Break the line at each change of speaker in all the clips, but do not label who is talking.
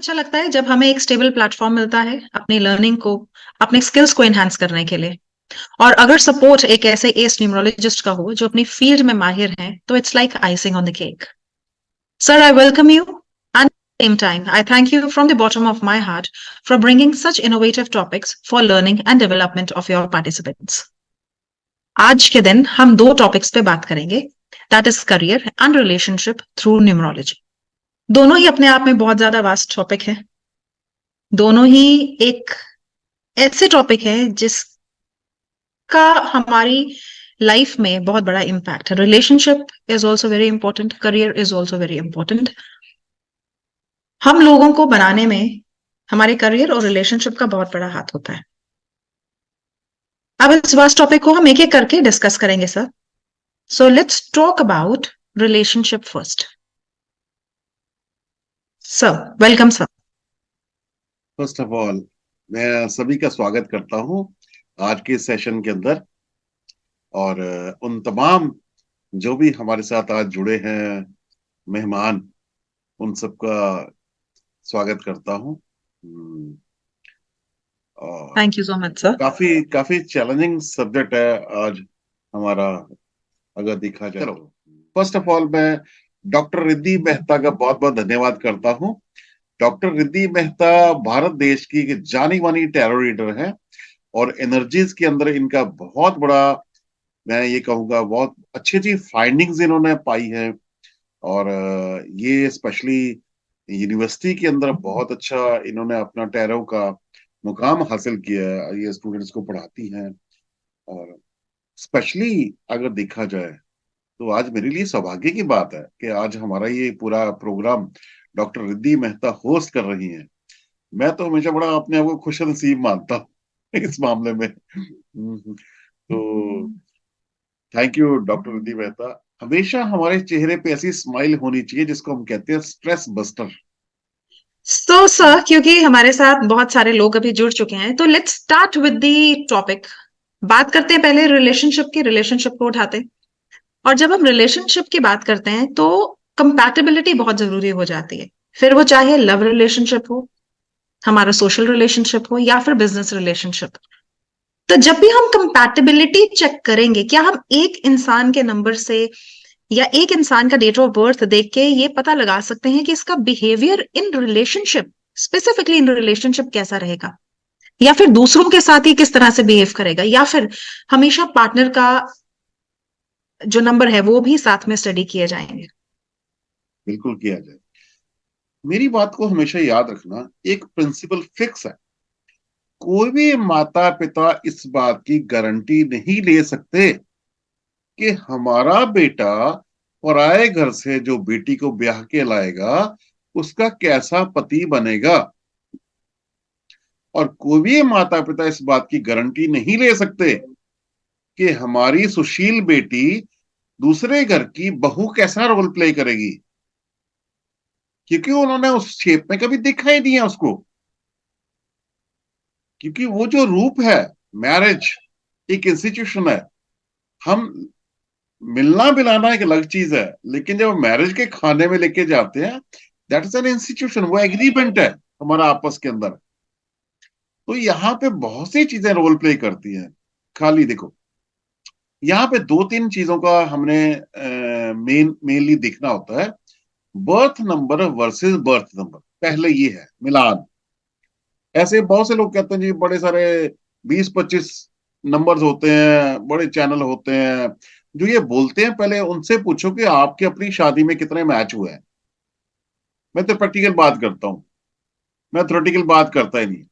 अच्छा लगता है जब हमें एक स्टेबल प्लेटफॉर्म मिलता है अपनी लर्निंग को, अपने स्किल्स को एनहांस करने के लिए। और अगर सपोर्ट एक ऐसे एस न्यूमरोलॉजिस्ट का हो जो अपनी फील्ड में माहिर हैं, तो it's like icing on the cake. Sir, I welcome you and same time, I thank you from the bottom of my heart for bringing such innovative topics for learning and development of your participants. आज के दिन हम दो topics पे बात करेंगे, that is career and relationship through numerology. दोनों ही अपने आप में बहुत ज्यादा वास्ट टॉपिक है। दोनों ही एक ऐसे टॉपिक है जिसका हमारी लाइफ में बहुत बड़ा इम्पैक्ट है। Relationship is also very important, career is also very important. हम लोगों को बनाने में हमारे करियर और रिलेशनशिप का बहुत बड़ा हाथ होता है। अब इस वास्ट टॉपिक को हम एक एक करके डिस्कस करेंगे sir. So let's talk about relationship first. Sir, welcome sir.
First of all, मैं सभी का स्वागत करता हूं आज के सेशन के अंदर। और उन तमाम जो भी हमारे साथ आज जुड़े हैं मेहमान, उन सबका स्वागत करता हूं। और
thank you so much sir.
काफी काफी चैलेंजिंग सब्जेक्ट है आज हमारा, अगर देखा जाए। चलो, फर्स्ट ऑफ ऑल मैं डॉक्टर रिद्धि मेहता का बहुत बहुत धन्यवाद करता हूं। डॉक्टर रिद्धि मेहता भारत देश की एक जानी मानी टैरो रीडर है और एनर्जीज के अंदर इनका बहुत बड़ा, मैं ये कहूंगा, बहुत अच्छी अच्छी फाइंडिंग्स इन्होंने पाई है। और ये स्पेशली यूनिवर्सिटी के अंदर बहुत अच्छा इन्होंने अपना टैरो का मुकाम हासिल किया है। ये स्टूडेंट्स को पढ़ाती हैं। और स्पेशली अगर देखा जाए तो आज मेरे लिए सौभाग्य की बात है कि आज हमारा ये पूरा program doctor Riddhi Mehta host कर रही हैं। मैं तो हमेशा बड़ा अपने आप को खुश नसीब मानता हूँ इस मामले में। तो thank you doctor Riddhi Mehta. हमेशा हमारे चेहरे पे ऐसी स्माइल होनी चाहिए जिसको हम कहते हैं स्ट्रेस बस्टर।
सो सर, क्योंकि हमारे साथ बहुत सारे लोग अभी जुड़ चुके हैं, तो let's start with the topic. बात करते हैं पहले रिलेशनशिप को उठाते हैं। और जब हम रिलेशनशिप की बात करते हैं तो कंपैटिबिलिटी बहुत जरूरी हो जाती है। फिर वो चाहे लव रिलेशनशिप हो, हमारा सोशल रिलेशनशिप हो, या फिर बिजनेस रिलेशनशिप। तो जब भी हम कंपैटिबिलिटी चेक करेंगे, क्या हम एक इंसान के नंबर से या एक इंसान का डेट ऑफ बर्थ देख के ये पता लगा सकते हैं कि इसका behaviour in relationship, specifically in relationship, कैसा रहेगा, या फिर दूसरों के साथ ही किस तरह से बिहेव करेगा, या फिर हमेशा पार्टनर का जो नंबर है वो भी साथ में स्टडी किए जाएंगे?
बिल्कुल किया जाए। मेरी बात को हमेशा याद रखना, एक प्रिंसिपल फिक्स है। कोई भी माता पिता इस बात की गारंटी नहीं ले सकते कि हमारा बेटा पराए घर से जो बेटी को ब्याह के लाएगा उसका कैसा पति बनेगा। और कोई भी माता पिता इस बात की गारंटी नहीं ले सकते कि हमारी सुशील बेटी दूसरे घर की बहू कैसा रोल प्ले करेगी, क्योंकि उन्होंने उस शेप में कभी देखा ही नहीं है उसको। क्योंकि वो जो रूप है, मैरिज एक इंस्टीट्यूशन है। हम मिलना मिलाना एक अलग चीज है, लेकिन जब मैरिज के खाने में लेके जाते हैं, दैट इज एन इंस्टीट्यूशन, वो एग्रीमेंट है हमारा आपस के अंदर। तो यहाँ पे बहुत सी चीजें रोल प्ले करती हैं। खाली देखो, यहाँ पे दो तीन चीजों का हमने मेनली देखना होता है। Birth number versus birth number, पहले ये है मिलान। ऐसे बहुत से लोग कहते हैं जी बड़े सारे 20-25 नंबर्स होते हैं, बड़े चैनल होते हैं जो ये बोलते हैं। पहले उनसे पूछो कि आपके अपनी शादी में कितने मैच हुए हैं। मैं तो प्रैक्टिकल बात करता हूँ, मैं थ्योरेटिकल बात करता ही नहीं।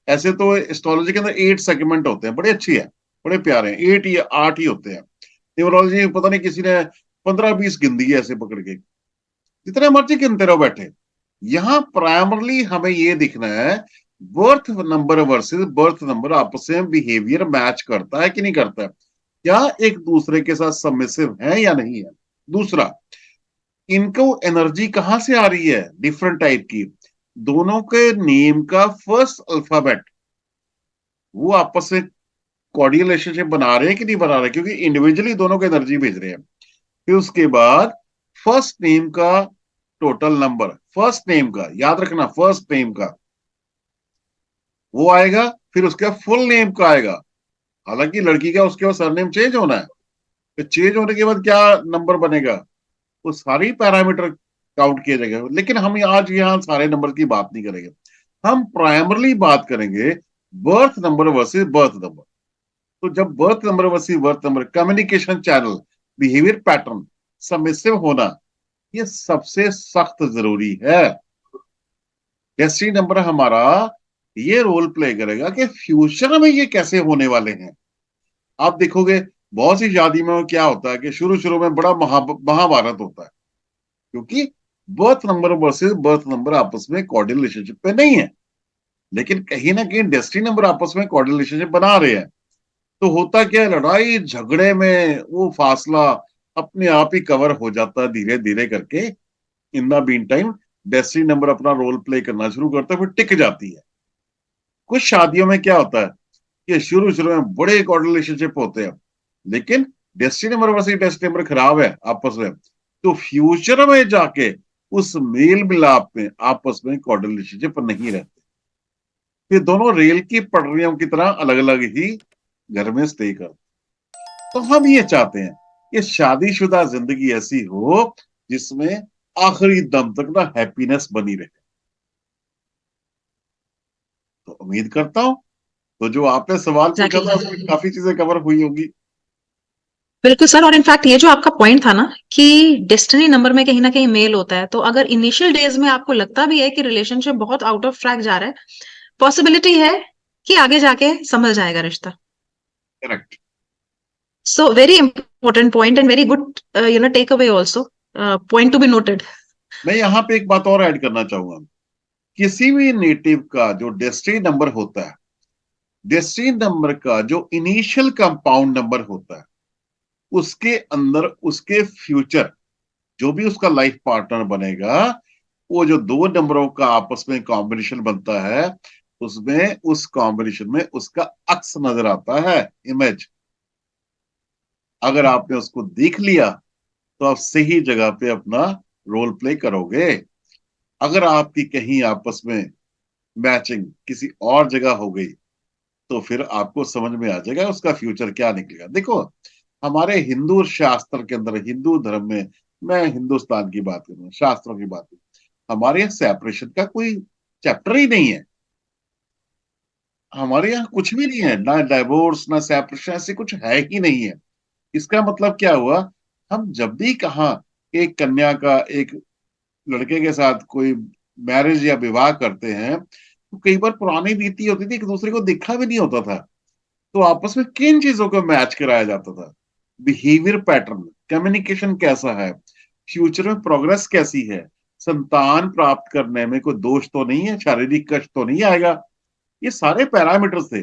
ऐसे तो एस्ट्रोलॉजी के अंदर 8 सेगमेंट होते हैं, बड़े अच्छी है, बड़े प्यारे हैं। 8 या 8 ही होते हैं। न्यूमरोलॉजी पता नहीं किसी ने 15-20 गिन दी है ऐसे पकड़ के। जितने मर्जी गिनते रहो बैठे। यहाँ प्राइमरली हमें ये दिखना है birth number versus birth number आपस में बिहेवियर मैच करता है कि नहीं करता है, क्या एक दूसरे के साथ सबमिसिव है या नहीं है। दूसरा, इनको एनर्जी कहां से आ रही है, डिफरेंट टाइप की। दोनों के नेम का फर्स्ट अल्फाबेट, वो आपस में कॉर्डियल रिलेशनशिप बना रहे हैं कि नहीं बना रहे, क्योंकि इंडिविजुअली दोनों को एनर्जी भेज रहे हैं। फिर उसके बाद फर्स्ट नेम का टोटल नंबर फर्स्ट नेम का, याद रखना फर्स्ट नेम का वो आएगा, फिर उसके फुल नेम का आएगा। हालांकि लड़की का उसके बाद सरनेम चेंज होना है, तो चेंज होने के बाद क्या नंबर बनेगा, वो सारी पैरामीटर काउंट किए जाएंगे। लेकिन हम आज यहाँ सारे नंबर की बात नहीं करेंगे, हम प्राइमरली बात करेंगे birth number versus birth number. तो जब birth number versus birth number, communication channel, behaviour pattern, submissive होना, ये सबसे सख्त जरूरी है। डेस्टिनी नंबर हमारा ये रोल प्ले करेगा कि फ्यूचर में ये कैसे होने वाले हैं। आप देखोगे बहुत सी शादी में क्या होता है कि शुरू शुरू में बड़ा महाभारत होता है, क्योंकि birth number versus birth number आपस में कॉर्डियल रिलेशनशिप पे नहीं है। लेकिन कहीं ना कहीं डेस्टिनी नंबर आपस में कॉर्डियल रिलेशनशिप बना रहे हैं। तो होता क्या है, लड़ाई झगड़े में वो फासला अपने आप ही कवर हो जाता है धीरे धीरे करके। In the mean time destiny number अपना रोल प्ले करना शुरू करता है, फिर टिक जाती है। कुछ शादियों में क्या होता है कि शुरू शुरू में बड़े कॉर्डियल रिलेशनशिप होते हैं, लेकिन destiny number versus destiny number खराब है आपस में, तो फ्यूचर में जाके उस मेल मिलाप में आपस में कॉर्डियल रिलेशनशिप नहीं रहते, ये दोनों रेल की पटरियों की तरह अलग अलग ही घर में स्टे करते। तो हम ये चाहते हैं कि शादीशुदा जिंदगी ऐसी हो जिसमें आखिरी दम तक ना हैप्पीनेस बनी रहे। तो उम्मीद करता हूं तो जो आपने सवाल पूछा था
एग्जैक्टली।
उसमें काफी चीजें कवर हुई होगी।
बिल्कुल सर, और इनफैक्ट ये जो आपका पॉइंट था ना कि डेस्टिनी नंबर में कहीं ना कहीं मेल होता है, तो अगर इनिशियल डेज में आपको लगता भी है कि रिलेशनशिप बहुत आउट ऑफ ट्रैक जा रहा है, पॉसिबिलिटी है कि आगे जाके संभल जाएगा रिश्ता।
Correct.
So very important point and very good take away also, point to be noted.
मैं यहाँ पे एक बात और ऐड करना चाहूंगा, किसी भी नेटिव का जो डेस्टिनी नंबर होता है, डेस्टिनी नंबर का जो इनिशियल कंपाउंड नंबर होता है, उसके अंदर उसके फ्यूचर जो भी उसका लाइफ पार्टनर बनेगा, वो जो दो नंबरों का आपस में कॉम्बिनेशन बनता है, उसमें उस कॉम्बिनेशन में उसका अक्स नजर आता है, इमेज। अगर आपने उसको देख लिया तो आप सही जगह पे अपना रोल प्ले करोगे। अगर आपकी कहीं आपस में मैचिंग किसी और जगह हो गई तो फिर आपको समझ में आ जाएगा उसका फ्यूचर क्या निकलेगा। देखो, हमारे हिंदू शास्त्र के अंदर, हिंदू धर्म में, मैं हिंदुस्तान की बात करूं, शास्त्रों की बात करूं, हमारे यहाँ सेपरेशन का कोई चैप्टर ही नहीं है। हमारे यहाँ कुछ भी नहीं है, ना डाइवोर्स ना सेपरेशन, ऐसे कुछ है ही नहीं है। इसका मतलब क्या हुआ, हम जब भी कहा एक कन्या का एक लड़के के साथ कोई मैरिज या विवाह करते हैं, तो कई बार पुरानी रीति होती थी, एक दूसरे को देखा भी नहीं होता था, तो आपस में किन चीजों को मैच कराया जाता था, बिहेवियर पैटर्न, कम्युनिकेशन कैसा है, फ्यूचर में प्रोग्रेस कैसी है, संतान प्राप्त करने में कोई दोष तो नहीं है, शारीरिक कष्ट तो नहीं आएगा, ये सारे पैरामीटर्स थे।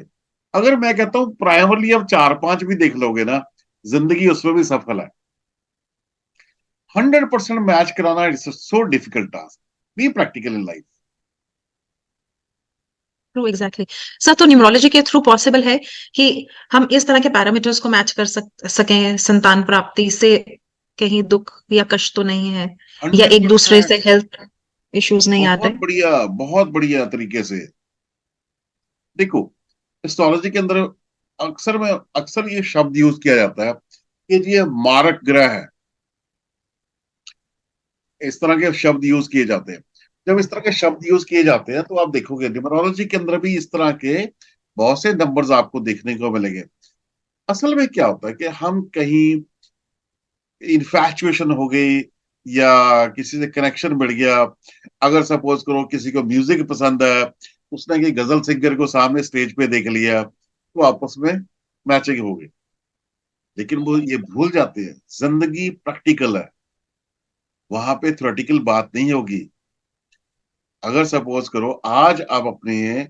अगर मैं कहता हूं प्राइमरली अब 4-5 भी देख लोगे ना, जिंदगी उसमें भी सफल है। 100% मैच कराना it's so difficult task, be practical in life.
True, exactly sir. तो न्यूमरोलॉजी के थ्रू पॉसिबल है कि हम इस तरह के पैरामीटर्स को मैच कर सकें, संतान प्राप्ति से कहीं दुख या कष्ट तो नहीं है, या
हंड्रेड
एक दूसरे
परसेंट
से हेल्थ इश्यूज नहीं आते।
बहुत बढ़िया तरीके से। देखो, एस्ट्रोलॉजी के अंदर अक्सर ये शब्द यूज किया जाता है कि ये मारक ग्रह है, इस तरह के शब्द यूज किए जाते हैं। जब इस तरह के शब्द यूज किए जाते हैं तो आप देखोगे न्यूमरोलॉजी के अंदर भी इस तरह के बहुत से नंबर्स आपको देखने को मिलेंगे। असल में क्या होता है कि हम कहीं इन्फैचुएशन हो गई या किसी से कनेक्शन बढ़ गया, अगर सपोज करो किसी को म्यूजिक पसंद है, उसने कि गजल सिंगर को सामने स्टेज पे देख लिया, तो आपस में मैचिंग हो गई। लेकिन वो ये भूल जाते हैं जिंदगी प्रैक्टिकल है, वहां पे थ्योरेटिकल बात नहीं होगी। अगर सपोज करो आज आप अपने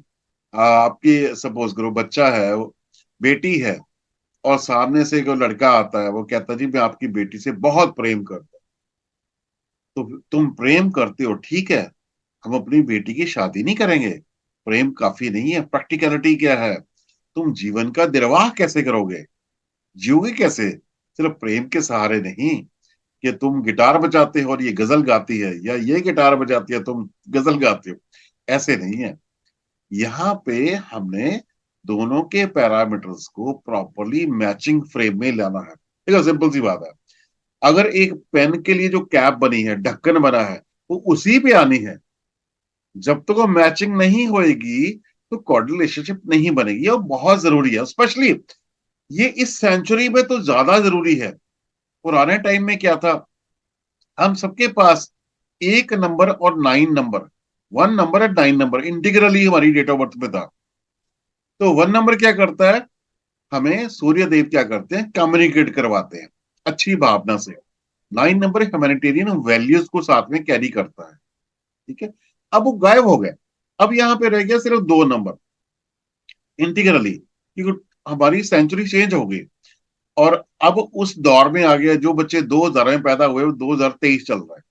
आपकी सपोज करो बच्चा है, बेटी है, और सामने से कोई लड़का आता है, वो कहता है जी मैं आपकी बेटी से बहुत प्रेम करता हूं। तो तुम प्रेम करते हो, ठीक है, हम अपनी बेटी की शादी नहीं करेंगे, प्रेम काफी नहीं है, प्रैक्टिकलिटी क्या है, तुम जीवन का निर्वाह कैसे करोगे, जियोगे कैसे, सिर्फ प्रेम के सहारे नहीं। कि तुम गिटार बजाते हो और ये गजल गाती है, या ये गिटार बजाती है तुम गजल गाते हो, ऐसे नहीं है। यहाँ पे हमने दोनों के पैरामीटर्स को प्रॉपरली मैचिंग फ्रेम में लाना है। देखो सिंपल सी बात है, अगर एक पेन के लिए जो कैप बनी है, ढक्कन बना है, वो उसी पे आनी है। जब तक वो मैचिंग नहीं होएगी तो कॉर्डियल रिलेशनशिप नहीं बनेगी। और बहुत जरूरी है, स्पेशली ये इस सेंचुरी में तो ज्यादा जरूरी है। पुराने टाइम में क्या था, हम सबके पास एक नंबर और 9 number, 1 number and 9 number integrally हमारी डेट ऑफ बर्थ में था। तो 1 नंबर क्या करता है, हमें सूर्य देव क्या करते हैं, कम्युनिकेट करवाते हैं अच्छी भावना से। 9 नंबर ह्यूमैनिटेरियन वैल्यूज को साथ में कैरी करता है। ठीक है, अब वो गायब हो गए। अब यहाँ पे रह गया सिर्फ 2 नंबर इंटीग्रली, क्योंकि हमारी सेंचुरी चेंज हो गई। और अब उस दौर में आ गया, जो बच्चे 2000 में पैदा हुए वो 2023 चल रहा है।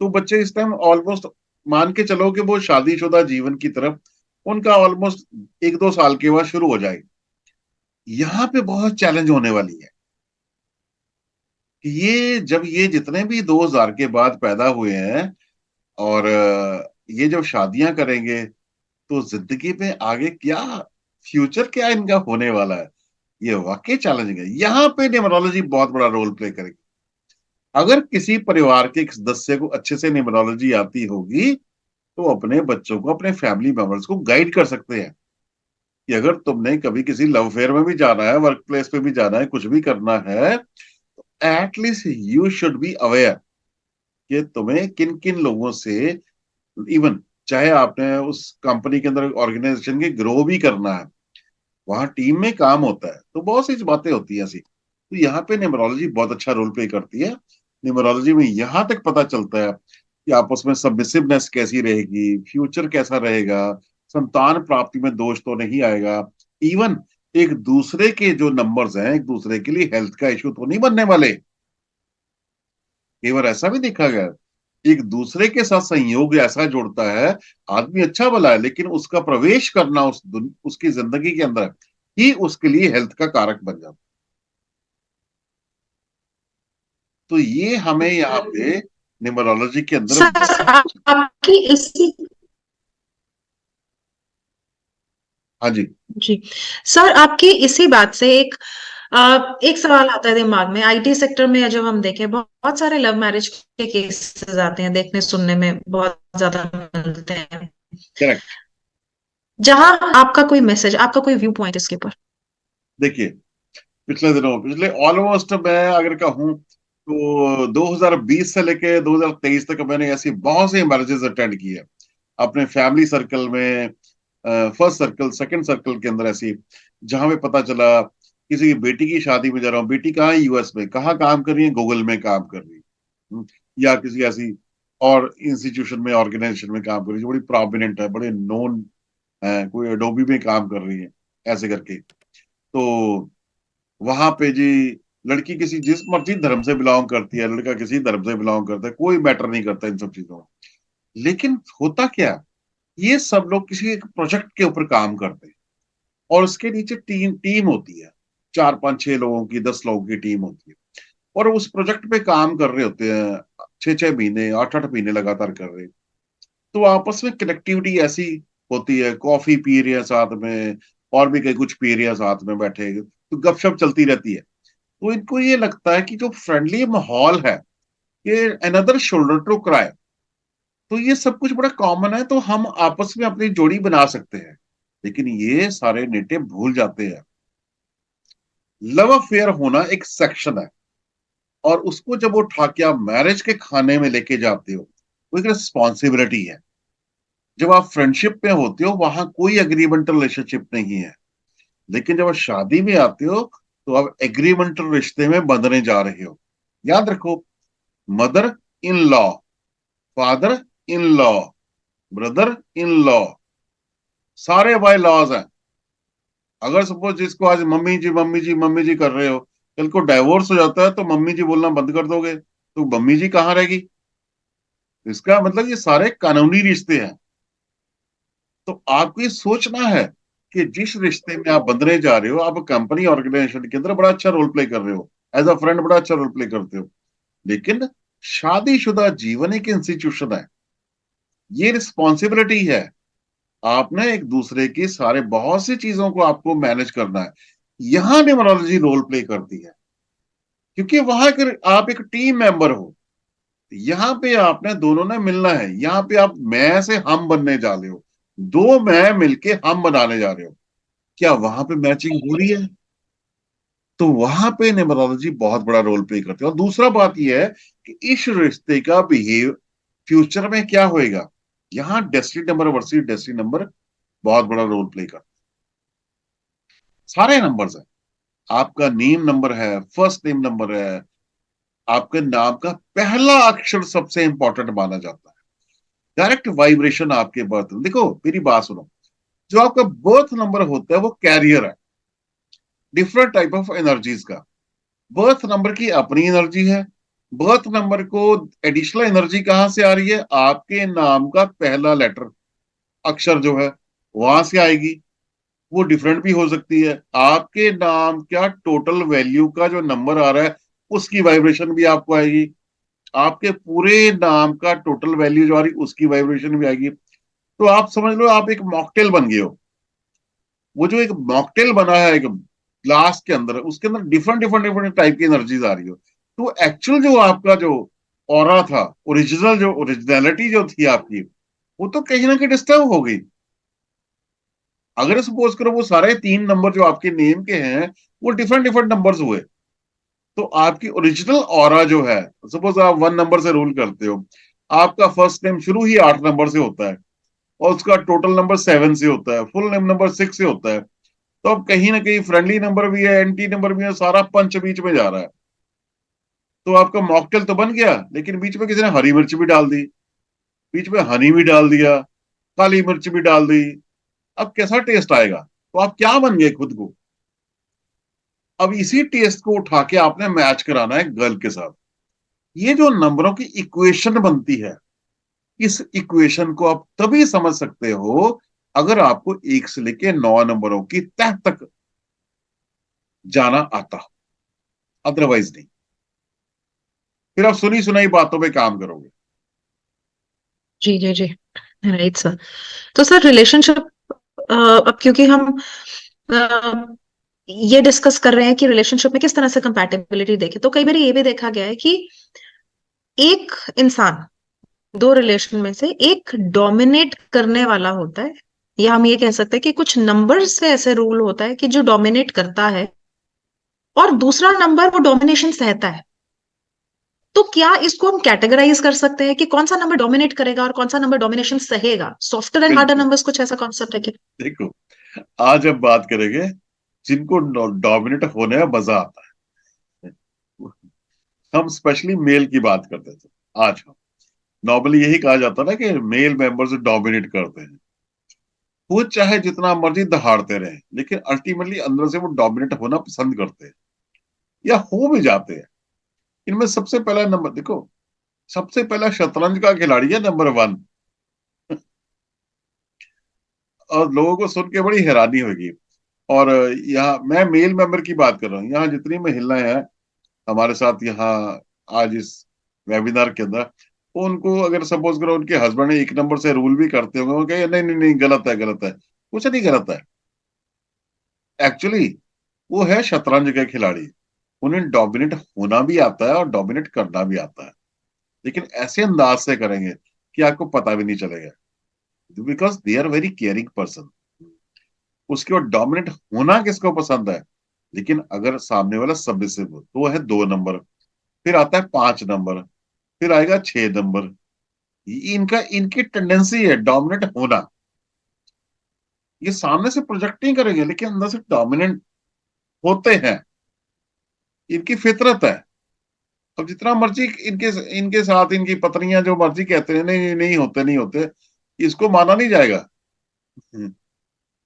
तो बच्चे इस टाइम ऑलमोस्ट मान के चलो कि वो शादीशुदा जीवन की तरफ उनका ऑलमोस्ट 1-2 साल के बाद शुरू हो जाएगी। यहाँ पे बहुत चैलेंज होने वाली है कि ये जब ये जितने भी 2000 के बाद पैदा हुए हैं और ये जब शादियां करेंगे, तो जिंदगी में आगे क्या, फ्यूचर क्या इनका होने वाला है, ये वाकई चैलेंजिंग है। यहाँ पे न्यूमरोलॉजी बहुत बड़ा रोल प्ले करेगी। अगर किसी परिवार के एक सदस्य को अच्छे से न्यूमरोलॉजी आती होगी, तो अपने बच्चों को, अपने फैमिली मेंबर्स को गाइड कर सकते हैं कि अगर तुमने कभी किसी लव फेयर में भी जाना है, वर्क प्लेस पे भी जाना है, कुछ भी करना है, at least you should be aware कि तुम्हें किन किन लोगों से, इवन चाहे आपने उस कंपनी के अंदर ऑर्गेनाइजेशन के ग्रो भी करना है, वहां टीम में काम होता है, तो बहुत सी बातें होती है ऐसी। तो यहाँ पे न्यूमरोलॉजी बहुत अच्छा रोल प्ले करती है। न्यूमरोलॉजी में यहाँ तक पता चलता है कि आपस में सबमिसिवनेस कैसी रहेगी, फ्यूचर कैसा रहेगा, संतान प्राप्ति में दोष तो नहीं आएगा, इवन एक दूसरे के जो नंबर्स हैं, एक दूसरे के लिए हेल्थ का इश्यू तो नहीं बनने वाले। कई बार ऐसा भी देखा गया है, एक दूसरे के साथ संयोग ऐसा जुड़ता है, आदमी अच्छा भला है, लेकिन उसका प्रवेश करना उसकी जिंदगी के अंदर ही उसके लिए हेल्थ का कारक बन जाता। तो ये हमें यहाँ पे न्यूमरोलॉजी के अंदर
सर आपकी इसी
हाँ जी।
जी सर, आपकी इसी बात से एक सवाल आता है दिमाग में। आईटी सेक्टर में जब हम देखें, बहुत बहुत सारे लव मैरिज के केसेस आते हैं, देखने सुनने में बहुत ज्यादा मिलते हैं।
करेक्ट।
जहां आपका कोई मैसेज, आपका कोई व्यू पॉइंट इसके ऊपर?
देखिए, पिछले ऑलमोस्ट मैं अगर कहूँ तो 2020 से लेके 2023 तक मैंने ऐसी बहुत सी मैरिजेस अटेंड की है अपने फैमिली सर्कल में, फर्स्ट सर्कल सेकंड सर्कल के अंदर ऐसी, जहां पे पता चला किसी की बेटी की शादी में जा रहा हूँ, बेटी कहाँ है, यूएस में, कहाँ काम कर रही है, गूगल में काम कर रही है, या किसी ऐसी और इंस्टीट्यूशन में, ऑर्गेनाइजेशन में काम कर रही है जो बड़ी प्रोमिनेंट है, बड़े नोन है, कोई एडोबी में काम कर रही है, ऐसे करके। तो वहां पे जी, लड़की किसी जिस मर्जी धर्म से बिलोंग करती है, लड़का किसी धर्म से बिलोंग करता है, कोई मैटर नहीं करता इन सब चीजों में। लेकिन होता क्या, ये सब लोग किसी एक प्रोजेक्ट के ऊपर काम करते हैं और उसके नीचे टीम टीम होती है, 4-5-6 लोगों की, 10 लोगों की टीम होती है, और उस प्रोजेक्ट पे काम कर रहे होते हैं 6-6 महीने, 8-8 महीने लगातार कर रहे हैं। तो आपस में कनेक्टिविटी ऐसी होती है, कॉफी पी रहे हैं साथ में, और भी कई कुछ पी रहे हैं साथ में बैठे, तो गपशप चलती रहती है। तो इनको ये लगता है कि जो फ्रेंडली माहौल है, ये अनदर शोल्डर टू क्राई, तो ये सब कुछ बड़ा कॉमन है, तो हम आपस में अपनी जोड़ी बना सकते हैं। लेकिन ये सारे नेटिव भूल जाते हैं, लव अफेयर होना एक सेक्शन है, और उसको जब वो उठा के आप मैरिज के खाने में लेके जाते हो, वो एक रिस्पॉन्सिबिलिटी है। जब आप फ्रेंडशिप में होते हो वहां कोई एग्रीमेंटल रिलेशनशिप नहीं है, लेकिन जब आप शादी में आते हो तो आप एग्रीमेंटल रिश्ते में बंधने जा रहे हो। याद रखो, mother in law, father in law, brother in law, सारे बाय लॉज हैं। अगर सपोज जिसको आज मम्मी जी मम्मी जी मम्मी जी कर रहे हो, कल को डाइवोर्स हो जाता है तो मम्मी जी बोलना बंद कर दोगे, तो मम्मी जी कहाँ रहेगी? इसका मतलब ये सारे कानूनी रिश्ते हैं। तो आपको ये सोचना है कि जिस रिश्ते में आप बंधने जा रहे हो, आप कंपनी ऑर्गेनाइजेशन के अंदर बड़ा अच्छा रोल प्ले कर रहे हो, एज अ फ्रेंड बड़ा अच्छा रोल प्ले करते हो, लेकिन शादीशुदा जीवन एक इंस्टीट्यूशन है, ये रिस्पॉन्सिबिलिटी है। आपने एक दूसरे की सारे बहुत सी चीजों को आपको मैनेज करना है। यहां न्यूमरोलॉजी रोल प्ले करती है, क्योंकि वहां आप एक टीम मेंबर हो। यहाँ पे आपने दोनों ने मिलना है, यहाँ पे आप मैं से हम बनने जा रहे हो, दो मैं मिलके हम बनाने जा रहे हो। क्या वहां पे मैचिंग हो रही है? तो वहां पे न्यूमरोलॉजी बहुत बड़ा रोल प्ले करती है। और दूसरा बात यह है कि इस रिश्ते का बिहेव फ्यूचर में क्या होएगा, यहाँ destiny number versus destiny number बहुत बड़ा रोल प्ले करता है। सारे नंबर्स है, आपका नेम नंबर है, फर्स्ट नेम नंबर है, आपके नाम का पहला अक्षर सबसे इंपॉर्टेंट माना जाता है। डायरेक्ट वाइब्रेशन आपके बर्थ, देखो मेरी बात सुनो, जो आपका बर्थ नंबर होता है वो कैरियर है डिफरेंट टाइप ऑफ एनर्जीज का। बर्थ नंबर की अपनी एनर्जी है। बर्थ नंबर को एडिशनल एनर्जी कहां से आ रही है, आपके नाम का पहला लेटर, अक्षर जो है वहां से आएगी। वो डिफरेंट भी हो सकती है। आपके नाम का टोटल वैल्यू का जो नंबर आ रहा है उसकी वाइब्रेशन भी आपको आएगी। आपके पूरे नाम का टोटल वैल्यू जो आ रही उसकी वाइब्रेशन भी आएगी। तो आप समझ लो आप एक मॉकटेल बन गए हो। वो जो एक मॉकटेल बना है एक ग्लास के अंदर, उसके अंदर डिफरेंट डिफरेंट डिफरेंट टाइप की एनर्जीज आ रही हो। तो एक्चुअल जो आपका जो ऑरा था, ओरिजिनल जो ओरिजिनलिटी जो थी आपकी, वो तो कहीं ना कहीं डिस्टर्ब हो गई। अगर सपोज करो वो सारे तीन नंबर जो आपके नेम के हैं वो डिफरेंट डिफरेंट नंबर्स हुए, तो आपकी ओरिजिनल ऑरा जो है, सपोज आप वन नंबर से रूल करते हो, आपका फर्स्ट नेम शुरू ही 8 नंबर से होता है और उसका टोटल नंबर 7 से होता है, फुल नेम नंबर 6 से होता है, तो अब कहीं ना कहीं फ्रेंडली नंबर भी है, एंटी नंबर भी है, सारा पंच बीच में जा रहा है। तो आपका मॉकटेल तो बन गया, लेकिन बीच में किसी ने हरी मिर्च भी डाल दी, बीच में हनी भी डाल दिया, काली मिर्च भी डाल दी। अब कैसा टेस्ट आएगा? तो आप क्या बन गए खुद को? अब इसी टेस्ट को उठा के आपने मैच कराना है गर्ल के साथ। ये जो नंबरों की इक्वेशन बनती है, इस इक्वेशन को आप तभी समझ सकते हो अगर आपको 1 से लेके 9 नंबरों की तह तक जाना आता हो, अदरवाइज नहीं। फिर आप सुनी सुनाई बातों पे काम करोगे।
जी जी जी, राइट सर। तो सर रिलेशनशिप, अब क्योंकि हम अ, ये डिस्कस कर रहे हैं कि रिलेशनशिप में किस तरह से कंपैटिबिलिटी देखे, तो कई बार ये भी देखा गया है कि एक इंसान दो रिलेशन में से एक डोमिनेट करने वाला होता है, या हम ये कह सकते हैं कि कुछ नंबर से ऐसे रूल होता है कि जो डोमिनेट करता है और दूसरा नंबर वो डोमिनेशन सहता है। तो क्या इसको हम कैटेगराइज कर सकते हैं कि कौन सा नंबर डोमिनेट करेगा और कौन सा नंबर डोमिनेशन सहेगा? सॉफ्टर एंड हार्डर
बिल्कुल।
नंबर्स, कुछ ऐसा कॉन्सेप्ट है क्या?
देखो, आज हम बात करेंगे जिनको डोमिनेट होने में मजा आता है। हम स्पेशली मेल की बात करते थे। आज हम नॉर्मली यही कहा जाता है ना कि मेल मेंबर्स डोमिनेट करते हैं। वो चाहे जितना मर्जी दहाड़ते रहे, लेकिन अल्टीमेटली अंदर से वो डोमिनेट होना पसंद करते हैं या हो भी जाते हैं। इनमें सबसे पहला नंबर देखो, सबसे पहला शतरंज का खिलाड़ी है नंबर 1। और लोगों को सुन के बड़ी हैरानी होगी। और यहाँ मैं मेल मेंबर की बात कर रहा हूँ, यहाँ जितनी महिलाएं हैं हमारे साथ यहाँ आज इस वेबिनार के अंदर, तो उनको अगर सपोज करो उनके हस्बैंड 1 नंबर से रूल भी करते होंगे, वो कहे नहीं नहीं नहीं गलत है गलत है। कुछ नहीं गलत है। एक्चुअली वो है शतरंज के खिलाड़ी। उन्हें डोमिनेट होना भी आता है और डोमिनेट करना भी आता है, लेकिन ऐसे अंदाज से करेंगे कि आपको पता भी नहीं चलेगा, because they are very caring person. उसके बाद डोमिनेट होना किसको पसंद है, लेकिन अगर सामने वाला सबमिसिव हो तो वो है 2 नंबर। फिर आता है 5 नंबर, फिर आएगा 6 नंबर। ये इनका इनकी टेंडेंसी है डोमिनेट होना। ये सामने से प्रोजेक्ट नहीं करेंगे लेकिन अंदर से डोमिनेंट होते हैं, इनकी फितरत है। अब जितना मर्जी इनके इनके साथ इनकी पत्नियां जो मर्जी कहते हैं नहीं नहीं होते नहीं होते, इसको माना नहीं जाएगा।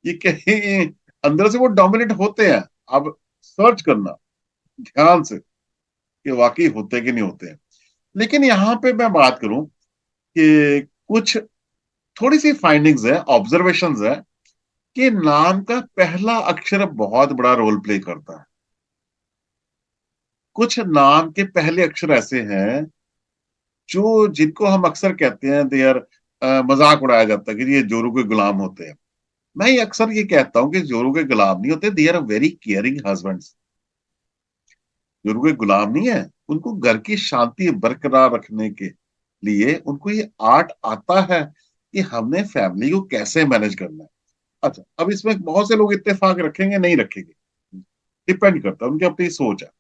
ये कहीं अंदर से वो डोमिनेट होते हैं। अब सर्च करना ध्यान से कि वाकई होते कि नहीं होते हैं। लेकिन यहाँ पे मैं बात करूं कि कुछ थोड़ी सी फाइंडिंग्स है, ऑब्जर्वेशंस है कि नाम का पहला अक्षर बहुत बड़ा रोल प्ले करता है। कुछ नाम के पहले अक्षर ऐसे हैं जो जिनको हम अक्सर कहते हैं दे आर, मजाक उड़ाया जाता है कि ये जोरू के गुलाम होते हैं। मैं ये अक्सर ये कहता हूँ कि जोरू के गुलाम नहीं होते, they are very caring husbands. जोरू के गुलाम नहीं है, उनको घर की शांति बरकरार रखने के लिए उनको ये आर्ट आता है कि हमने फैमिली को कैसे मैनेज करना है। अच्छा, अब इसमें बहुत से लोग इत्तेफाक रखेंगे, नहीं रखेंगे, डिपेंड करता है, उनकी अपनी सोच है।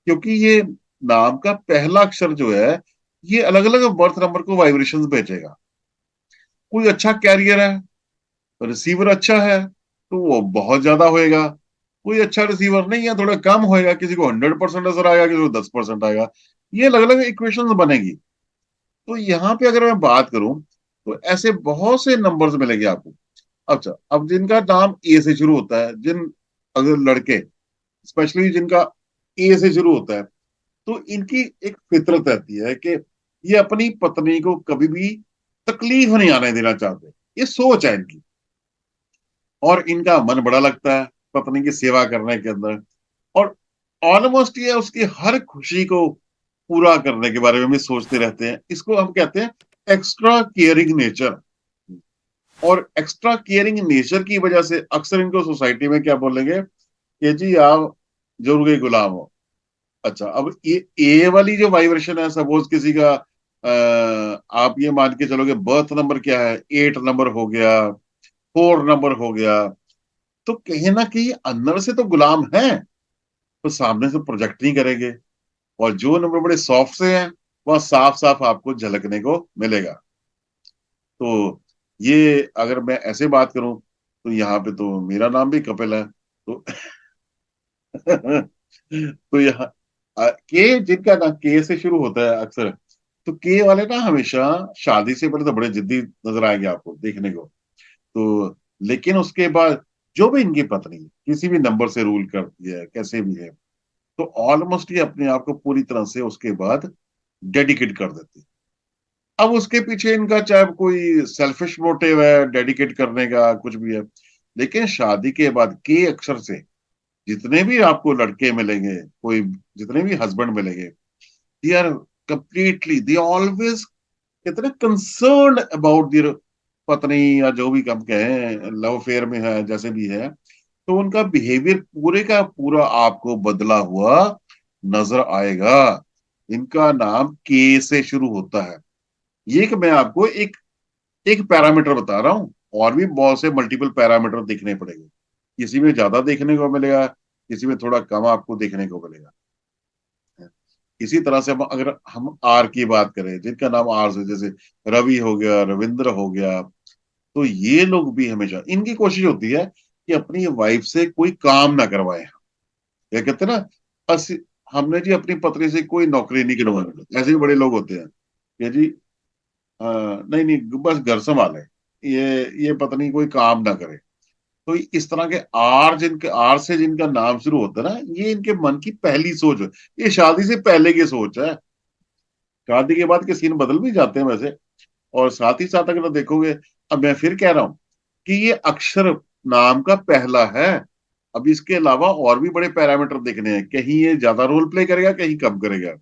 क्योंकि ये नाम का पहला अक्षर जो है ये अलग अलग बर्थ नंबर को वाइब्रेशंस भेजेगा। कोई अच्छा कैरियर है, रिसीवर अच्छा है तो वो बहुत ज्यादा होएगा। कोई अच्छा रिसीवर नहीं है, थोड़ा कम होएगा, किसी को 100% नजर आएगा, किसी को 10% आएगा। ये अलग अलग इक्वेशंस बनेगी। तो यहाँ पे अगर मैं बात करूं तो ऐसे बहुत से नंबर्स मिलेंगे आपको। अच्छा, अब जिनका नाम ए से शुरू होता है, अगर लड़के स्पेशली जिनका ए से शुरू होता है, तो इनकी एक फितरत रहती है कि ये अपनी पत्नी को कभी भी तकलीफ नहीं आने देना चाहते। ये सोच है इनकी। और इनका मन बड़ा लगता है पत्नी की सेवा करने के अंदर। और ऑलमोस्ट ये उसकी हर खुशी को पूरा करने के बारे में भी सोचते रहते हैं। इसको हम कहते हैं एक्स्ट्रा केयरिंग नेचर। और एक्स्ट्रा केयरिंग नेचर की वजह से अक्सर इनको सोसाइटी में क्या बोलेंगे कि जी आप जोरू के गुलाम हो। अच्छा, अब ये ए वाली जो वाइब्रेशन है, सपोज किसी का आप ये मान के चलोगे बर्थ नंबर क्या है, 8 नंबर हो गया, 4 नंबर हो गया, तो कहीं ना कहीं अंदर से तो गुलाम है, तो सामने से प्रोजेक्ट नहीं करेंगे। और जो नंबर बड़े सॉफ्ट से हैं वह साफ साफ आपको झलकने को मिलेगा। तो ये अगर मैं ऐसे बात करूं तो यहाँ पे तो मेरा नाम भी कपिल है। तो तो यहाँ के जिनका ना के से शुरू होता है अक्सर, तो के वाले ना हमेशा शादी से पहले तो बड़े जिद्दी नजर आएंगे आपको देखने को। तो लेकिन उसके बाद जो भी इनकी पत्नी किसी भी नंबर से रूल करती है, कैसे भी है, तो ऑलमोस्ट ये अपने आप को पूरी तरह से उसके बाद डेडिकेट कर देती है। अब उसके पीछे इनका चाहे कोई सेल्फिश मोटिव है डेडिकेट करने का, कुछ भी है, लेकिन शादी के बाद के अक्षर से जितने भी आपको लड़के मिलेंगे, कोई जितने भी हस्बैंड मिलेंगे, they are completely, they always इतने कंसर्न अबाउट देयर पत्नी, या जो भी कम कहें लव अफेयर में है जैसे भी है, तो उनका बिहेवियर पूरे का पूरा आपको बदला हुआ नजर आएगा। इनका नाम के से शुरू होता है। ये कि मैं आपको एक एक पैरामीटर बता रहा हूं, और भी बहुत से मल्टीपल पैरामीटर देखने पड़ेंगे। किसी में ज्यादा देखने को मिलेगा, किसी में थोड़ा कम आपको देखने को मिलेगा। इसी तरह से अगर हम आर की बात करें, जिनका नाम आर से, जैसे रवि हो गया, रविंद्र हो गया, तो ये लोग भी हमेशा इनकी कोशिश होती है कि अपनी वाइफ से कोई काम ना करवाए। क्या कहते हैं ना, हमने जी अपनी पत्नी से कोई नौकरी नहीं करवानी। ऐसे भी बड़े लोग होते हैं कि जी नहीं नहीं बस घर संभाले, ये पत्नी कोई काम ना करे। तो इस तरह के आर से जिनका नाम शुरू होता है ना, ये इनके मन की पहली सोच है। ये शादी से पहले की सोच है। शादी के बाद के सीन बदल भी जाते हैं वैसे। और साथ ही साथ अगर आप देखोगे, अब मैं फिर कह रहा हूं कि ये अक्षर नाम का पहला है। अब इसके अलावा और भी बड़े पैरामीटर देखने हैं, कहीं ये ज्यादा रोल प्ले करेगा, कहीं कम करेगा।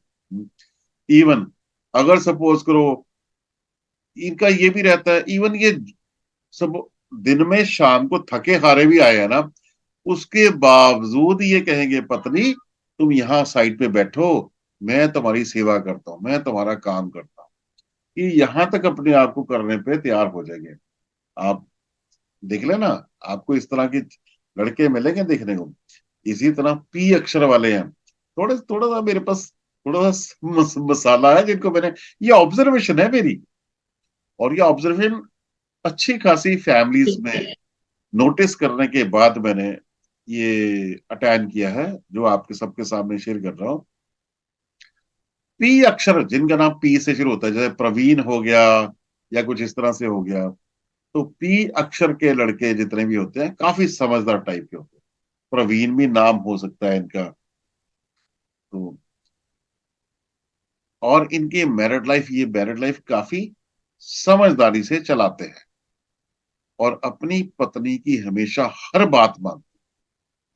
इवन अगर सपोज करो, इनका ये भी रहता है, इवन ये सब दिन में शाम को थके हारे भी आए हैं ना, उसके बावजूद ये कहेंगे पत्नी तुम यहाँ साइड पे बैठो, मैं तुम्हारी सेवा करता हूँ, मैं तुम्हारा काम करता हूँ। ये यहाँ तक अपने आप को करने पे तैयार हो जाएंगे। आप देख लेना, आपको इस तरह के लड़के मिलेंगे देखने को। इसी तरह पी अक्षर वाले हैं, थोड़ा थोड़ा सा मेरे पास थोड़ा सा मसाला है जिनको मैंने, ये ऑब्जर्वेशन है मेरी, और ये ऑब्जर्वेशन अच्छी खासी फैमिलीज में नोटिस करने के बाद मैंने ये अटेंड किया है, जो आपके सबके सामने शेयर कर रहा हूँ। पी अक्षर जिनका नाम पी से शुरू होता है, जैसे प्रवीण हो गया या कुछ इस तरह से हो गया, तो पी अक्षर के लड़के जितने भी होते हैं काफी समझदार टाइप के होते हैं। प्रवीण भी नाम हो सकता है इनका। तो और इनकी मैरिड लाइफ काफी समझदारी से चलाते हैं, और अपनी पत्नी की हमेशा हर बात मानते,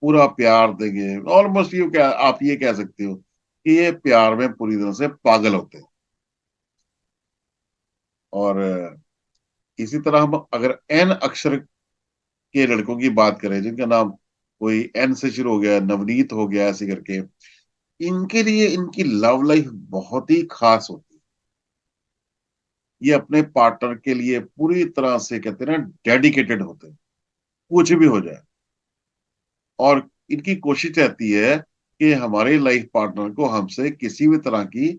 पूरा प्यार देंगे। ऑलमोस्ट यू क्या आप ये कह सकते हो कि ये प्यार में पूरी तरह से पागल होते हैं। और इसी तरह हम अगर एन अक्षर के लड़कों की बात करें, जिनका नाम कोई एन से शुरू हो गया, नवनीत हो गया, ऐसे करके, इनके लिए इनकी लव लाइफ बहुत ही खास होती है। ये अपने पार्टनर के लिए पूरी तरह से, कहते हैं ना, डेडिकेटेड होते हैं, कुछ भी हो जाए। और इनकी कोशिश रहती है कि हमारे लाइफ पार्टनर को हमसे किसी भी तरह की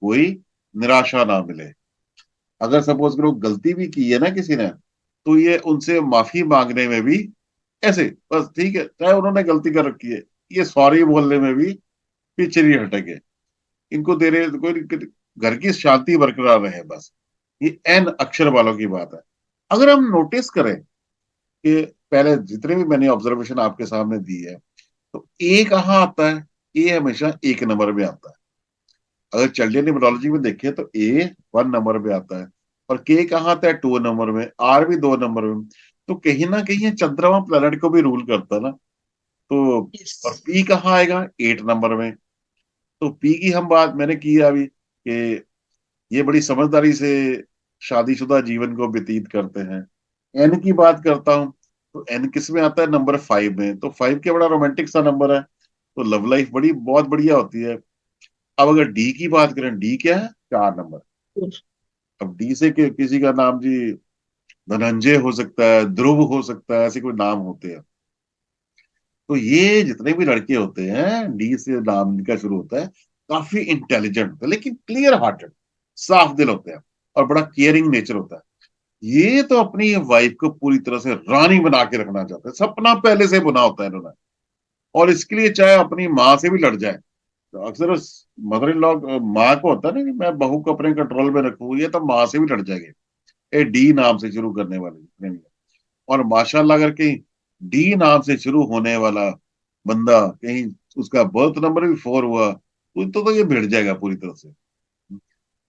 कोई निराशा ना मिले। अगर सपोज करो गलती भी की है ना किसी ने, तो ये उनसे माफी मांगने में भी ऐसे, बस ठीक है, चाहे उन्होंने गलती कर रखी है, ये सॉरी बोलने में भी पीछे नहीं हटेंगे। इनको दे रहे कोई घर की शांति बरकरार रहे बस। ये एन अक्षर वालों की बात है। अगर हम नोटिस करें कि पहले जितने भी मैंने ऑब्जर्वेशन आपके सामने दी है, तो ए कहाँ आता है? ए हमेशा एक नंबर में आता है। अगर चिल्ड्रन न्यूमरोलॉजी में देखें तो ए 1 नंबर में आता है, और के कहाँ आता है? 2 नंबर में, आर भी 2 नंबर में। तो कहीं ना कहीं ये चंद्रमा प्लेनेट को भी रूल करता है ना। तो
यस।
और पी कहाँ आएगा? 8 नंबर में। तो पी की हम बात मैंने की है अभी कि ये बड़ी समझदारी से शादीशुदा जीवन को व्यतीत करते हैं। एन की बात करता हूं, तो एन किस में आता है? नंबर 5 में। तो 5 क्या बड़ा रोमांटिक सा नंबर है, तो लव लाइफ बड़ी बहुत बढ़िया होती है। अब अगर डी की बात करें, डी क्या है? 4 नंबर। अब डी से किसी का नाम जी धनंजय हो सकता है, ध्रुव हो सकता है, ऐसे कोई नाम होते हैं। तो ये जितने भी लड़के होते हैं, डी से नाम इनका शुरू होता है, काफी इंटेलिजेंट होते हैं, लेकिन क्लियर हार्टेड, साफ दिल होते हैं, और बड़ा केयरिंग नेचर होता है। ये तो अपनी वाइफ को पूरी तरह से रानी बना के रखना चाहते हैं, सपना पहले से बुना होता है इन्होंने। और इसके लिए चाहे अपनी माँ से भी लड़ जाए। तो अक्सर मदर इन लॉ, माँ को होता है ना कि मैं बहू को अपने कंट्रोल में रखूं, ये तो माँ से भी लड़ जाएंगे। ए डी नाम से शुरू करने वाले जितने भी हैं। और माशाल्लाह अगर कहीं डी नाम से शुरू होने वाला बंदा कहीं उसका बर्थ नंबर भी 4 हुआ, तो ये भिड़ जाएगा पूरी तरह से।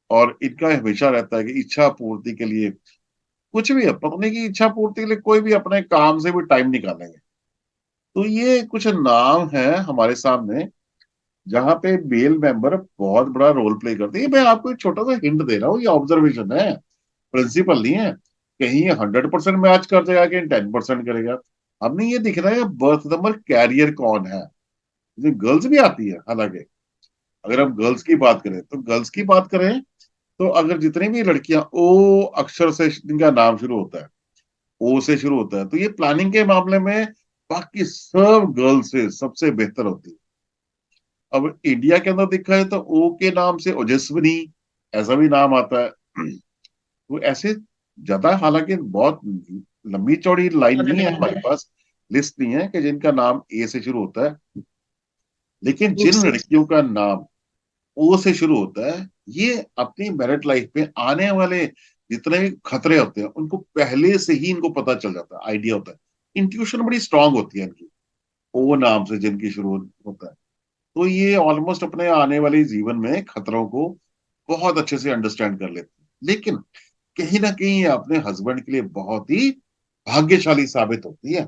और इनका हमेशा रहता है कि इच्छा पूर्ति के लिए, कुछ भी है, पत्नी की इच्छा पूर्ति के लिए कोई भी अपने काम से भी टाइम निकालेंगे। तो ये कुछ नाम है हमारे सामने जहां पे मेल मेंबर बहुत बड़ा रोल प्ले करते हैं। मैं आपको एक छोटा सा हिंट दे रहा हूँ, ये ऑब्जर्वेशन है, प्रिंसिपल नहीं है। कहीं ये 100% मैच कर जाएगा, कहीं 10% करेगा। हमें ये दिख रहा है बर्थ नंबर कैरियर कौन है। ये गर्ल्स भी आती है हालांकि। अगर हम गर्ल्स की बात करें, तो गर्ल्स की बात करें, तो अगर जितनी भी लड़कियां ओ अक्षर से जिनका नाम शुरू होता है, ओ से शुरू होता है, तो ये प्लानिंग के मामले में बाकी सब गर्ल्स से सबसे बेहतर होती है। अब इंडिया के अंदर देखा है तो ओ के नाम से ओजस्विनी ऐसा भी नाम आता है। तो ऐसे ज्यादा, हालांकि बहुत लंबी चौड़ी लाइन नहीं है हमारे पास, लिस्ट नहीं है कि जिनका नाम ए से शुरू होता है। लेकिन जिन लड़कियों का नाम ओ से शुरू होता है, ये अपनी मैरिड लाइफ में आने वाले जितने भी खतरे होते हैं उनको पहले से ही इनको पता चल जाता है, आइडिया होता है। इंट्यूशन बड़ी स्ट्रांग होती है इनकी, ओ नाम से जिनकी शुरू होता है। तो ये ऑलमोस्ट अपने आने वाले जीवन में खतरों को बहुत अच्छे से अंडरस्टैंड कर लेते हैं। लेकिन कहीं ना कहीं ये अपने हस्बैंड के लिए बहुत ही भाग्यशाली साबित होती है,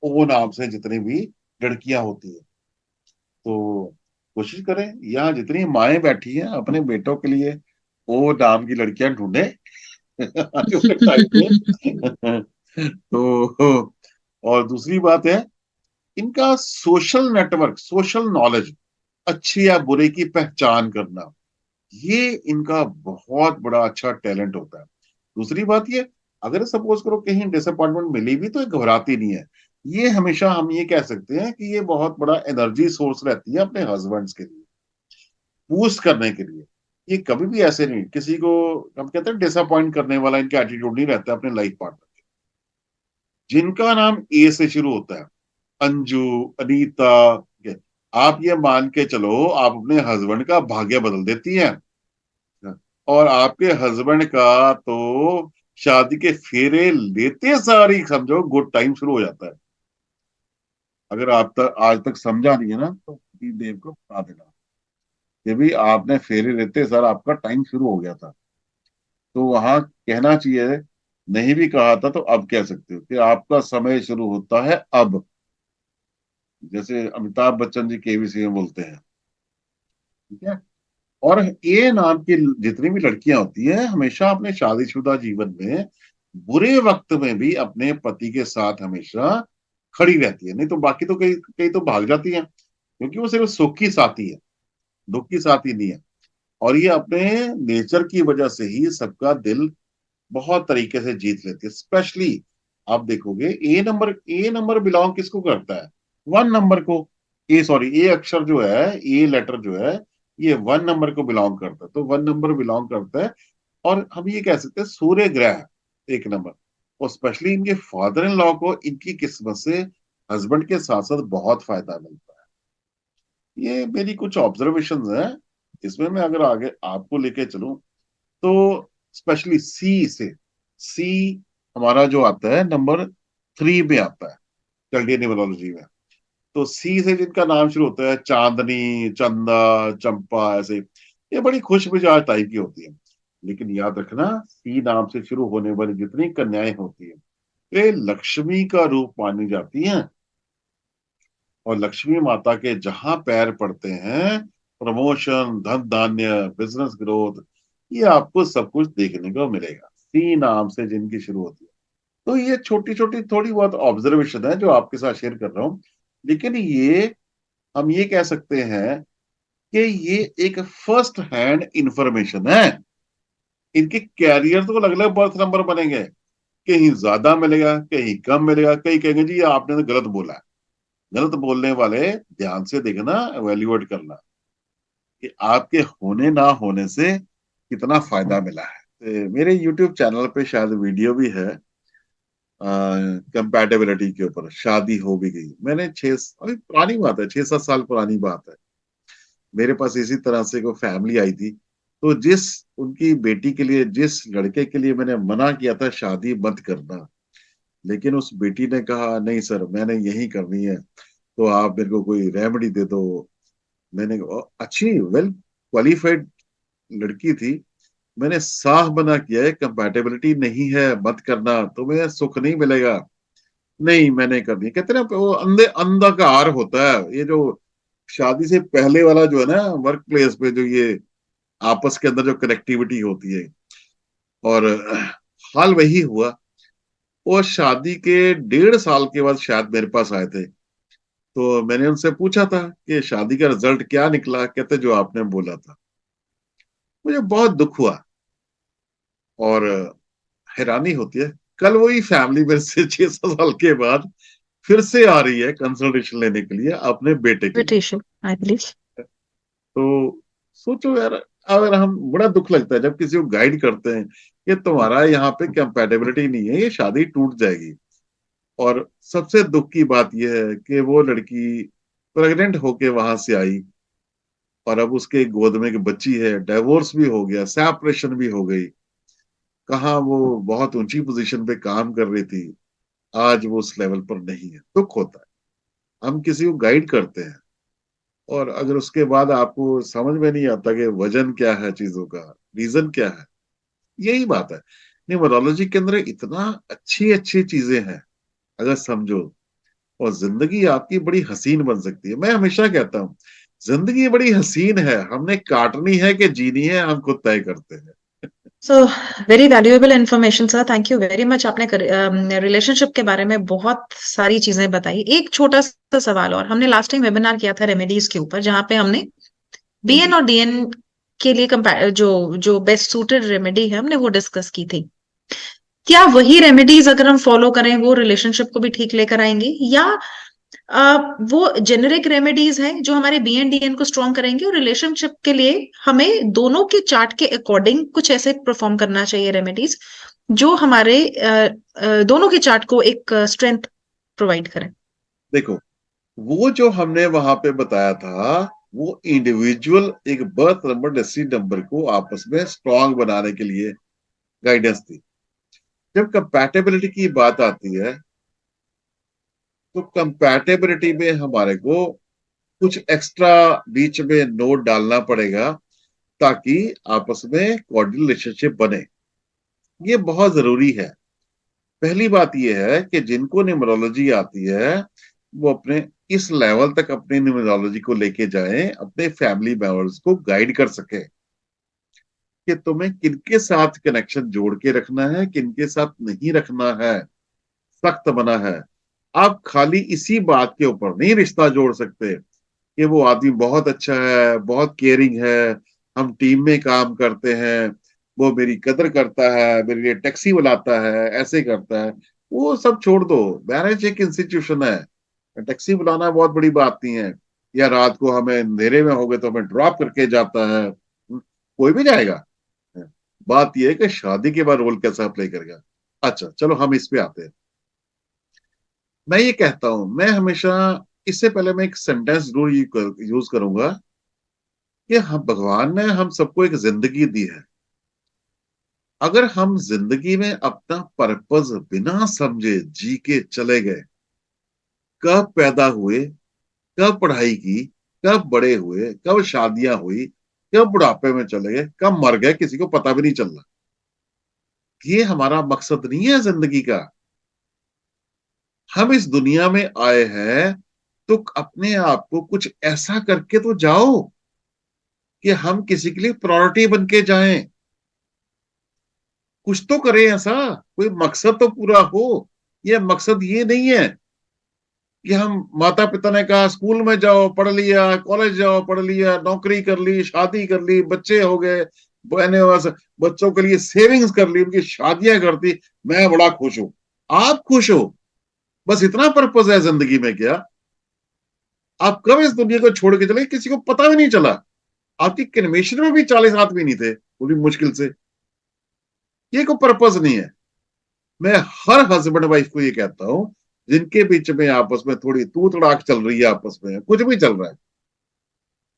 ओ नाम से जितनी भी लड़कियां होती है। तो कोशिश करें, यहाँ जितनी माएं बैठी हैं अपने बेटों के लिए ओ नाम की लड़कियां ढूंढे आने वाले टाइम में। तो और दूसरी बात है, इनका सोशल नेटवर्क, सोशल नॉलेज, अच्छे या बुरे की पहचान करना, ये इनका बहुत बड़ा अच्छा टैलेंट होता है। दूसरी बात ये, अगर सपोज करो कहीं डिसअपॉइंटमेंट मिली भी, तो ये घबराती नहीं है। ये हमेशा हम ये कह सकते हैं कि ये बहुत बड़ा एनर्जी सोर्स रहती है अपने हस्बैंड्स के लिए, बूस्ट करने के लिए। ये कभी भी ऐसे नहीं किसी को, हम कहते हैं, डिसअपॉइंट करने वाला इनका एटीट्यूड नहीं रहता अपने लाइफ पार्टनर। जिनका नाम ए से शुरू होता है, अंजू, अनीता, ये, आप ये मान के चलो आप अपने हस्बैंड का भाग्य बदल देती हैं। और आपके हस्बैंड का तो शादी के फेरे लेते सारी समझो गुड टाइम शुरू हो जाता है। अगर आप तक आज तक समझा नहीं है ना, तो पति देव को बता देना कि भी आपने फेरे लेते सर आपका टाइम शुरू हो गया था। तो वहां कहना चाहिए, नहीं भी कहा था तो अब कह सकते हो कि आपका समय शुरू होता है अब। जैसे अमिताभ बच्चन जी केबीसी में बोलते हैं, ठीक है। और ए नाम की जितनी भी लड़कियां होती हैं हमेशा अपने शादीशुदा जीवन में बुरे वक्त में भी अपने पति के साथ हमेशा खड़ी रहती है, नहीं तो बाकी तो कई कई तो भाग जाती हैं, क्योंकि वो सिर्फ सुख की साथी है, दुख की साथी नहीं है। और ये अपने नेचर की वजह से ही सबका दिल बहुत तरीके से जीत लेती है। स्पेशली आप देखोगे ए नंबर बिलोंग किसको करता है? 1 नंबर को। ए अक्षर जो है, ए लेटर जो है, ये 1 नंबर को बिलोंग करता है, तो 1 नंबर बिलोंग करता है। और हम ये कह सकते हैं सूर्य ग्रह है 1 नंबर। और स्पेशली इनके फादर इन लॉ को इनकी किस्मत से हस्बैंड के साथ साथ बहुत फायदा मिलता है। ये मेरी कुछ ऑब्जर्वेशंस हैं, इसमें मैं अगर आगे आपको लेके चलूं तो स्पेशली सी हमारा जो आता है नंबर 3 में आता है चल्डियन न्यूमरोलॉजी में। तो सी से जिनका नाम शुरू होता है, चांदनी, चंदा, चंपा, ऐसे ये बड़ी खुश मिजाज टाइप की होती है। लेकिन याद रखना, सी नाम से शुरू होने वाली जितनी कन्याएं होती है वे लक्ष्मी का रूप मानी जाती हैं। और लक्ष्मी माता के जहां पैर पड़ते हैं, प्रमोशन, धन धान्य, बिजनेस ग्रोथ, ये आपको सब कुछ देखने को मिलेगा। सी नाम से जिनकी शुरू होती है। तो ये छोटी छोटी थोड़ी बहुत ऑब्जर्वेशन है जो आपके साथ शेयर कर रहा हूं। लेकिन ये हम ये कह सकते हैं कि ये एक फर्स्ट हैंड इंफॉर्मेशन है। इनके कैरियर तो अलग अलग बर्थ नंबर बनेंगे, कहीं ज्यादा मिलेगा, कहीं कम मिलेगा, कहीं कहेंगे जी ये आपने तो गलत बोला है। गलत बोलने वाले ध्यान से देखना, एवेल्युएट करना कि आपके होने ना होने से कितना फायदा मिला है। तो मेरे यूट्यूब चैनल पे शायद वीडियो भी है कंपैटिबिलिटी के ऊपर। शादी हो भी गई, मैंने अभी पुरानी बात है, 6-7 साल पुरानी बात है। मेरे पास इसी तरह से कोई फैमिली आई थी, तो जिस उनकी बेटी के लिए, जिस लड़के के लिए मैंने मना किया था शादी मत करना, लेकिन उस बेटी ने कहा नहीं सर मैंने यही करनी है, तो आप मेरे को कोई रेमेडी दे दो। मैंने कहा, अच्छी वेल क्वालिफाइड लड़की थी। मैंने साफ मना किया है कंपैटिबिलिटी नहीं है, मत करना, तुम्हें सुख नहीं मिलेगा। नहीं मैंने करनी है। कहते ना वो अंधकार होता है, ये जो शादी से पहले वाला जो है ना वर्क प्लेस पे जो ये आपस के अंदर जो कनेक्टिविटी होती है। और हाल वही हुआ। वो शादी के 1.5 साल के बाद शायद मेरे पास आए थे, तो मैंने उनसे पूछा था कि शादी का रिजल्ट क्या निकला। कहते जो आपने बोला था। मुझे बहुत दुख हुआ और हैरानी होती है। कल वही फैमिली मेरे से 6-7 साल के बाद फिर से आ रही है कंसल्टेशन लेने के लिए अपने बेटे के लिए।
Invitation I believe.
तो सोचो यार, अगर हम, बड़ा दुख लगता है जब किसी को गाइड करते हैं कि तुम्हारा यहाँ पे कंपैटिबिलिटी नहीं है, ये शादी टूट जाएगी। और सबसे दुख की बात यह है कि वो लड़की प्रेग्नेंट होके वहां से आई और अब उसके गोद में एक बच्ची है, डाइवोर्स भी हो गया, सेपरेशन भी हो गई। कहाँ वो बहुत ऊंची पोजीशन पे काम कर रही थी, आज वो उस लेवल पर नहीं है। दुख होता है। हम किसी को गाइड करते हैं और अगर उसके बाद आपको समझ में नहीं आता कि वजन क्या है चीजों का, रीजन क्या है। यही बात है, न्यूमरोलॉजी के अंदर इतना अच्छी अच्छी चीजें हैं अगर समझो, और जिंदगी आपकी बड़ी हसीन बन सकती है। मैं हमेशा कहता हूँ जिंदगी बड़ी हसीन है, हमने काटनी है कि जीनी है हम खुद तय करते हैं।
So very valuable information sir, thank you very much. आपने रिलेशनशिप के बारे में बहुत सारी चीजें बताई। एक छोटा सा सवाल, और हमने लास्ट टाइम वेबिनार किया था रेमेडीज के ऊपर, जहां पे हमने
हाँ
बीएन
जी।
और डीएन के लिए जो जो बेस्ट सूटेड रेमेडी है हमने वो डिस्कस की थी। क्या वही रेमेडीज अगर हम फॉलो करें वो रिलेशनशिप को भी ठीक लेकर आएंगे, या वो जेनेरिक रेमेडीज हैं जो हमारे बीएनडीएन को स्ट्रॉन्ग करेंगे, और रिलेशनशिप के लिए हमें दोनों के चार्ट के अकॉर्डिंग कुछ ऐसे परफॉर्म करना चाहिए रेमेडीज जो हमारे दोनों के चार्ट को एक स्ट्रेंथ प्रोवाइड करें?
देखो, वो जो हमने वहां पे बताया था वो इंडिविजुअल एक बर्थ नंबर डेस्टिनी नंबर को आपस में स्ट्रांग बनाने के लिए गाइडेंस थी। जब कंपैटिबिलिटी की बात आती है तो कंपैटिबिलिटी में हमारे को कुछ एक्स्ट्रा बीच में नोट डालना पड़ेगा ताकि आपस में कॉर्डियल रिलेशनशिप बने। ये बहुत जरूरी है। पहली बात यह है कि जिनको न्यूमरोलॉजी आती है वो अपने इस लेवल तक अपनी न्यूमरोलॉजी को लेके जाएं, अपने फैमिली मेंबर्स को गाइड कर सके कि तुम्हें किनके साथ कनेक्शन जोड़ के रखना है, किनके साथ नहीं रखना है। सख्त बना है। आप खाली इसी बात के ऊपर नहीं रिश्ता जोड़ सकते कि वो आदमी बहुत अच्छा है, बहुत केयरिंग है, हम टीम में काम करते हैं, वो मेरी कदर करता है, मेरे लिए टैक्सी बुलाता है, ऐसे करता है। वो सब छोड़ दो। मैरिज एक इंस्टीट्यूशन है। टैक्सी बुलाना बहुत बड़ी बात नहीं है, या रात को हमें अंधेरे में हो गए तो हमें ड्रॉप करके जाता है। कोई भी जाएगा। बात यह है कि शादी के बाद रोल कैसा प्ले करेगा। अच्छा चलो हम इस पे आते हैं। मैं ये कहता हूं, मैं हमेशा, इससे पहले मैं एक सेंटेंस जरूर यूज करूंगा कि हम, भगवान ने हम सबको एक जिंदगी दी है। अगर हम जिंदगी में अपना पर्पस बिना समझे जी के चले गए, कब पैदा हुए, कब पढ़ाई की, कब बड़े हुए, कब शादियां हुई, कब बुढ़ापे में चले गए, कब मर गए, किसी को पता भी नहीं चल रहा। ये हमारा मकसद नहीं है जिंदगी का। हम इस दुनिया में आए हैं तो अपने आप को कुछ ऐसा करके तो जाओ कि हम किसी के लिए प्रायोरिटी बन के जाएं। कुछ तो करें ऐसा, कोई मकसद तो पूरा हो। ये मकसद ये नहीं है कि हम, माता पिता ने कहा स्कूल में जाओ पढ़ लिया, कॉलेज जाओ पढ़ लिया, नौकरी कर ली, शादी कर ली, बच्चे हो गए, बहने बस बच्चों के लिए सेविंग्स कर ली, उनकी शादियां कर दी, मैं बड़ा खुश हूं। आप खुश हो, बस इतना पर्पज है जिंदगी में क्या? आप कब इस दुनिया को छोड़ के चले किसी को पता भी नहीं चला। आपकी कन्वेंशन में भी 40 आदमी नहीं थे, वो भी मुश्किल से। ये कोई पर्पज नहीं है। मैं हर हस्बैंड वाइफ को ये कहता हूं जिनके बीच में आपस में थोड़ी तू तड़ाक चल रही है, आपस में कुछ भी चल रहा है,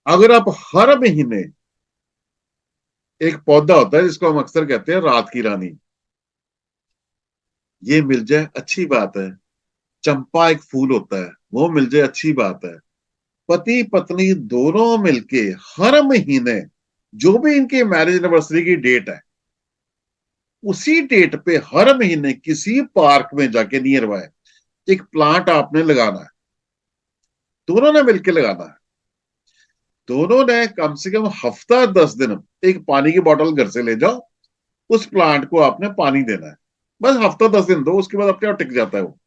अगर आप हर महीने, एक पौधा होता है जिसको हम अक्सर कहते हैं रात की रानी, ये मिल जाए अच्छी बात है। चंपा एक फूल होता है, वो मिल जाए अच्छी बात है। पति पत्नी दोनों मिलके हर महीने, जो भी इनके मैरिज एनिवर्सरी की डेट है, उसी डेट पे हर महीने किसी पार्क में जाके नियर बाय एक प्लांट आपने लगाना है। दोनों ने मिलकर लगाना है। दोनों ने कम से कम हफ्ता 10 दिन एक पानी की बोतल घर से ले जाओ, उस प्लांट को आपने पानी देना है। बस हफ्ता 10 दिन दो, उसके बाद अपने आप टिक जाता है वो।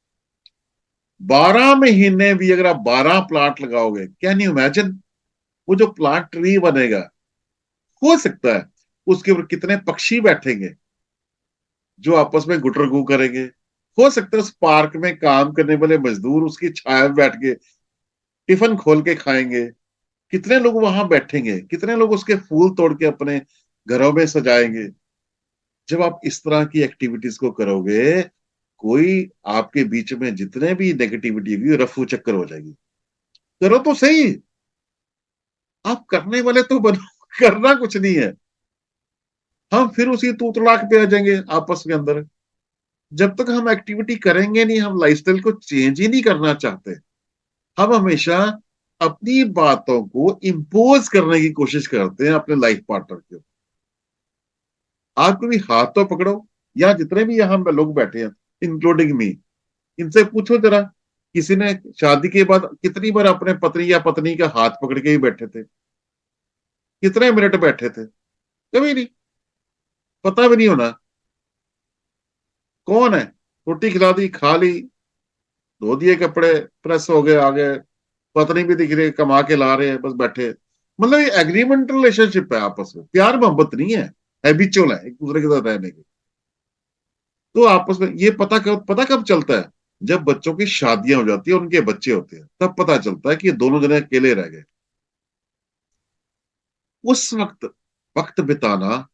12 महीने भी अगर आप 12 प्लांट लगाओगे, कैन यू इमेजिन वो जो प्लांट ट्री बनेगा? हो सकता है उसके ऊपर कितने पक्षी बैठेंगे जो आपस में गुटरगू करेंगे। हो सकता है उस पार्क में काम करने वाले मजदूर उसकी छाया में बैठ के टिफिन खोल के खाएंगे। कितने लोग वहां बैठेंगे, कितने लोग उसके फूल तोड़ के अपने घरों में सजाएंगे। जब आप इस तरह की एक्टिविटीज को करोगे, कोई आपके बीच में जितने भी नेगेटिविटी होगी रफू चक्कर हो जाएगी। करो तो सही। आप करने वाले तो बनो, करना कुछ नहीं है। हम फिर उसी तू तड़ाक पे आ जाएंगे आपस के अंदर। जब तक हम एक्टिविटी करेंगे नहीं, हम लाइफस्टाइल को चेंज ही नहीं करना चाहते। हम हमेशा अपनी बातों को इम्पोज करने की कोशिश करते हैं अपने लाइफ पार्टनर के। आप कभी हाथ तो पकड़ो, या जितने भी यहाँ पे लोग बैठे हैं इंक्लूडिंग मी, इनसे पूछो जरा, किसी ने शादी के बाद कितनी बार अपने पत्नी या पत्नी का हाथ पकड़ के ही बैठे थे? कितने मिनट बैठे थे? कभी नहीं। पता भी नहीं होना कौन है। रोटी खिला दी, खा ली, धो दिए कपड़े, प्रेस हो गए, आ गए। पत्नी भी दिख रही है, कमा के ला रहे हैं, बस बैठे। मतलब ये एग्रीमेंट रिलेशनशिप है, आपस में प्यार मोहब्बत नहीं है। हैबिचुअल है एक दूसरे के साथ रहने की। तो आपस में ये पता कब चलता है? जब बच्चों की शादियां हो जाती है, उनके बच्चे होते हैं, तब पता चलता है कि ये दोनों जने अकेले रह गए। उस वक्त वक्त बिताना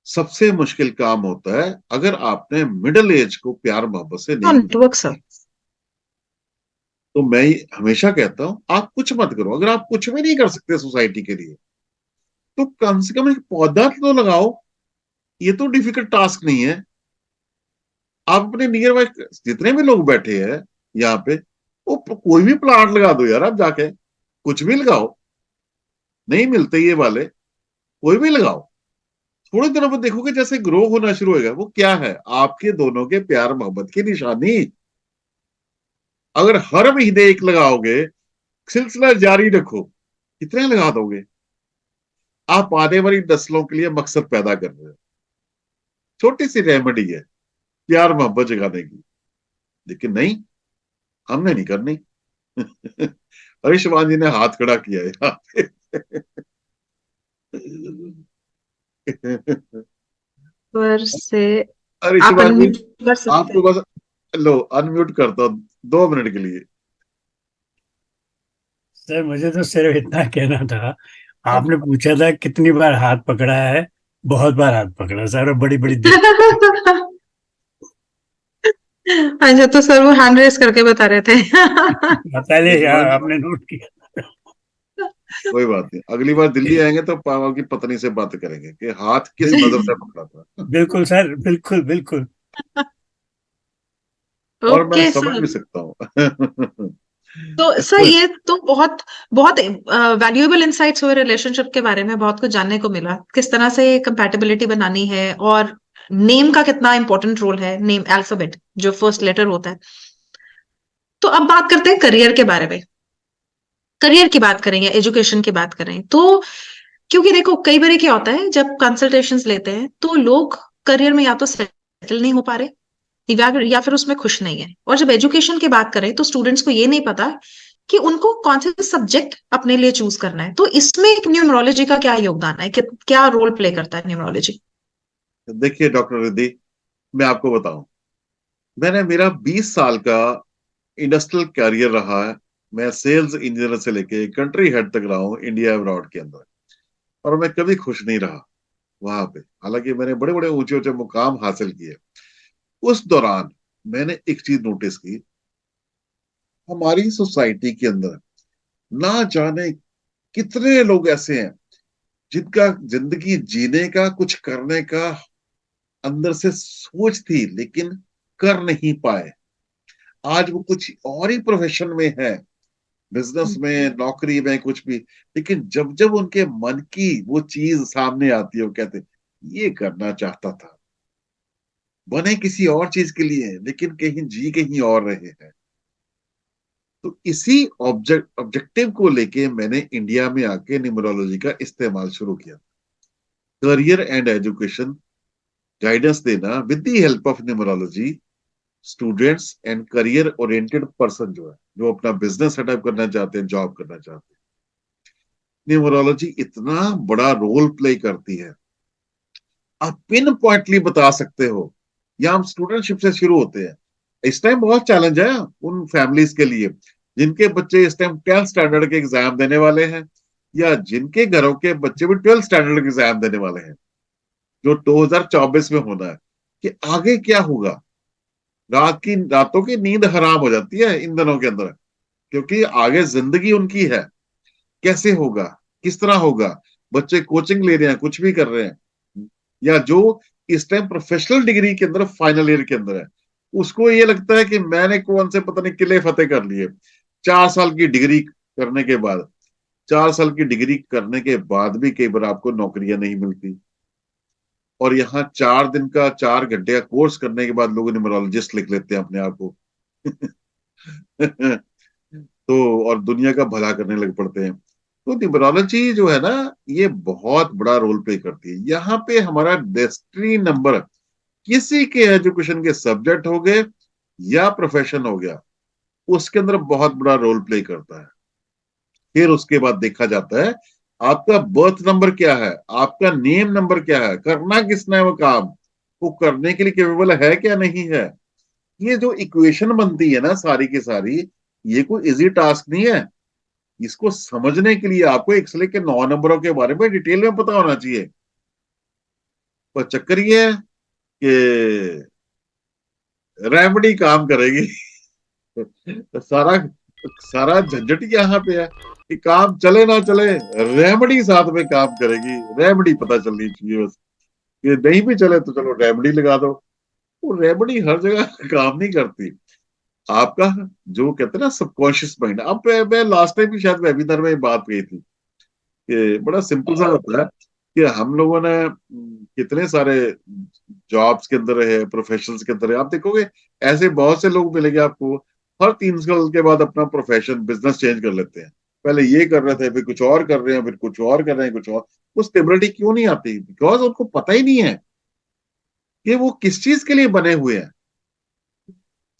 सबसे मुश्किल काम होता है अगर आपने मिडिल एज को प्यार मोहब्बत से नहीं
इट
गुजारा।
Works out.
तो मैं हमेशा कहता हूं आप कुछ मत करो। अगर आप कुछ भी नहीं कर सकते सोसाइटी के लिए, तो कम से कम एक पौधा तो लगाओ। ये तो डिफिकल्ट टास्क नहीं है। आप अपने नियर बाय जितने भी लोग बैठे हैं यहाँ पे, वो कोई भी प्लांट लगा दो यार, आप जाके कुछ भी लगाओ। नहीं मिलते ये वाले, कोई भी लगाओ। थोड़ी देर में देखोगे जैसे ग्रो होना शुरू होगा। वो क्या है? आपके दोनों के प्यार मोहब्बत की निशानी। अगर हर महीने एक लगाओगे, सिलसिला जारी रखो, कितने लगा दोगे? आप आने वाली नस्लों के लिए मकसद पैदा कर रहे हो। छोटी सी रेमेडी है प्यार मोहब्बत जगाने की, लेकिन नहीं, हमने नहीं करनी। हरीशवान जी ने हाथ खड़ा किया है यहाँ पे।
पर से आप
हरीशवान जी,
अनम्यूट कर सकते
आपको
हैं।
बस, लो अनम्यूट करता हूं 2 मिनट के लिए।
सर मुझे तो सिर्फ इतना कहना था, आपने पूछा था कितनी बार हाथ पकड़ा है। बहुत बार हाथ पकड़ा सर, और बड़ी बड़ी दिक्कत।
अच्छा, तो सर वो हैंड रेस करके बता रहे थे।
पहले
हरीशवान जी,
आपने नोट किया।
कोई बात नहीं, अगली बार दिल्ली आएंगे तो पापा की पत्नी से बात करेंगे कि हाथ किस नजर से पकड़ा था।
बिल्कुल सर, बिल्कुल बिल्कुल।
और मैं
ओके
समझ
सर।
भी सकता हूँ।
तो सर ये तो बहुत बहुत वैल्यूएबल इंसाइट्स हुए रिलेशनशिप के बारे में, बहुत कुछ जानने को मिला किस तरह से कंपैटिबिलिटी बनानी है, और नेम का कितना इंपॉर्टेंट रोल है, नेम अल्फाबेट जो फर्स्ट लेटर होता है। तो अब बात करते हैं करियर के बारे में। करियर की बात करें या एजुकेशन की बात करें तो, क्योंकि देखो कई बार क्या होता है जब कंसल्टेशंस लेते हैं तो लोग करियर में या तो सेटल नहीं हो पा रहे, या फिर उसमें खुश नहीं है। और जब एजुकेशन की बात करें तो स्टूडेंट्स को ये नहीं पता कि उनको कौन से सब्जेक्ट अपने लिए चूज करना है। तो इसमें एक न्यूमरोलॉजी का क्या योगदान है, क्या रोल प्ले करता है न्यूमरोलॉजी?
देखिए डॉक्टर रिद्धि, मैं आपको बताऊं, मैंने मेरा 20 साल का इंडस्ट्रियल कैरियर रहा है। मैं सेल्स इंजीनियर से लेके कंट्री हेड तक रहा हूँ इंडिया अब्रॉड के अंदर, और मैं कभी खुश नहीं रहा वहां पे। हालांकि मैंने बड़े बड़े ऊंचे ऊंचे मुकाम हासिल किए। उस दौरान मैंने एक चीज नोटिस की, हमारी सोसाइटी के अंदर ना जाने कितने लोग ऐसे हैं जिनका जिंदगी जीने का, कुछ करने का अंदर से सोच थी, लेकिन कर नहीं पाए। आज वो कुछ और ही प्रोफेशन में है, बिजनेस में, नौकरी में, कुछ भी। लेकिन जब जब उनके मन की वो चीज सामने आती है, वो कहते ये करना चाहता था, बने किसी और चीज के लिए, लेकिन कहीं जी कहीं और रहे हैं। तो इसी ऑब्जेक्टिव को लेके मैंने इंडिया में आके न्यूमरोलॉजी का इस्तेमाल शुरू किया। करियर एंड एजुकेशन गाइडेंस देना with the help of numerology, students and career oriented person जो है, जो अपना बिजनेस सेटअप करना चाहते हैं, जॉब करना चाहते हैं, न्यूमरोलॉजी इतना बड़ा रोल प्ले करती है। आप पिन पॉइंटली बता सकते हो। या हम स्टूडेंटशिप से शुरू होते हैं। इस टाइम बहुत चैलेंज है उन फैमिलीज के लिए जिनके बच्चे इस टाइम 12th स्टैंडर्ड के एग्जाम देने वाले हैं, या जिनके घरों के बच्चे भी 12th स्टैंडर्ड के एग्जाम देने वाले हैं, जो 2024 में होना है। कि आगे क्या होगा, रातों की नींद हराम हो जाती है इन दिनों के अंदर, क्योंकि आगे जिंदगी उनकी है। कैसे होगा, किस तरह होगा, बच्चे कोचिंग ले रहे हैं, कुछ भी कर रहे हैं, या जो इस टाइम प्रोफेशनल डिग्री के अंदर फाइनल ईयर के अंदर है, उसको ये लगता है कि मैंने कौन से पता नहीं किले फतेह कर लिए। 4 साल की डिग्री करने के बाद, 4 साल की डिग्री करने के बाद भी कई बार आपको नौकरियां नहीं मिलती। और यहाँ 4 दिन का 4 घंटे का कोर्स करने के बाद लोग न्यूमरोलॉजिस्ट लिख लेते हैं अपने आप को। तो और दुनिया का भला करने लग पड़ते हैं। तो न्यूमरोलॉजी जो है ना, ये बहुत बड़ा रोल प्ले करती है। यहाँ पे हमारा डेस्टिनी नंबर किसी के एजुकेशन के सब्जेक्ट हो गए या प्रोफेशन हो गया, उसके अंदर बहुत बड़ा रोल प्ले करता है। फिर उसके बाद देखा जाता है आपका बर्थ नंबर क्या है, आपका नेम नंबर क्या है, करना किसने वो काम, वो करने के लिए केपेबल है क्या नहीं है। ये जो इक्वेशन बनती है ना सारी की सारी, ये कोई इजी टास्क नहीं है। इसको समझने के लिए आपको एक्सेल के 9 नंबरों के बारे में डिटेल में पता होना चाहिए। पर चक्कर ये है कि रेमेडी काम करेगी। तो सारा सारा झंझट यहाँ पे है कि काम चले ना चले, रेमेडी साथ में काम करेगी। रेमेडी पता चलनी चाहिए बस, कि नहीं भी चले तो चलो रेमेडी लगा दो। वो रेमेडी हर जगह काम नहीं करती। आपका जो कहते हैं ना सबकॉन्शियस माइंड, अब मैं लास्ट टाइम भी शायद वेबिनार में बात कही थी कि बड़ा सिंपल सा होता है कि हम लोगों ने कितने सारे जॉब्स के अंदर है, प्रोफेशंस के अंदर है, आप देखोगे ऐसे बहुत से लोग मिलेंगे आपको हर 3 साल के बाद अपना प्रोफेशन बिजनेस चेंज कर लेते हैं। पहले ये कर रहे थे, फिर कुछ और कर रहे हैं, फिर कुछ और कर रहे हैं, कुछ और। वो स्टेबिलिटी क्यों नहीं आती? बिकॉज उनको पता ही नहीं है कि वो किस चीज के लिए बने हुए हैं।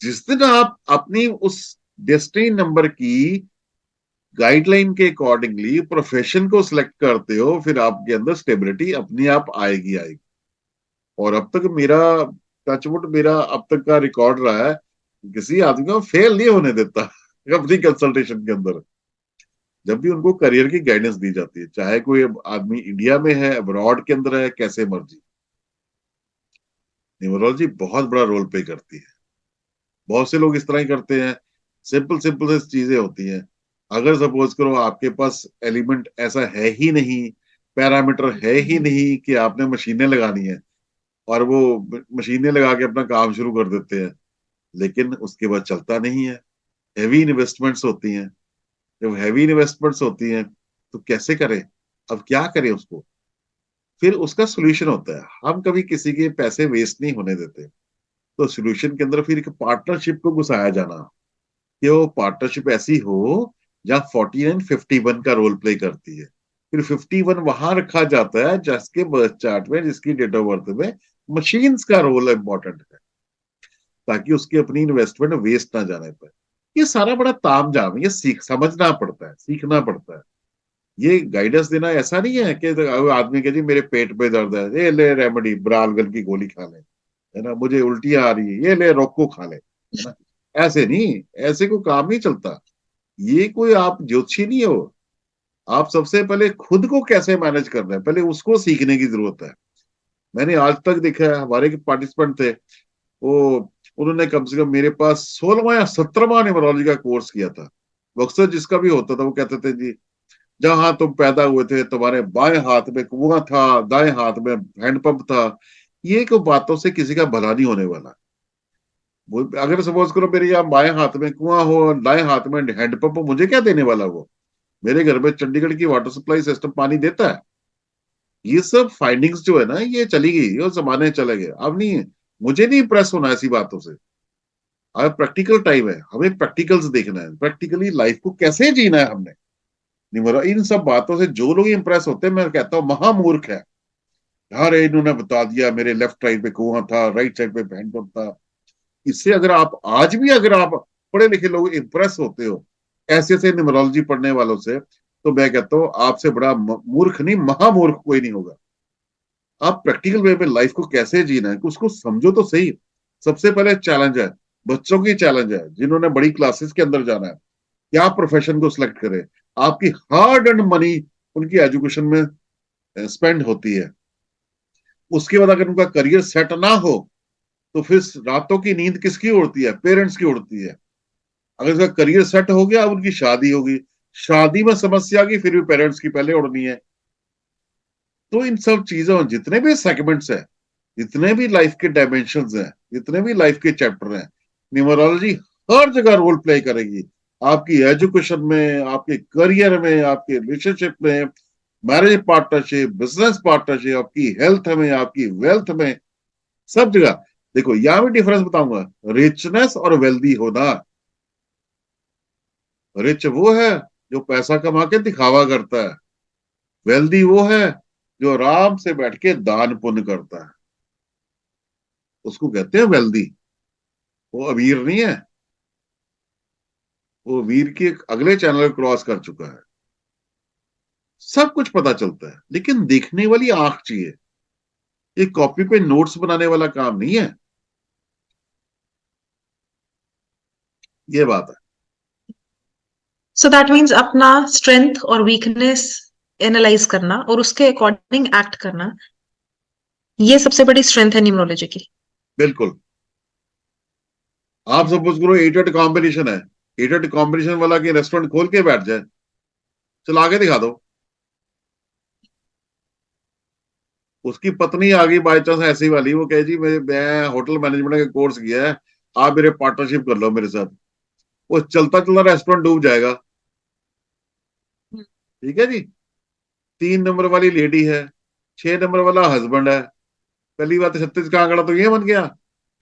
जिस दिन आप अपनी उस डेस्टिनी नंबर की गाइडलाइन के अकॉर्डिंगली प्रोफेशन को सिलेक्ट करते हो, फिर आपके अंदर स्टेबिलिटी अपने आप आएगी आएगी। और अब तक मेरा, टचवुड, मेरा अब तक का रिकॉर्ड रहा है, किसी आदमी को फेल नहीं होने देता अपनी कंसल्टेशन के अंदर, जब भी उनको करियर की गाइडेंस दी जाती है, चाहे कोई आदमी इंडिया में है, अब्रॉड के अंदर है, कैसे मर्जी। न्यूमरोलॉजी बहुत बड़ा रोल प्ले करती है। बहुत से लोग इस तरह ही करते हैं, सिंपल सिंपल से चीजें होती हैं। अगर सपोज करो आपके पास एलिमेंट ऐसा है ही नहीं, पैरामीटर है ही नहीं कि आपने मशीनें लगानी है, और वो मशीनें लगा के अपना काम शुरू कर देते हैं, लेकिन उसके बाद चलता नहीं है। हैवी इन्वेस्टमेंट्स होती हैं। जब हैवी इन्वेस्टमेंट्स होती हैं तो कैसे करें? अब क्या करें उसको? फिर उसका सोल्यूशन होता है, हम कभी किसी के पैसे वेस्ट नहीं होने देते। तो सोल्यूशन के अंदर फिर एक पार्टनरशिप को घुसाया जाना, कि वो पार्टनरशिप ऐसी हो जहां 49-51 का रोल प्ले करती है। फिर 51 वहां रखा जाता है जिसके बर्थ चार्ट में, जिसकी डेट ऑफ बर्थ में मशीन्स का रोल इंपॉर्टेंट है, ताकि उसकी अपनी इन्वेस्टमेंट वेस्ट ना जाने पाए। ये सारा बड़ा ताम झाम है, ये समझना पड़ता है, सीखना पड़ता है। ये गाइडेंस देना ऐसा नहीं है कि आदमी के जी मेरे पेट में दर्द है, ये ले रेमेडी, ब्रालगन की गोली खा ले, है ना, मुझे उल्टियां आ रही है, ये ले रोको खा ले, है ना। ऐसे नहीं, ऐसे कोई काम नहीं चलता। ये कोई आप ज्योतिषी नहीं हो। आप सबसे पहले खुद को कैसे मैनेज करना है, पहले उसको सीखने की जरूरत है। मैंने आज तक देखा है, हमारे पार्टिसिपेंट थे, वो उन्होंने कम से कम मेरे पास 16वां या 17वां न्यूमरोलॉजी का कोर्स किया था। अक्सर जिसका भी होता था वो कहते थे, जी जहां तुम पैदा हुए थे तुम्हारे बाएं हाथ में कुआं था, दाएं हाथ में हैंडपंप था। ये को बातों से किसी का भला नहीं होने वाला। अगर सपोज करो मेरे यहाँ बाएं हाथ में कुआं हो, दाएं हाथ में हैंडपंप हो, मुझे क्या देने वाला वो? मेरे घर में चंडीगढ़ की वाटर सप्लाई सिस्टम पानी देता है। ये सब फाइंडिंग्स जो है ना, ये चली गई, ये जमाने चले गए, अब नहीं है। मुझे नहीं इंप्रेस होना ऐसी बातों से। अब प्रैक्टिकल टाइम है, हमें प्रैक्टिकल्स देखना है, प्रैक्टिकली लाइफ को कैसे जीना है हमने। नहीं मेरा इन सब बातों से जो लोग इंप्रेस होते हैं, मैं कहता हूँ महामूर्ख है। अरे इन्होंने बता दिया मेरे लेफ्ट साइड पे कुआं था, राइट साइड पे हैंडपंप था। इससे अगर आप आज भी, अगर आप पढ़े लिखे लोग इंप्रेस होते हो ऐसे ऐसे न्यूमरोलॉजी पढ़ने वालों से, तो मैं कहता हूँ आपसे बड़ा मूर्ख नहीं, महामूर्ख कोई नहीं होगा। आप प्रैक्टिकल वे में लाइफ को कैसे जीना है उसको समझो तो सही। सबसे पहले चैलेंज है, बच्चों की चैलेंज है जिन्होंने बड़ी क्लासेस के अंदर जाना है, क्या प्रोफेशन को सिलेक्ट करें। आपकी हार्ड एंड मनी उनकी एजुकेशन में स्पेंड होती है। उसके बाद अगर उनका करियर सेट ना हो, तो फिर रातों की नींद किसकी उड़ती है? पेरेंट्स की उड़ती है। अगर उसका करियर सेट हो गया, अब उनकी शादी होगी, शादी में समस्या आ गई, फिर भी पेरेंट्स की पहले उड़नी है। तो इन सब चीजों, जितने भी सेगमेंट्स है, जितने भी लाइफ के डायमेंशन हैं, जितने भी लाइफ के चैप्टर हैं, न्यूमरोलॉजी हर जगह रोल प्ले करेगी। आपकी एजुकेशन में, आपके करियर में, आपके रिलेशनशिप में, मैरिज पार्टनरशिप, बिजनेस पार्टनरशिप, आपकी हेल्थ में, आपकी वेल्थ में, सब जगह। देखो यहां भी डिफरेंस बताऊंगा, रिचनेस और वेल्दी होना। रिच वो है जो पैसा कमा के दिखावा करता है, वेल्दी वो है जो आराम से बैठ के दान पुण्य करता है, उसको कहते हैं वेल्दी। वो अमीर नहीं है, वो वीर के अगले चैनल क्रॉस कर चुका है। सब कुछ पता चलता है, लेकिन देखने वाली आंख चाहिए। ये कॉपी पे नोट्स बनाने वाला काम नहीं है। ये बात है।
सो दैट मीन्स अपना स्ट्रेंथ और वीकनेस एनालाइज करना और उसके अकॉर्डिंग एक्ट करना, ये सबसे बड़ी स्ट्रेंथ है न्यूमरोलॉजी की।
बिल्कुल। आप सपोज करो 8 कॉम्बिनेशन है, 8 कॉम्बिनेशन वाला के रेस्टोरेंट खोल के बैठ जाए, चला के दिखा दो। उसकी पत्नी आ गई बाई चांस ऐसी वाली, वो कहे जी मैं होटल मैनेजमेंट का कोर्स किया है, आप मेरे पार्टनरशिप कर लो मेरे साथ। वो चलता चलता रेस्टोरेंट डूब जाएगा। ठीक है जी। 3 नंबर वाली लेडी है, 6 नंबर वाला हस्बैंड है। पहली बात, छत्तीस का आंकड़ा तो ये बन गया।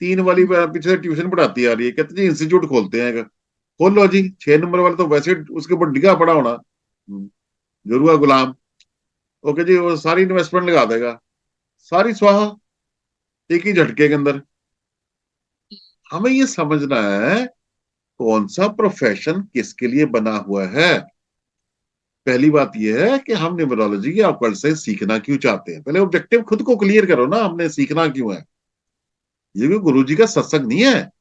3 वाली पीछे से ट्यूशन पढ़ाती आ रही है, कहते जी इंस्टीट्यूट खोलते हैं। खोलो जी, 6 नंबर वाला तो वैसे उसके ऊपर डिगा पड़ा होना, जुड़वा गुलाम, ओके जी, वो सारी इन्वेस्टमेंट लगा देगा, सारी स्वाहा एक ही झटके के अंदर। हमें ये समझना है कौन सा प्रोफेशन किसके लिए बना हुआ है। पहली बात यह है कि हम न्यूमरोलॉजी के ऑकल्ट से सीखना क्यों चाहते हैं, पहले ऑब्जेक्टिव खुद को क्लियर करो ना, हमने सीखना क्यों है। ये कोई गुरुजी का सत्संग नहीं है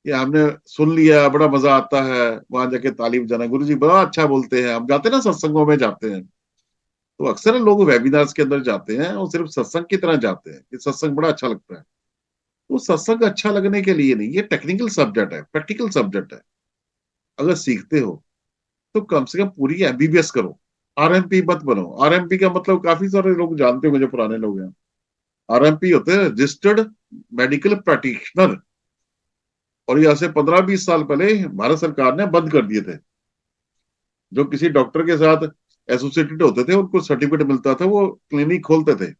कि हमने सुन लिया बड़ा मजा आता है वहां जाके ताली बजाना, गुरुजी बड़ा अच्छा बोलते हैं, हम जाते हैं ना सत्संगों में जाते हैं, तो अक्सर लोग वेबिनार्स के अंदर जाते हैं और सिर्फ सत्संग की तरह जाते हैं कि सत्संग बड़ा अच्छा लगता है। तो सत्संग अच्छा लगने के लिए नहीं, ये टेक्निकल सब्जेक्ट है, प्रैक्टिकल सब्जेक्ट है। अगर सीखते हो तो कम से कम पूरी एमबीबीएस करो, आरएमपी मत बनो। आरएमपी का मतलब काफी सारे लोग जानते होंगे जो पुराने लोग हैं, आरएमपी होते हैं रजिस्टर्ड मेडिकल प्रैक्टिशनर, और ये ऐसे 15-20 साल पहले भारत सरकार ने बंद कर दिए थे। जो किसी डॉक्टर के साथ एसोसिएटेड होते थे उनको सर्टिफिकेट मिलता था, वो क्लिनिक खोलते थे,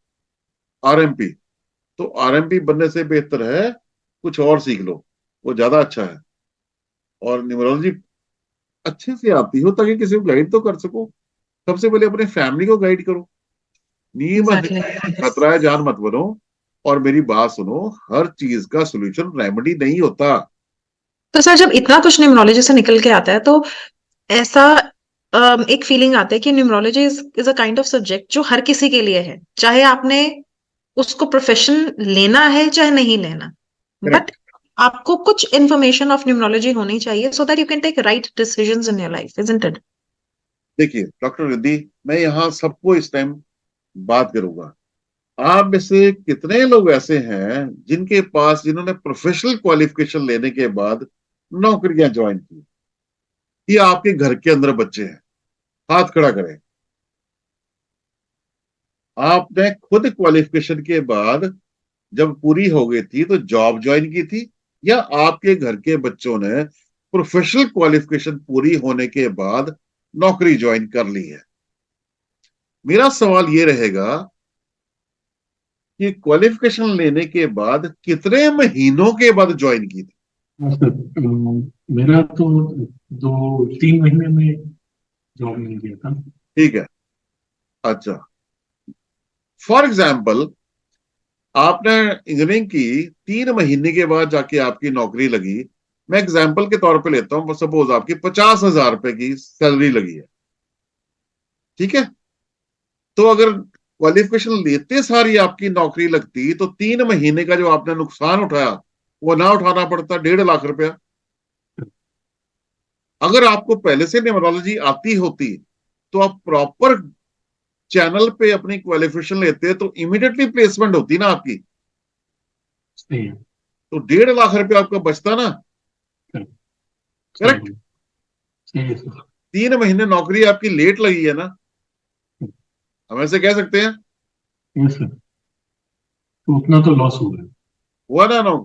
आरएमपी। तो आरएमपी बनने से बेहतर है कुछ और सीख लो, वो ज्यादा अच्छा है। और न्यूमरोलॉजी अच्छे से आती हो ताकि किसी को गाइड तो कर सको। सबसे पहले अपने फैमिली को गाइड करो, नीम
एग्जैक्टली।
खतरा है जान मत बनो। और मेरी बात सुनो, हर चीज का सोल्यूशन रेमेडी नहीं होता।
तो सर जब इतना कुछ न्यूमरोलॉजी से निकल के आता है तो ऐसा एक फीलिंग आता है कि numerology is a kind of subject जो हर किसी के लिए है, चाहे आपने उसको प्रोफेशन लेना है चाहे नहीं लेना, बट
करेक्ट।
आपको कुछ इंफॉर्मेशन ऑफ न्यूमरोलॉजी होनी चाहिए so that you can take right decisions in your life, isn't it?
देखिए डॉक्टर रिद्धि, मैं यहाँ सबको इस टाइम बात करूंगा। आप में से कितने लोग ऐसे हैं जिनके पास, जिन्होंने प्रोफेशनल क्वालिफिकेशन लेने के बाद नौकरियां ज्वाइन की, ये आपके घर के अंदर बच्चे हैं? हाथ खड़ा करें। आपने खुद क्वालिफिकेशन के बाद जब पूरी हो गई थी तो जॉब ज्वाइन की थी, या आपके घर के बच्चों ने प्रोफेशनल क्वालिफिकेशन पूरी होने के बाद नौकरी ज्वाइन कर ली है? मेरा सवाल ये रहेगा कि क्वालिफिकेशन लेने के बाद कितने महीनों के बाद ज्वाइन की थी?
हाँ सर, मेरा तो 2-3 महीने में जॉब मिल गया था।
ठीक है। अच्छा, फॉर एग्जाम्पल आपने इंजीनियरिंग की, 3 महीने के बाद जाके आपकी नौकरी लगी। मैं एग्जाम्पल के तौर पे लेता हूं, सपोज आपकी 50,000 रुपए की सैलरी लगी है, ठीक है। तो अगर क्वालिफिकेशन लेते सारी आपकी नौकरी लगती तो 3 महीने का जो आपने नुकसान उठाया वो ना उठाना पड़ता 1.5 लाख रुपया। अगर आपको पहले से न्यूमरोलॉजी आती होती तो आप प्रॉपर चैनल पे अपनी क्वालिफिकेशन लेते तो इमीडिएटली प्लेसमेंट होती ना आपकी,
सही है।
तो 1.5 लाख रुपया आपका बचता ना।
सही
करेक्ट।
है। सही है सर।
3 महीने नौकरी आपकी लेट लगी है ना, हम ऐसे कह सकते हैं।
यस सर, तो उतना तो लॉस हो गया।
हुआ ना नो,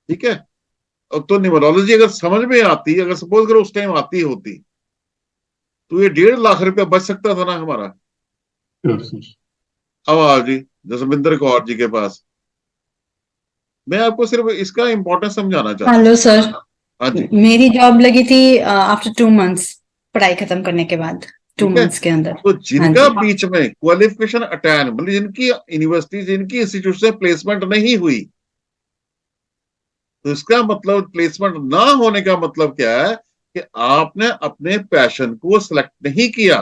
ठीक है। अब तो न्यूमरोलॉजी अगर समझ में आती, अगर सपोज करो उस टाइम आती होती, तो ये 1.5 लाख रुपया बच सकता था ना हमारा।
Sure sir.
अब आओ जी जसविंदर कौर जी के पास, मैं आपको सिर्फ इसका इंपॉर्टेंस समझाना चाहता हूँ।
हेलो सर,
हाँ जी,
मेरी जॉब लगी थी आफ्टर 2 मंथ्स, पढ़ाई खत्म करने के बाद टू
ठीक है।
मंथ्स के अंदर।
तो
हाँ
जिनका
जी।
बीच में क्वालिफिकेशन अटैन, मतलब जिनकी यूनिवर्सिटी, जिनकी इंस्टीट्यूट से प्लेसमेंट नहीं हुई, तो इसका मतलब प्लेसमेंट ना होने का मतलब क्या है कि आपने अपने पैशन को सिलेक्ट नहीं किया।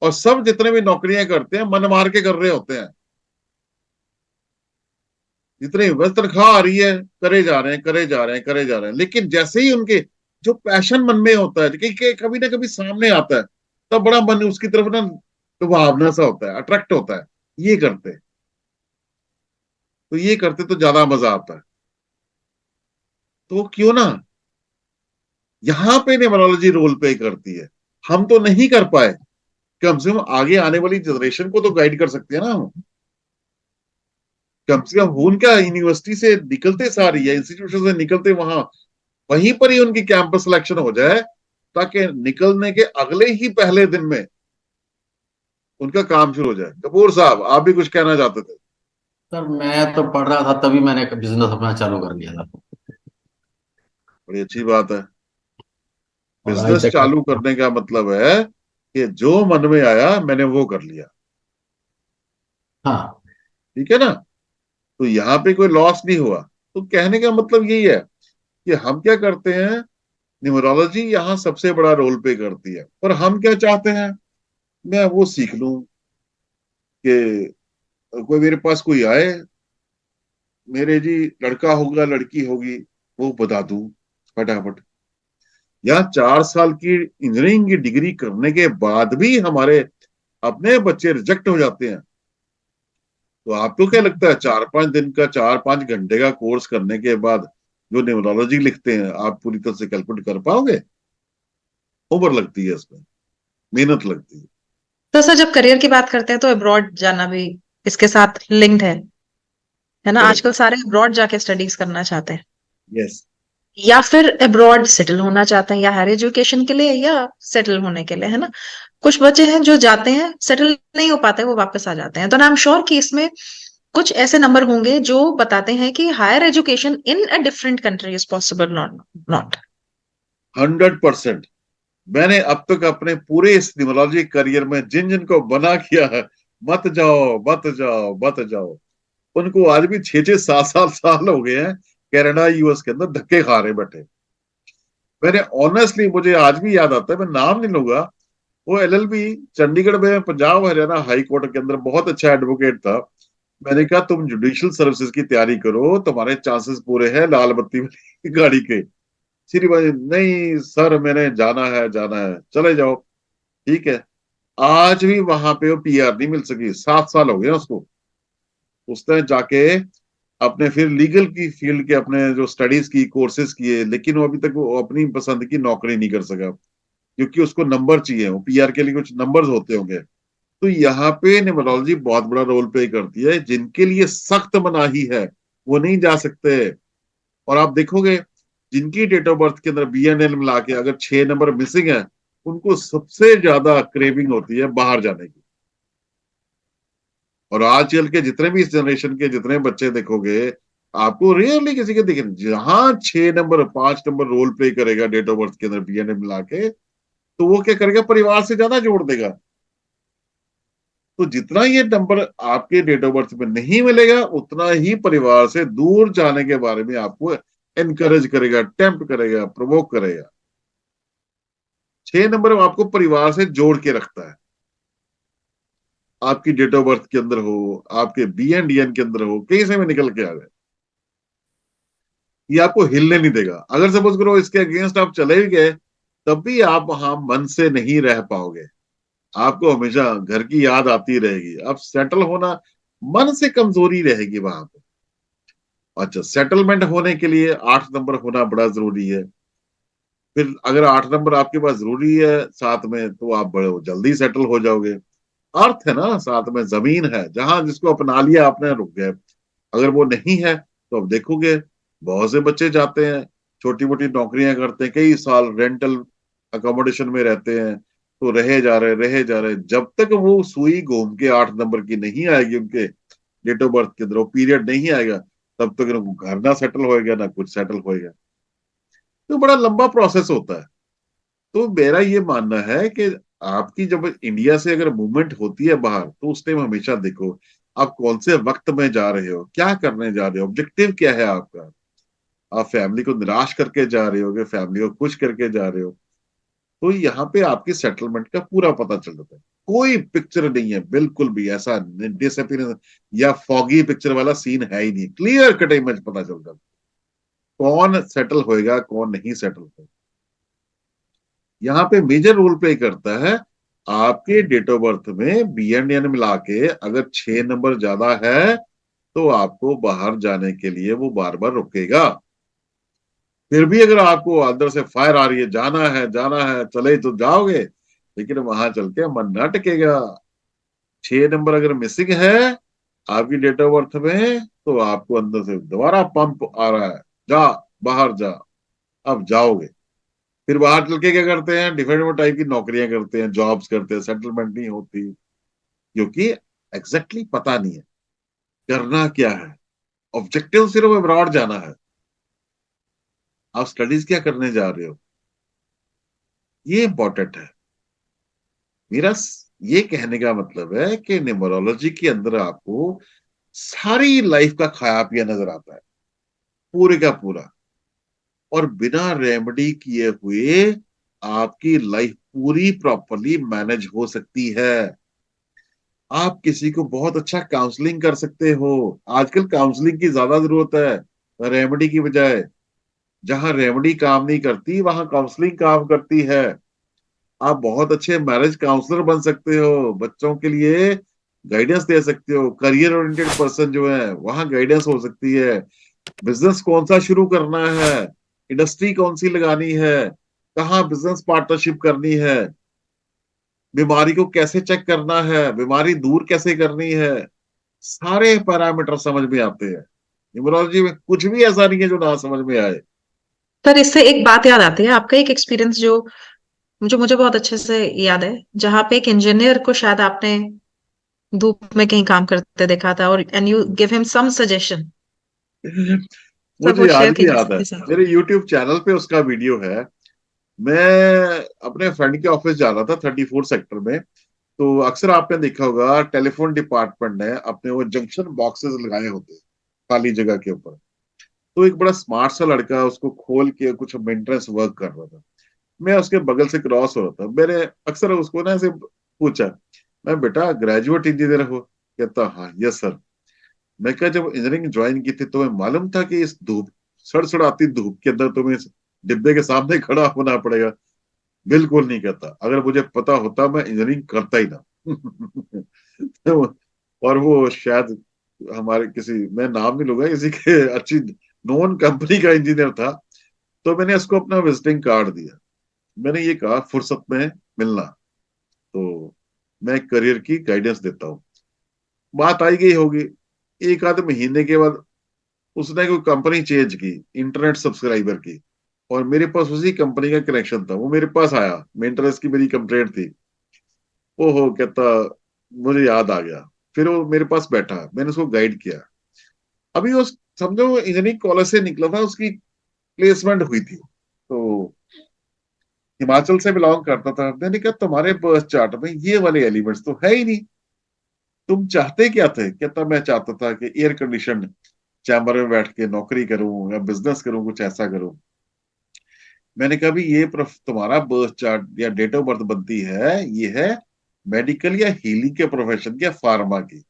और सब जितने भी नौकरियां करते हैं मन मार के कर रहे होते हैं, जितनी बस तनख्वाह आ रही है करे जा रहे हैं, करे जा रहे हैं, करे जा रहे हैं। लेकिन जैसे ही उनके जो पैशन मन में होता है कि कभी ना कभी सामने आता है, तब बड़ा मन उसकी तरफ ना लुभावना सा होता है, अट्रैक्ट होता है, ये करते, तो ये करते तो ज्यादा मजा आता है। तो क्यों ना यहाँ पे न्यूमरोलॉजी रोल प्ले करती है। हम तो नहीं कर पाए, कम से कम आगे आने वाली जनरेशन को तो गाइड कर सकते हैं ना हम। कम से कम वो उनका यूनिवर्सिटी से निकलते सारी या इंस्टीट्यूशन से निकलते वहां वहीं पर ही उनकी कैंपस सिलेक्शन हो जाए, ताकि निकलने के अगले ही पहले दिन में उनका काम शुरू हो जाए। कपूर साहब, आप भी कुछ कहना चाहते थे?
सर मैं तो पढ़ रहा था तभी मैंने बिजनेस अपना चालू कर लिया था।
बड़ी अच्छी बात है।
और आज
बिजनेस
तक
चालू करने का मतलब है कि जो मन में आया मैंने वो कर लिया,
हाँ
ठीक है ना। तो यहाँ पे कोई लॉस नहीं हुआ। तो कहने का मतलब यही है कि हम क्या करते हैं, न्यूमरोलॉजी यहाँ सबसे बड़ा रोल प्ले करती है, पर हम क्या चाहते हैं, मैं वो सीख लूं कि कोई मेरे पास कोई आए, मेरे जी लड़का होगा लड़की होगी वो बता दूं फटाफट। या 4 साल की इंजीनियरिंग की डिग्री करने के बाद भी हमारे अपने बच्चे रिजेक्ट हो जाते हैं। तो आपको क्या लगता है 4-5 दिन का 4-5 घंटे का कोर्स करने के बाद जो न्यूमरोलॉजी लिखते हैं आप पूरी तरह से कैलकुलेट कर पाओगे? उम्र लगती है इसमें, मेहनत लगती है।
तो सर जब करियर की बात करते हैं तो अब्रॉड जाना भी इसके साथ लिंक्ड है ना।
करेक्ट।
आजकल सारे अब्रॉड जाके स्टडीज करना चाहते हैं,
यस।
या फिर अब्रॉड सेटल होना चाहते हैं, या हायर एजुकेशन के लिए या सेटल होने के लिए, है ना। कुछ बच्चे हैं जो जाते हैं, सेटल नहीं हो पाते, वो वापस आ जाते हैं। तो आई एम श्योर कि इसमें कुछ ऐसे नंबर होंगे जो बताते हैं कि higher education in a different country is possible, not not
100%। मैंने अब तक अपने पूरे इस न्यूमरोलॉजी करियर में जिन जिन को बना किया है, मत जाओ मत जाओ मत जाओ, उनको आज भी 6-6 7-7 साल हो गए हैं कनाडा यूएस के अंदर धक्के खा रहे बैठे। मैंने ऑनेस्टली, मुझे आज भी याद आता है, मैं नाम नहीं लूंगा, वो एलएलबी चंडीगढ़ में पंजाब हरियाणा हाई कोर्ट के अंदर बहुत अच्छा एडवोकेट था। मैंने कहा तुम जुडिशियल सर्विसेज की तैयारी करो, तुम्हारे चांसेस पूरे हैं लाल बत्ती वाली गाड़ी के। श्री भाई नहीं सर मैंने जाना है जाना है, चले जाओ। ठीक है। आज भी वहां पे वो पीआर नहीं मिल सकी, 7 साल हो गए उसको। उसने जाके अपने फिर लीगल की फील्ड के अपने जो स्टडीज की कोर्सेज किए, लेकिन वो अभी तक वो अपनी पसंद की नौकरी नहीं कर सका, क्योंकि उसको नंबर चाहिए, वो पीआर के लिए कुछ नंबर्स होते होंगे। तो यहाँ पे न्यूमरोलॉजी बहुत बड़ा रोल प्ले करती है। जिनके लिए सख्त मनाही है वो नहीं जा सकते। और आप देखोगे जिनकी डेट ऑफ बर्थ के अंदर बीएनएल मिला के अगर 6 नंबर मिसिंग है, उनको सबसे ज्यादा क्रेविंग होती है बाहर जाने की। और आजकल के जितने भी इस जनरेशन के जितने बच्चे देखोगे, आपको रेयरली किसी के दिखेंगे जहां 6 नंबर 5 नंबर रोल प्ले करेगा डेट ऑफ बर्थ के अंदर बीएनएल मिला के, तो वो क्या करेगा, परिवार से ज्यादा जोड़ देगा। तो जितना ये नंबर आपके डेट ऑफ बर्थ में नहीं मिलेगा, उतना ही परिवार से दूर जाने के बारे में आपको एनकरेज करेगा, टेम्प्ट करेगा, प्रोवोक करेगा। 6 नंबर आपको परिवार से जोड़ के रखता है। आपकी डेट ऑफ बर्थ के अंदर हो, आपके बीएनडीएन के अंदर हो, कहीं से भी निकल के आ जाए, ये आपको हिलने नहीं देगा। अगर सपोज करो इसके अगेंस्ट आप चले भी गए, तब भी आप वहां मन से नहीं रह पाओगे। आपको हमेशा घर की याद आती रहेगी। अब सेटल होना मन से कमजोरी रहेगी वहां पे। अच्छा, सेटलमेंट होने के लिए 8 नंबर होना बड़ा जरूरी है। फिर अगर 8 नंबर आपके पास जरूरी है साथ में, तो आप बड़े जल्दी सेटल हो जाओगे। अर्थ है ना, साथ में जमीन है, जहां जिसको अपना लिया आपने रुक गए। अगर वो नहीं है तो अब देखोगे बहुत से बच्चे जाते हैं, छोटी मोटी नौकरियां करते हैं, कई साल रेंटल अकोमोडेशन में रहते हैं, तो रहे जा रहे, जब तक वो सुई घूम के 8 नंबर की नहीं आएगी उनके डेट ऑफ बर्थ के अंदर, वो पीरियड नहीं आएगा, तब तक उनको घर ना सेटल होएगा ना कुछ सेटल होएगा। तो बड़ा लंबा प्रोसेस होता है। तो मेरा ये मानना है कि आपकी जब इंडिया से अगर मूवमेंट होती है बाहर, तो उस टाइम हमेशा देखो आप कौन से वक्त में जा रहे हो, क्या करने जा रहे हो, ऑब्जेक्टिव क्या है आपका। आप फैमिली को निराश करके जा रहे हो कि फैमिली को खुश करके जा रहे हो। तो यहाँ पे आपकी सेटलमेंट का पूरा पता चल जाता है। कोई पिक्चर नहीं है बिल्कुल भी ऐसा डिसअपीयरेंस या फॉगी पिक्चर वाला सीन है ही नहीं, क्लियर कट इमेज पता चल जाता है कौन सेटल होएगा कौन नहीं सेटल होगा। यहाँ पे मेजर रोल प्ले करता है आपके डेट ऑफ बर्थ में बीएनडीएन मिला के अगर 6 नंबर ज्यादा है, तो आपको बाहर जाने के लिए वो बार बार रुकेगा। फिर भी अगर आपको अंदर से फायर आ रही है, जाना है, चले तो जाओगे, लेकिन वहां चल के मन ना टिकेगा। 6 नंबर अगर मिसिंग है आपकी डेट ऑफ बर्थ में, तो आपको अंदर से दोबारा पंप आ रहा है, जा बाहर जा। अब जाओगे, फिर बाहर चल के क्या करते हैं, डिफरेंट टाइप की नौकरियां करते हैं, जॉब्स करते हैं, सेटलमेंट नहीं होती, क्योंकि एग्जैक्टली पता नहीं है करना क्या है। ऑब्जेक्टिव सिर्फ अब्रॉड जाना है। आप स्टडीज क्या करने जा रहे हो, ये इंपॉर्टेंट है। ये कहने का मतलब है कि न्यूमरोलॉजी के अंदर आपको सारी लाइफ का खाया पिया नजर आता है, पूरे का पूरा। और बिना रेमेडी किए हुए आपकी लाइफ पूरी प्रॉपरली मैनेज हो सकती है। आप किसी को बहुत अच्छा काउंसलिंग कर सकते हो। आजकल काउंसलिंग की ज्यादा जरूरत है रेमेडी की बजाय। जहां रेमेडी काम नहीं करती वहां काउंसलिंग काम करती है। आप बहुत अच्छे मैरिज काउंसलर बन सकते हो, बच्चों के लिए गाइडेंस दे सकते हो। करियर ओरिएंटेड पर्सन जो है वहां गाइडेंस हो सकती है। बिजनेस कौन सा शुरू करना है, इंडस्ट्री कौन सी लगानी है, कहाँ बिजनेस पार्टनरशिप करनी है, बीमारी को कैसे चेक करना है, बीमारी दूर कैसे करनी है, सारे पैरामीटर समझ में आते हैं। न्यूमरोलॉजी में कुछ भी ऐसा नहीं है जो ना समझ में आए।
सर इससे एक बात याद आती है, आपका एक एक्सपीरियंस जो जो मुझे बहुत अच्छे से याद है, जहाँ पे एक इंजीनियर को शायद आपने धूप में कहीं काम करते देखा था, और and you give him some suggestion. Sir
मुझे
वो
आज
शेयर
भी
कीजिए
याद है,
सबके साथ।
मेरे यूट्यूब चैनल पे उसका वीडियो है। मैं अपने फ्रेंड के ऑफिस जा रहा था 34 सेक्टर में। तो अक्सर आपने देखा होगा टेलीफोन डिपार्टमेंट ने अपने वो जंक्शन बॉक्सेस लगाए होते हैं खाली जगह के ऊपर। तो एक बड़ा स्मार्ट सा लड़का उसको खोल के कुछ मेंटेनेंस वर्क कर रहा था। मैं उसके बगल से क्रॉस हो रहा था। मैंने अक्सर उसको ना ऐसे पूछा, मैं बेटा ग्रेजुएट इंजीनियर हो? कहता हाँ यस सर। मैं कहा जब इंजीनियरिंग ज्वाइन की थी तो मैं मालूम था कि इस धूप सड़सड़ाती धूप के अंदर तुम्हें इस डिब्बे के सामने खड़ा होना पड़ेगा? बिल्कुल नहीं कहता, अगर मुझे पता होता मैं इंजीनियरिंग करता ही ना। और वो शायद हमारे किसी, मैं नाम नहीं लूंगा, किसी के अच्छी नॉन कंपनी का इंजीनियर था। तो मैंने उसको अपना विजिटिंग कार्ड दिया। मैंने ये कहा फुर्सत में मिलना तो मैं करियर की गाइडेंस देता हूँ। बात आई गई होगी, एक आध महीने के बाद उसने कोई कंपनी चेंज की, इंटरनेट सब्सक्राइबर की, और मेरे पास उसी कंपनी का कनेक्शन था। वो मेरे पास आया, मेंटेनेंस की मेरी कंप्लेंट थी। ओहो कहता, मुझे याद आ गया। फिर वो मेरे पास बैठा, मैंने उसको गाइड किया। अभी वो समझो इंजीनियरिंग कॉलेज से निकला था, उसकी प्लेसमेंट हुई थी। तो हिमाचल से बिलोंग करता था। मैंने कहा तुम्हारे बर्थ चार्ट में ये वाले एलिमेंट्स तो है ही नहीं, तुम चाहते क्या थे? कहता मैं चाहता था कि एयर कंडीशन चैम्बर में बैठ के नौकरी करूं या बिजनेस करूं, कुछ ऐसा करूं। मैंने कहा भी ये तुम्हारा बर्थ चार्ट या डेट ऑफ बर्थ बनती है, ये है मेडिकल या हीलिंग के प्रोफेशन की या फार्मा की।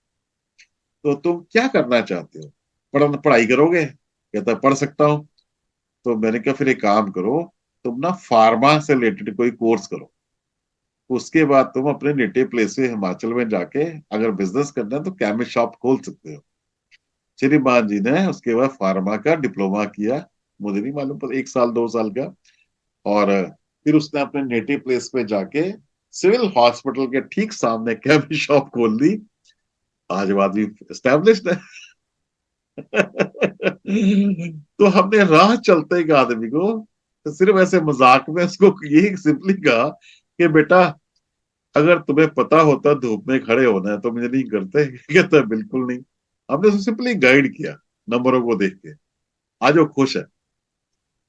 तो तुम क्या करना चाहते हो? पढ़ाई करोगे? कहता पढ़ सकता हूँ। तो मैंने कहा फिर एक काम करो, तुम ना फार्मा से रिलेटेड कोई कोर्स करो, उसके बाद तुम अपने नेटिव प्लेस से हिमाचल में जाके अगर बिजनेस करना है तो केमिस्ट शॉप खोल सकते हो। श्रीमान जी ने उसके बाद फार्मा का डिप्लोमा किया, मुझे नहीं मालूम पर 1 साल 2 साल का। और फिर उसने अपने नेटिव प्लेस पे जाके सिविल हॉस्पिटल के ठीक सामने केमिस्ट शॉप खोल दी। आज वो आदमी एस्टेब्लिश्ड है। तो हमने राह चलते एक आदमी को तो सिर्फ ऐसे मजाक में उसको यही सिंपली कहा कि बेटा अगर तुम्हें पता होता धूप में खड़े होना है तो मुझे नहीं करते। कहता बिल्कुल नहीं। हमने उसको सिंपली गाइड किया नंबरों को देख के। आज वो खुश है।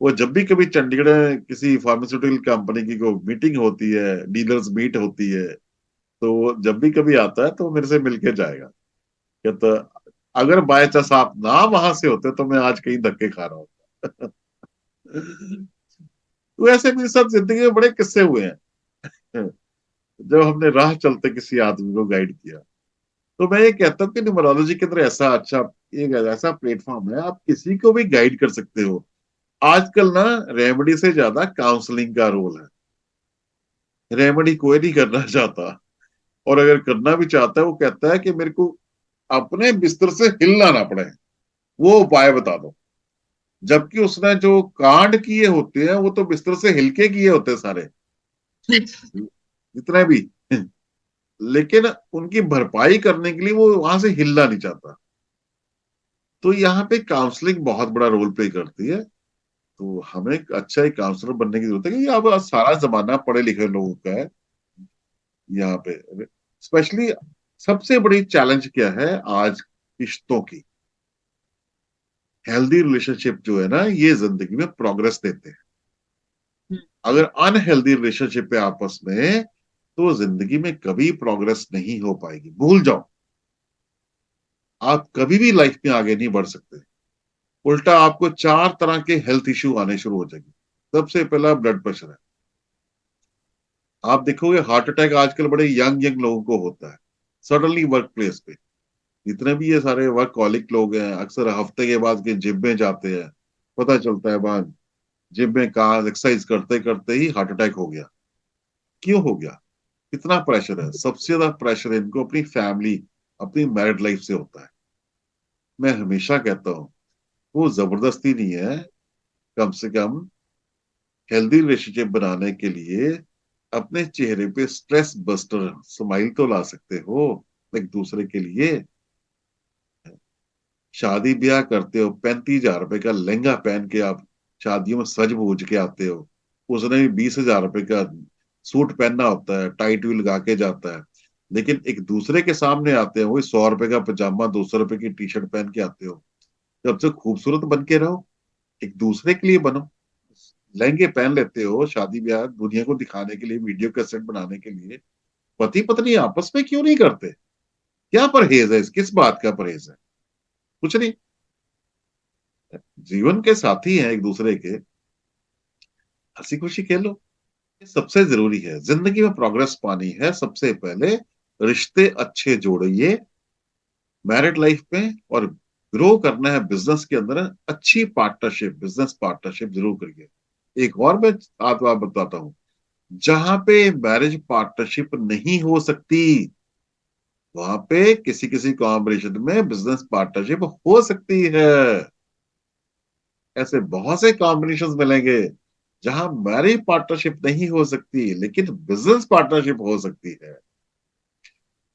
वो जब भी कभी चंडीगढ़ में किसी फार्मास्यूटिकल कंपनी की कोई मीटिंग होती है, डीलर्स मीट होती है, तो वो जब भी कभी आता है तो मेरे से मिलके जाएगा। कहता अगर बाय चांस आप ना वहां से होते तो मैं आज कहीं धक्के खा रहा होता। तो ऐसे मेरे साथ जिंदगी में बड़े किस्से हुए हैं जब हमने राह चलते किसी आदमी को गाइड किया। तो मैं ये कहता हूँ कि न्यूमरोलॉजी के अंदर ऐसा अच्छा एक ऐसा प्लेटफॉर्म है, आप किसी को भी गाइड कर सकते हो। आजकल ना रेमेडी से ज्यादा काउंसलिंग का रोल है। रेमेडी कोई नहीं करना चाहता, और अगर करना भी चाहता है वो कहता है कि मेरे को अपने बिस्तर से हिलना ना पड़े, वो उपाय बता दो। जबकि उसने जो कांड किए होते हैं वो तो बिस्तर से हिलके किए होते हैं सारे, जितने भी। लेकिन उनकी भरपाई करने के लिए वो वहां से हिलना नहीं चाहता। तो यहाँ पे काउंसलिंग बहुत बड़ा रोल प्ले करती है। तो हमें एक अच्छा एक काउंसलर बनने की जरूरत है, क्योंकि अब सारा जमाना पढ़े लिखे लोगों का है यहाँ पे। स्पेशली सबसे बड़ी चैलेंज क्या है आज? रिश्तों की। हेल्दी रिलेशनशिप जो है ना, ये जिंदगी में प्रोग्रेस देते हैं। अगर अनहेल्दी रिलेशनशिप है आपस में, तो जिंदगी में कभी प्रोग्रेस नहीं हो पाएगी। भूल जाओ, आप कभी भी लाइफ में आगे नहीं बढ़ सकते। उल्टा आपको 4 तरह के हेल्थ इश्यू आने शुरू हो जाएंगे। सबसे पहला ब्लड प्रेशर है। आप देखोगे हार्ट अटैक आजकल बड़े यंग यंग लोगों को होता है, सडनली वर्क प्लेस पे। जितने भी ये सारे वर्कहॉलिक लोग हैं, अक्सर हफ्ते के बाद के जिम में जाते हैं, पता चलता है बाद जिम में कहा एक्सरसाइज करते करते ही हार्ट अटैक हो गया। क्यों हो गया? कितना प्रेशर है? सबसे ज्यादा प्रेशर इनको अपनी फैमिली, अपनी मैरिड लाइफ से होता है। मैं हमेशा कहता हूँ, वो जबरदस्ती नहीं है। कम से कम हेल्दी रिलेशनशिप बनाने के लिए अपने चेहरे पे स्ट्रेस बस्टर स्माइल तो ला सकते हो एक दूसरे के लिए। शादी ब्याह करते हो, 35,000 रुपए का लहंगा पहन के आप शादियों में सज बूझ के आते हो। उसने भी 20,000 रुपए का सूट पहनना होता है, टाई टूई लगा के जाता है। लेकिन एक दूसरे के सामने आते हो, वही 100 रुपए का पजामा, 200 रुपए की टी शर्ट पहन के आते हो। जब से खूबसूरत बन के रहो, एक दूसरे के लिए बनो। लहंगे पहन लेते हो शादी ब्याह दुनिया को दिखाने के लिए, वीडियो कैसेट बनाने के लिए। पति पत्नी आपस में क्यों नहीं करते? क्या परहेज है? किस बात का परहेज है? कुछ नहीं। जीवन के साथी हैं एक दूसरे के, हंसी खुशी खेलो। ये सबसे जरूरी है। जिंदगी में प्रोग्रेस पानी है, सबसे पहले रिश्ते अच्छे जोड़िए मैरिड लाइफ में, और ग्रो करना है बिजनेस के अंदर, अच्छी पार्टनरशिप, बिजनेस पार्टनरशिप जरूर करिए। एक और मैं बात बताता हूं, जहां पे मैरिज पार्टनरशिप नहीं हो सकती, वहां पे किसी किसी कॉम्बिनेशन में बिजनेस पार्टनरशिप हो सकती है। ऐसे बहुत से कॉम्बिनेशन मिलेंगे जहां मैरिज पार्टनरशिप नहीं हो सकती, लेकिन बिजनेस पार्टनरशिप हो सकती है।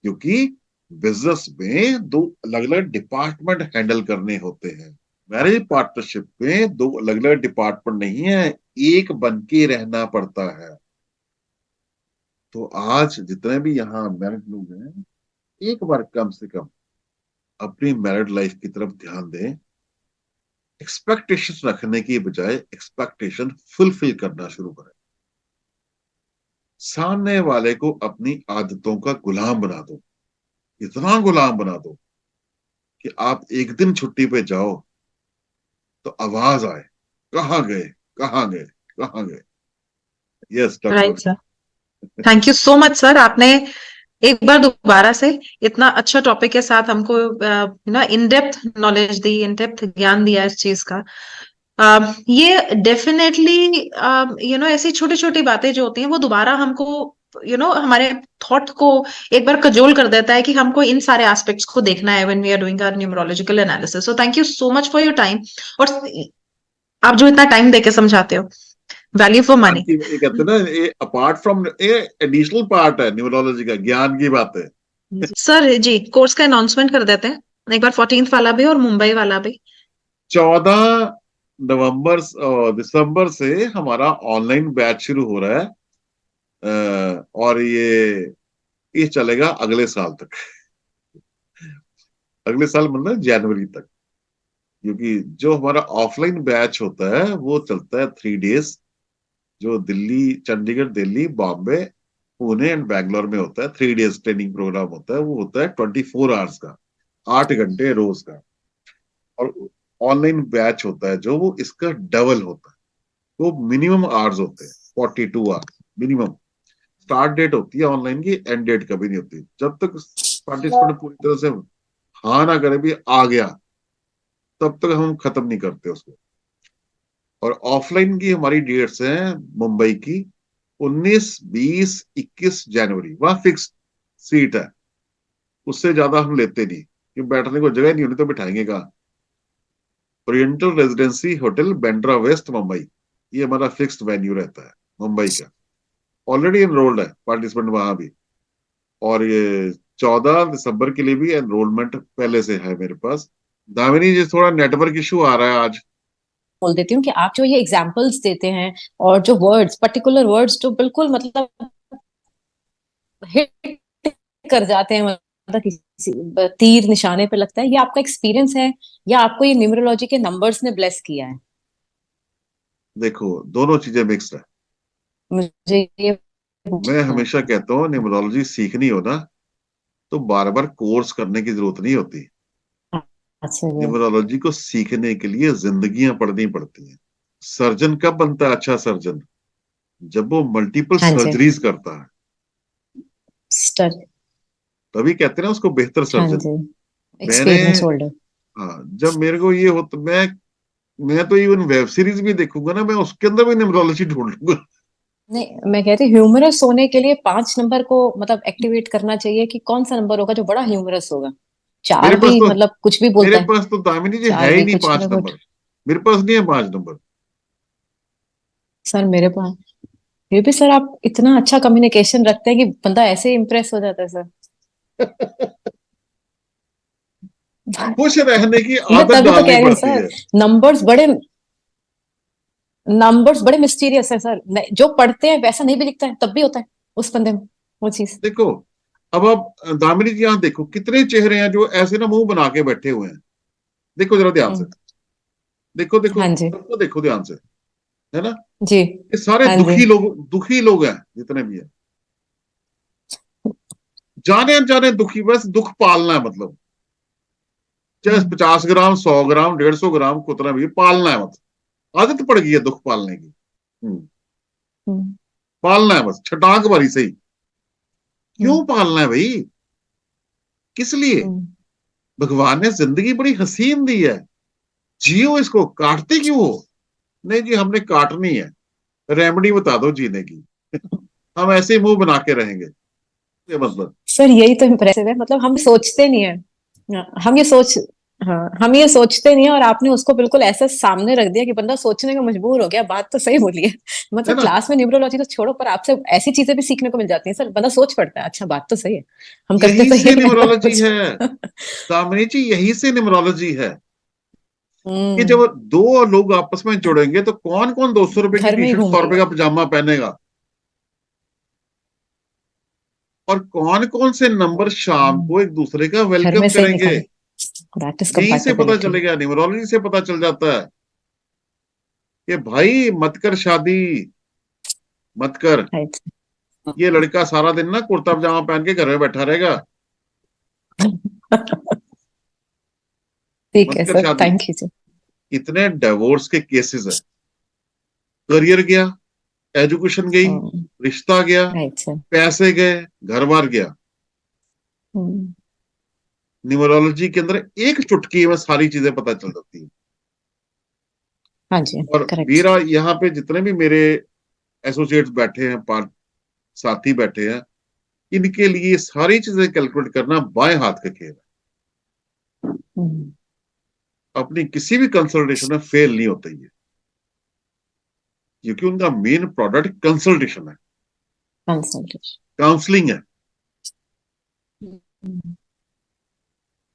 क्योंकि बिजनेस में 2 अलग अलग डिपार्टमेंट हैंडल करने होते हैं। मैरिज पार्टनरशिप में 2 अलग अलग डिपार्टमेंट नहीं है, एक बन के रहना पड़ता है। तो आज जितने भी यहाँ मैरिड लोग हैं, एक बार कम से कम अपनी मैरिड लाइफ की तरफ ध्यान दें। एक्सपेक्टेशन रखने की बजाय एक्सपेक्टेशन फुलफिल करना शुरू करें। सामने वाले को अपनी आदतों का गुलाम बना दो, इतना गुलाम बना दो कि आप एक दिन छुट्टी पे जाओ तो आवाज आए, कहाँ गए, कहाँ गए, कहाँ गए। Yes
right
doctor.
Sir, thank you so much sir. आपने एक बार दोबारा से इतना अच्छा टॉपिक के साथ हमको ना in depth knowledge the, in depth ज्ञान दिया इस चीज का। ये डेफिनेटली ऐसी छोटी छोटी बातें जो होती हैं वो दोबारा हमको हमारे थॉट को एक बार कजोल कर देता है कि हमको इन सारे एस्पेक्ट्स को देखना है when we are doing our numerological analysis. So thank you so much for your time, और आप जो इतना टाइम देके समझाते हो, वैल्यू फॉर मनी।
ये कहते हैं ना, ये अपार्ट फ्रॉम, ये एडिशनल पार्ट है न्यूमरोलॉजी का, ज्ञान की बात है।
सर जी, कोर्स का अनाउंसमेंट कर देते हैं एक बार, 14th वाला भी और मुंबई वाला भी।
14 नवंबर दिसंबर से हमारा ऑनलाइन बैच शुरू हो रहा है। और ये चलेगा अगले साल तक, अगले साल मतलब जनवरी तक। क्योंकि जो हमारा ऑफलाइन बैच होता है वो चलता है 3 डेज, जो दिल्ली, चंडीगढ़, दिल्ली, बॉम्बे, पुणे एंड बैंगलोर में होता है। 3 डेज ट्रेनिंग प्रोग्राम होता है। वो होता है 24 आवर्स का, 8 घंटे रोज का। और ऑनलाइन बैच होता है जो, वो इसका डबल होता है। वो मिनिमम आवर्स होते हैं 42 आवर्स मिनिमम। स्टार्ट डेट होती है ऑनलाइन की, एंड डेट कभी नहीं होती। जब तक पार्टिसिपेंट पूरी तरह से हाँ ना करे भी आ गया, तब तक हम खत्म नहीं करते उसको। और ऑफलाइन की हमारी डेट्स हैं मुंबई की 19, 20, 21 जनवरी। वहां फिक्स सीट है, उससे ज्यादा हम लेते नहीं, क्योंकि बैठने को जगह नहीं होनी तो बिठाएंगे कहाँ। Oriental residency hotel, Bandra west, Mumbai, ये हमारा फिक्स्ड वेन्यू रहता है मुंबई का। ऑलरेडी एनरोल्ड है पार्टिसिपेंट वहां भी। और ये 14 दिसंबर के लिए भी एनरोलमेंट पहले से है मेरे पास। दामिनी जी, थोड़ा नेटवर्क इशू आ रहा है आज।
बोल देती हूँ कि आप जो ये एग्जाम्पल्स देते हैं और जो वर्ड्स, पर्टिकुलर वर्ड्स जो बिल्कुल मतलब हिट कर जाते हैं किसी तीर निशाने पे लगता है, ये आपका एक्सपीरियंस है या आपको ये न्यूमरोलॉजी के नंबर्स ने ब्लेस किया है?
देखो, दोनों चीजें मिक्स्ड है।
मुझे ये
मैं
पूछना
हमेशा
है।
कहता हूँ, न्यूमरोलॉजी सीखनी हो ना तो बार बार कोर्स करने की जरूरत नहीं होती।
अच्छा जी।
न्यूमरोलॉजी को सीखने के लिए जिंदगियां पढ़नी पड़ती हैं। सर्जन कब बनता है अच्छा सर्जन? जब वो मल्टीपल
हाँ जी।
सर्जरीज करता है,
स्टर
तभी कहते हैं ना उसको बेहतर
हाँ
सर्जन।
जी,
मैंने,
एक्सपीरियंस होल्डर।
हाँ, जब मेरे को ये हो तो मैं तो इवन वेब सीरीज भी देखूंगा ना, मैं उसके अंदर भी न्यूमरोलॉजी ढूंढ लूंगा।
नहीं, मैं कहती हूँ ह्यूमरस होने के लिए 5 नंबर को मतलब एक्टिवेट करना चाहिए कि कौन सा नंबर होगा जो बड़ा ह्यूमरस होगा?
मेरे
चार
पास
भी
तो
मतलब कुछ भी
मेरे
बोलता है,
पास तो दामिनी जी है
चार
ही
भी
नहीं
कुछ
पांच
नहीं बट।
नंबर मेरे पास नहीं है 5 नंबर।
सर मेरे पास फिर भी सर आप इतना अच्छा कम्युनिकेशन रखते हैं कि बंदा ऐसे ही इम्प्रेस हो जाता है सर।
खुश रहने की
मैं
आदत
तभी तो
डालनी
कह रही हूँ
पड़ती
सर,
है।
नंबर्स बड़े नंबर्स बड़े मिस्टीरियस है सर। जो पढ़ते हैं वैसा नहीं भी लिखता है तब भी होता है उस बंदे में वो चीज।
देखो, अब आप दामिनी जी यहाँ देखो, कितने चेहरे हैं जो ऐसे ना मुंह बना के बैठे हुए हैं। देखो जरा ध्यान से,
हम्म,
देखो देखो,
हाँ जी।
सबको देखो ध्यान से, है ना?
जी।
ये सारे
हाँ जी।
दुखी लोग हैं जितने भी हैं। जाने अनजाने दुखी, बस दुख पालना है मतलब। चाहे 50 ग्राम, 100 ग्राम, 150 ग्राम, कितना भी पालना है मतलब। आदत पड़ गई है दुख पालने की।
हम्म,
पालना है बस, छटाक बारी सही।
हम्म,
क्यों पालना है भाई? किस लिए?
हम्म।
भगवान ने जिंदगी बड़ी हसीन दी है, जियो इसको, काटते क्यों हो? नहीं जी, हमने काटनी है, रेमेडी बता दो जीने की। हम ऐसे ही मुंह बना के रहेंगे, ये मतलब।
सर यही तो इम्प्रेसिव है, मतलब हम सोचते नहीं है। हम ये सोच हाँ, हम ये सोचते नहीं है और आपने उसको बिल्कुल ऐसा सामने रख दिया कि बंदा सोचने को मजबूर हो गया। बात तो सही बोली है।
है
मतलब
ना?
क्लास में न्यूमरोलॉजी तो छोड़ो, पर आपसे ऐसी चीजें भी सीखने को मिल जाती हैं सर। बंदा सोच पड़ता है, अच्छा बात तो सही है, हम करते
यही
तो
से
ये है सब
न्यूमरोलॉजी
कुछ।
है दामिनी जी, यही से न्यूमरोलॉजी है कि
हम्म।
जब दो लोग आपस में जुड़ेंगे तो कौन कौन 200 रुपए की
घर में
टी
ही
शर्ट, 100 रुपए
घूमेगा।
का पजामा पहनेगा, और कौन कौन से नंबर शाम
हम्म,
को एक दूसरे का
घर में
वेलकम
से ही
करेंगे।
निकल, दैट इज
यहीं से पता
कंपैटिबिलिटी।
चलेगा, न्यूमरोलॉजी से पता चल जाता है कि भाई मत कर शादी, मत कर।
राइट।
ये लड़का सारा दिन ना कुर्ता पजामा पहन के घर में बैठा रहेगा,
ठीक
मत
है
कर
सर,
शादी।
Thank you sir.
इतने डिवोर्स के केसेस है। करियर गया, एजुकेशन गई, रिश्ता गया,
राइट सर।
पैसे गए, घर बार गया। न्यूमरोलॉजी के अंदर एक चुटकी में सारी चीजें पता चल जाती है।
हाँ जी,
और
करेक्ट।
मेरा यहाँ पे जितने भी मेरे एसोसिएट्स बैठे हैं, साथी बैठे हैं, इनके लिए सारी चीजें कैलकुलेट करना बाएं हाथ का खेल है। अपनी किसी भी कंसल्टेशन में फेल नहीं होता ये, क्योंकि उनका मेन प्रोडक्ट कंसल्टेशन है,
कंसल्टेशन।
काउंसलिंग है।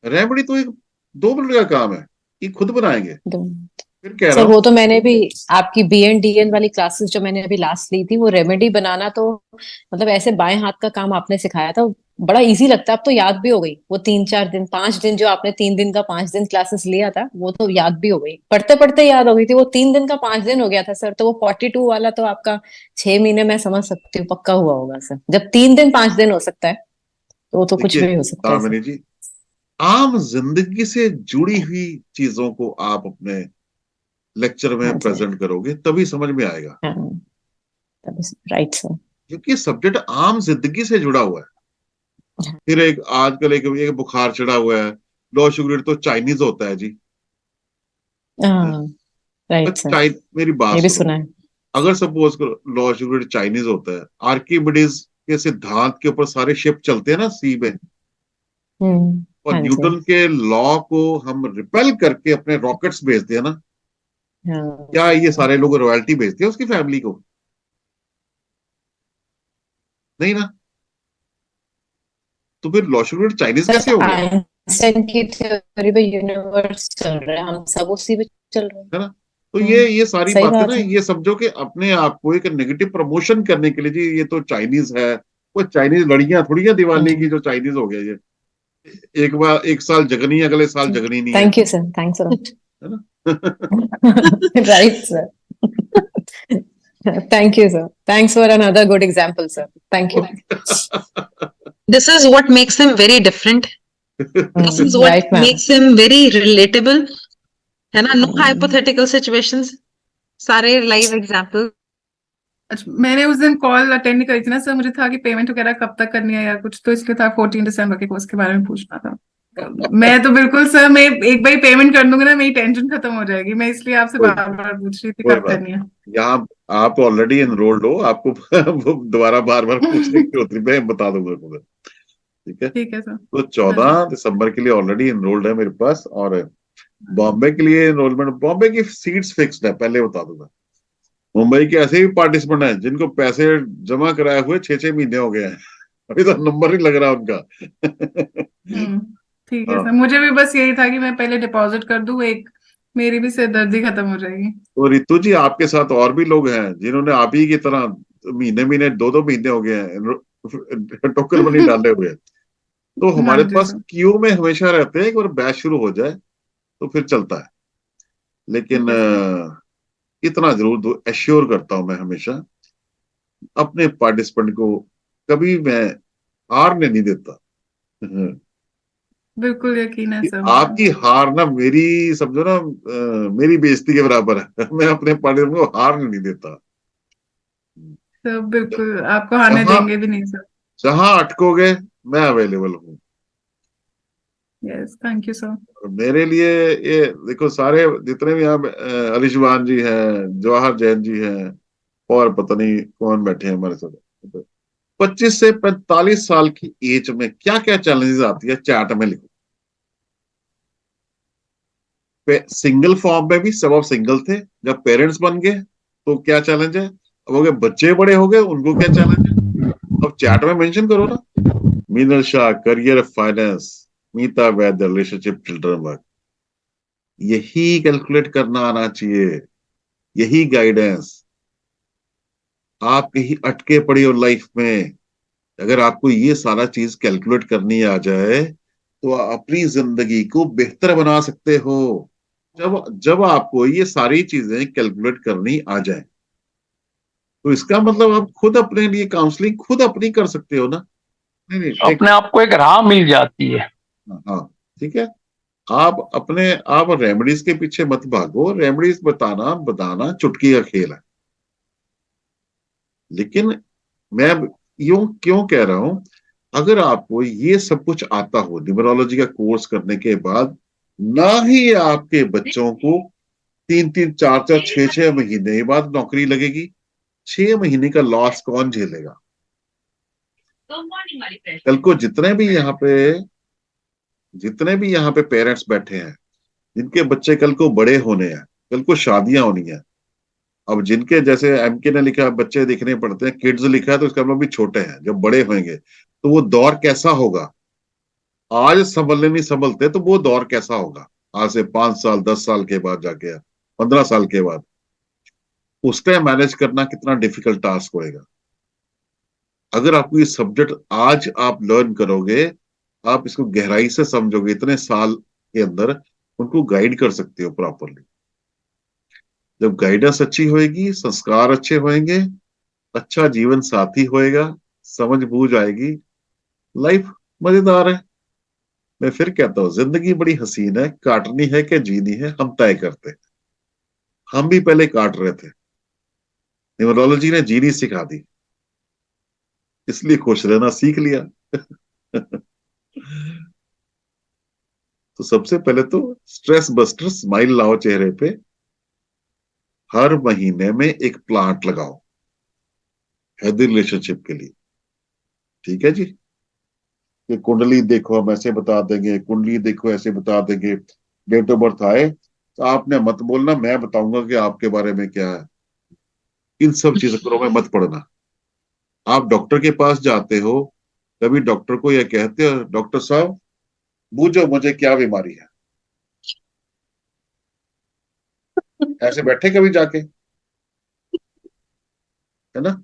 रेमेडी तो एक 2 मिनट का काम है, ये खुद बनाएंगे। फिर कह रहा
सर
हूं,
वो तो मैंने भी आपकी BN DN वाली क्लासेस जो मैंने अभी लास्ट ली थी, वो रेमेडी बनाना तो मतलब ऐसे बाएं हाथ का काम आपने सिखाया था। बड़ा इजी लगता है, अब तो याद भी हो गई वो 3 4 दिन 5 दिन जो आपने 3 दिन का 5 दिन क्लासेस लिया था, वो तो याद भी हो गई, पढ़ते पढ़ते याद हो गई थी। वो 3 दिन का 5 दिन हो गया था सर, तो वो 42 वाला तो आपका 6 महीने में समझ सकती हूँ पक्का हुआ होगा सर। जब 3 दिन 5 दिन हो सकता है तो वो तो कुछ
देखिए
भी हो सकता है सर।
दामिनी जी, आम जिंदगी से जुड़ी हुई चीजों को आप अपने लेक्चर
हाँ
में
जी।
प्रेजेंट करोगे तभी समझ में आएगा,
हाँ, राइट सर।
क्योंकि सब्जेक्ट आम जिंदगी से जुड़ा हुआ है। फिर एक आजकल एक बुखार चढ़ा हुआ है, लो शुगर, तो चाइनीज होता है जी।
हाँ, राइट सर।
मेरी बात
ये भी
सुनो,
सुना है।
अगर सपोज करो लो शुगर चाइनीज होता है, आर्किमिडीज के सिद्धांत के ऊपर सारे शिप चलते हैं ना सी में, और
हाँ जी।
न्यूटन के लॉ को हम रिपेल करके अपने रॉकेट्स भेजते हैं ना, क्या ये
हाँ,
सारे लोग रॉयल्टी भेजते हैं उसकी फैमिली को? नहीं ना। तो फिर लॉ शुगर चाइनीज
सर
कैसे हो गया?
आइंस्टाइन की थ्योरी पे यूनिवर्स चल रहा है, हम सब उसी पे चल रहे हैं।
है ना? तो ये सारी
सही
बातें ना,
बात है।
ये समझो कि अपने आप को एक नेगेटिव प्रमोशन करने के लिए जी, ये तो चाइनीज है, वो चाइनीज लड़ियां थोड़ी है दिवाली की
हम्म,
जो चाइनीज हो गया ये। एक बार एक साल जगनी, अगले साल जगनी नहीं है,
thank you sir, thanks a lot.
है ना?
Right sir. Thank you sir, thanks for another good example sir, thank you.
This is what makes him very different. This is what
right ma'am.
makes him very relatable. है ना? No hypothetical situations. सारे live examples.
अच्छा, मैंने उस दिन call attend नहीं करी थी ना सर, मुझे था कि पेमेंट वगैरह कब तक करनी है या कुछ, तो इसलिए था 14 दिसंबर के कोर्स के बारे में पूछना था। मैं तो बिल्कुल सर, मैं एक बार पेमेंट कर दूंगी ना, मेरी टेंशन खत्म हो जाएगी, मैं इसलिए आपसे
कोई
बार बार पूछ रही थी
कोई
कब
बात
करनी है।
यहाँ आप ऑलरेडी एनरोल्ड हो, आपको वो दोबारा बार बार पूछने की जरूरत नहीं, मैं बता दूंगा तुम्हें। ठीक है,
ठीक है सर।
तो 14 दिसंबर के लिए ऑलरेडी एनरोल्ड है मेरे पास, और बॉम्बे के लिए एनरोलमेंट, बॉम्बे की सीट्स फिक्स्ड है, पहले बता दूंगा। मुंबई के ऐसे भी पार्टिसिपेंट हैं जिनको पैसे जमा कराए हुए 6-6 महीने हो गए हैं, अभी तो नंबर नहीं लग रहा उनका।
ठीक है
हाँ,
सर, मुझे भी बस यही था कि मैं पहले डिपॉजिट कर दूं, एक मेरी भी सिरदर्दी खत्म हो जाएगी।
तो रितु जी, आपके साथ और भी लोग हैं जिन्होंने आप ही की तरह महीने महीने 2-2 महीने हो गए हैं टोकन मनी डाले हुए हैं। तो
हाँ
हमारे
जी
पास
सर।
क्यू में हमेशा रहते हैं, एक बार बैच शुरू हो जाए तो फिर चलता है। लेकिन
ठीक है सर।
इतना जरूर एश्योर करता हूं मैं हमेशा अपने पार्टिसिपेंट को, कभी मैं हारने नहीं देता।
बिल्कुल यकीन है
कि
सर मुझे।
आपकी हार ना मेरी, समझो ना, मेरी बेइज्जती के बराबर है। मैं अपने पार्टिसिपेंट को हारने नहीं देता।
तो बिल्कुल आपको हारने
जहां
देंगे भी नहीं सर।
जहां अटकोगे मैं अवेलेबल हूँ।
Yes, thank you sir.
मेरे लिए ये देखो, सारे जितने भी यहाँ अलिशवान जी हैं, जवाहर जैन जी हैं, और पता नहीं कौन बैठे हैं हमारे साथ, 25 से 45 साल की एज में क्या क्या चैलेंजेस आती है चैट में लिखो। सिंगल फॉर्म में भी सब अब सिंगल थे, जब पेरेंट्स बन गए तो क्या चैलेंज है, अब हो गए बच्चे बड़े हो गए, उनको क्या चैलेंज है, अब चैट में मेंशन करो ना। मीनल शाह करियर फाइनेंस, मीता वैद रिलेशनशिप चिल्ड्रन वर्क, यही कैलकुलेट करना आना चाहिए, यही गाइडेंस। आप कहीं अटके पड़े हो लाइफ में, अगर आपको ये सारा चीज कैलकुलेट करनी आ जाए तो आप अपनी जिंदगी को बेहतर बना सकते हो। जब जब आपको ये सारी चीजें कैलकुलेट करनी आ जाए, तो इसका मतलब आप खुद अपने लिए काउंसलिंग खुद अपनी कर सकते हो ना। नहीं नहीं, एक,
अपने आप को एक राह मिल जाती है।
हाँ ठीक है, आप रेमेडीज के पीछे मत भागो, रेमेडीज बताना बताना चुटकी का खेल है। लेकिन मैं यूं क्यों कह रहा हूं, अगर आपको ये सब कुछ आता हो न्यूमरोलॉजी का कोर्स करने के बाद, ना ही आपके बच्चों को 3-3 4-4 6-6 महीने बाद नौकरी लगेगी, 6 महीने का लॉस कौन झेलेगा? कल को जितने भी यहाँ पे पेरेंट्स बैठे हैं, जिनके बच्चे कल को बड़े होने हैं, कल को शादियां होनी है, अब जिनके जैसे एमके ने लिखा है बच्चे दिखने पड़ते हैं, किड्स लिखा है, तो इसका मतलब भी छोटे हैं, जब बड़े होंगे तो वो दौर कैसा होगा? आज संभलने नहीं संभलते तो वो दौर कैसा होगा आज से 5 साल 10 साल के बाद, जाके 15 साल के बाद, उस टाइम मैनेज करना कितना डिफिकल्ट टास्क होएगा। अगर आपको ये सब्जेक्ट आज आप लर्न करोगे, आप इसको गहराई से समझोगे, इतने साल के अंदर उनको गाइड कर सकते हो प्रॉपरली। जब गाइडेंस अच्छी होएगी, संस्कार अच्छे होंगे, अच्छा जीवन साथी होएगा, समझ बूझ आएगी, लाइफ मजेदार है। मैं फिर कहता हूँ, जिंदगी बड़ी हसीन है, काटनी है कि जीनी है हम तय करते हैं। हम भी पहले काट रहे थे, न्यूमरोलॉजी ने जीनी सिखा दी, इसलिए खुश रहना सीख लिया। तो सबसे पहले तो स्ट्रेस बस्टर स्माइल लाओ चेहरे पे, हर महीने में एक प्लांट लगाओ हेल्दी रिलेशनशिप के लिए। ठीक है जी, ये कुंडली देखो हम ऐसे बता देंगे, कुंडली देखो ऐसे बता देंगे, डेट ऑफ बर्थ आए तो आपने मत बोलना मैं बताऊंगा कि आपके बारे में क्या है। इन सब चीजों में मत पड़ना। आप डॉक्टर के पास जाते हो, कभी डॉक्टर को यह कहते हो डॉक्टर साहब बूझो मुझे क्या बीमारी है? ऐसे बैठे कभी जाके, है ना?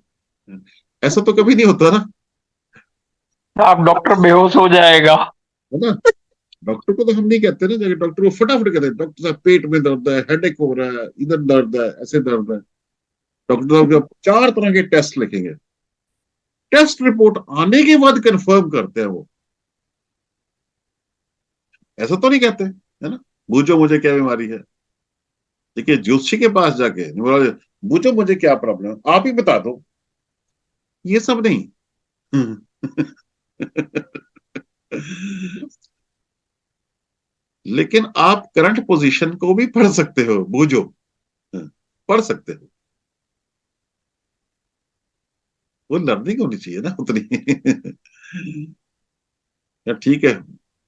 ऐसा तो कभी नहीं होता ना।
आप डॉक्टर बेहोश हो जाएगा।
है ना। डॉक्टर को तो हम नहीं कहते ना, जगह डॉक्टर को फटाफट कहते हैं डॉक्टर साहब पेट में दर्द है, हेडेक हो रहा है, इधर दर्द है, ऐसे दर्द है। डॉक्टर साहब के 4 तरह के टेस्ट लिखेंगे, टेस्ट रिपोर्ट आने के बाद कंफर्म करते हैं वो, ऐसा तो नहीं कहते, है ना। पूछो मुझे क्या बीमारी है, देखिए ज्योतिषी के पास जाके पूछो मुझे क्या प्रॉब्लम है, आप ही बता दो, ये सब नहीं। लेकिन आप करंट पोजीशन को भी पढ़ सकते हो, बूझो, पढ़ सकते हो, वो लर्निंग होनी चाहिए ना उतनी। या ठीक है,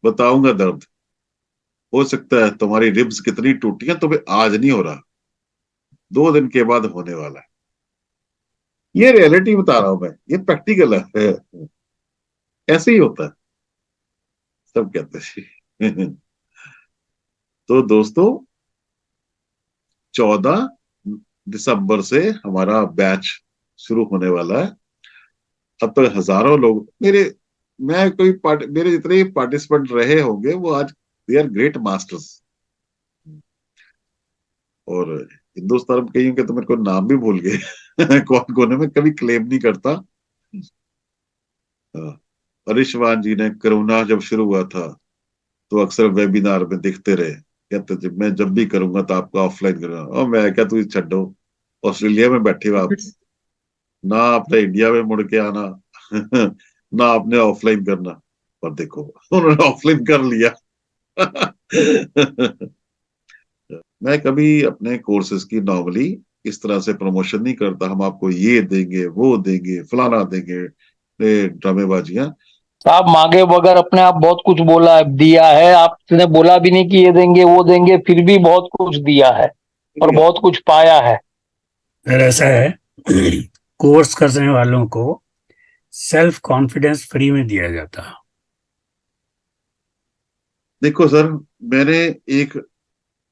बताऊंगा दर्द, हो सकता है तुम्हारी रिब्स कितनी टूटी है तुम्हें आज नहीं हो रहा, 2 दिन के बाद होने वाला है। ये रियलिटी बता रहा हूं मैं, ये प्रैक्टिकल है, ऐसे ही होता है, सब कहते हैं। तो दोस्तों 14 दिसंबर से हमारा बैच शुरू होने वाला है। अब तक हजारों लोग मेरे जितने पार्टिसिपेंट रहे होंगे वो आज दे आर ग्रेट मास्टर्स। और हिंदुस्तान में कहीं के तो मेरे को नाम भी भूल गए। कौन कौन है, मैं कभी क्लेम नहीं करता। हरीशवान जी ने कोरोना जब शुरू हुआ था तो अक्सर वेबिनार में दिखते रहे, कहते थे मैं जब भी करूंगा तो आपको ऑफलाइन करूंगा। और मैं क्या, तू छो, ऑस्ट्रेलिया में बैठे हो आप, ना आपने इंडिया में मुड़ के आना, ना आपने ऑफलाइन करना, पर देखो उन्होंने ऑफलाइन कर लिया। मैं कभी अपने कोर्सेज की नॉर्मली इस तरह से प्रमोशन नहीं करता, हम आपको ये देंगे वो देंगे फलाना देंगे, ड्रामेबाजियां।
आप मांगे बगैर अपने आप बहुत कुछ बोला है, दिया है, आपने बोला भी नहीं कि ये देंगे वो देंगे, फिर भी बहुत कुछ दिया है और बहुत कुछ पाया है।
फिर ऐसा है, कोर्स करने वालों को सेल्फ कॉन्फिडेंस फ्री में दिया जाता है।
देखो सर, मैंने एक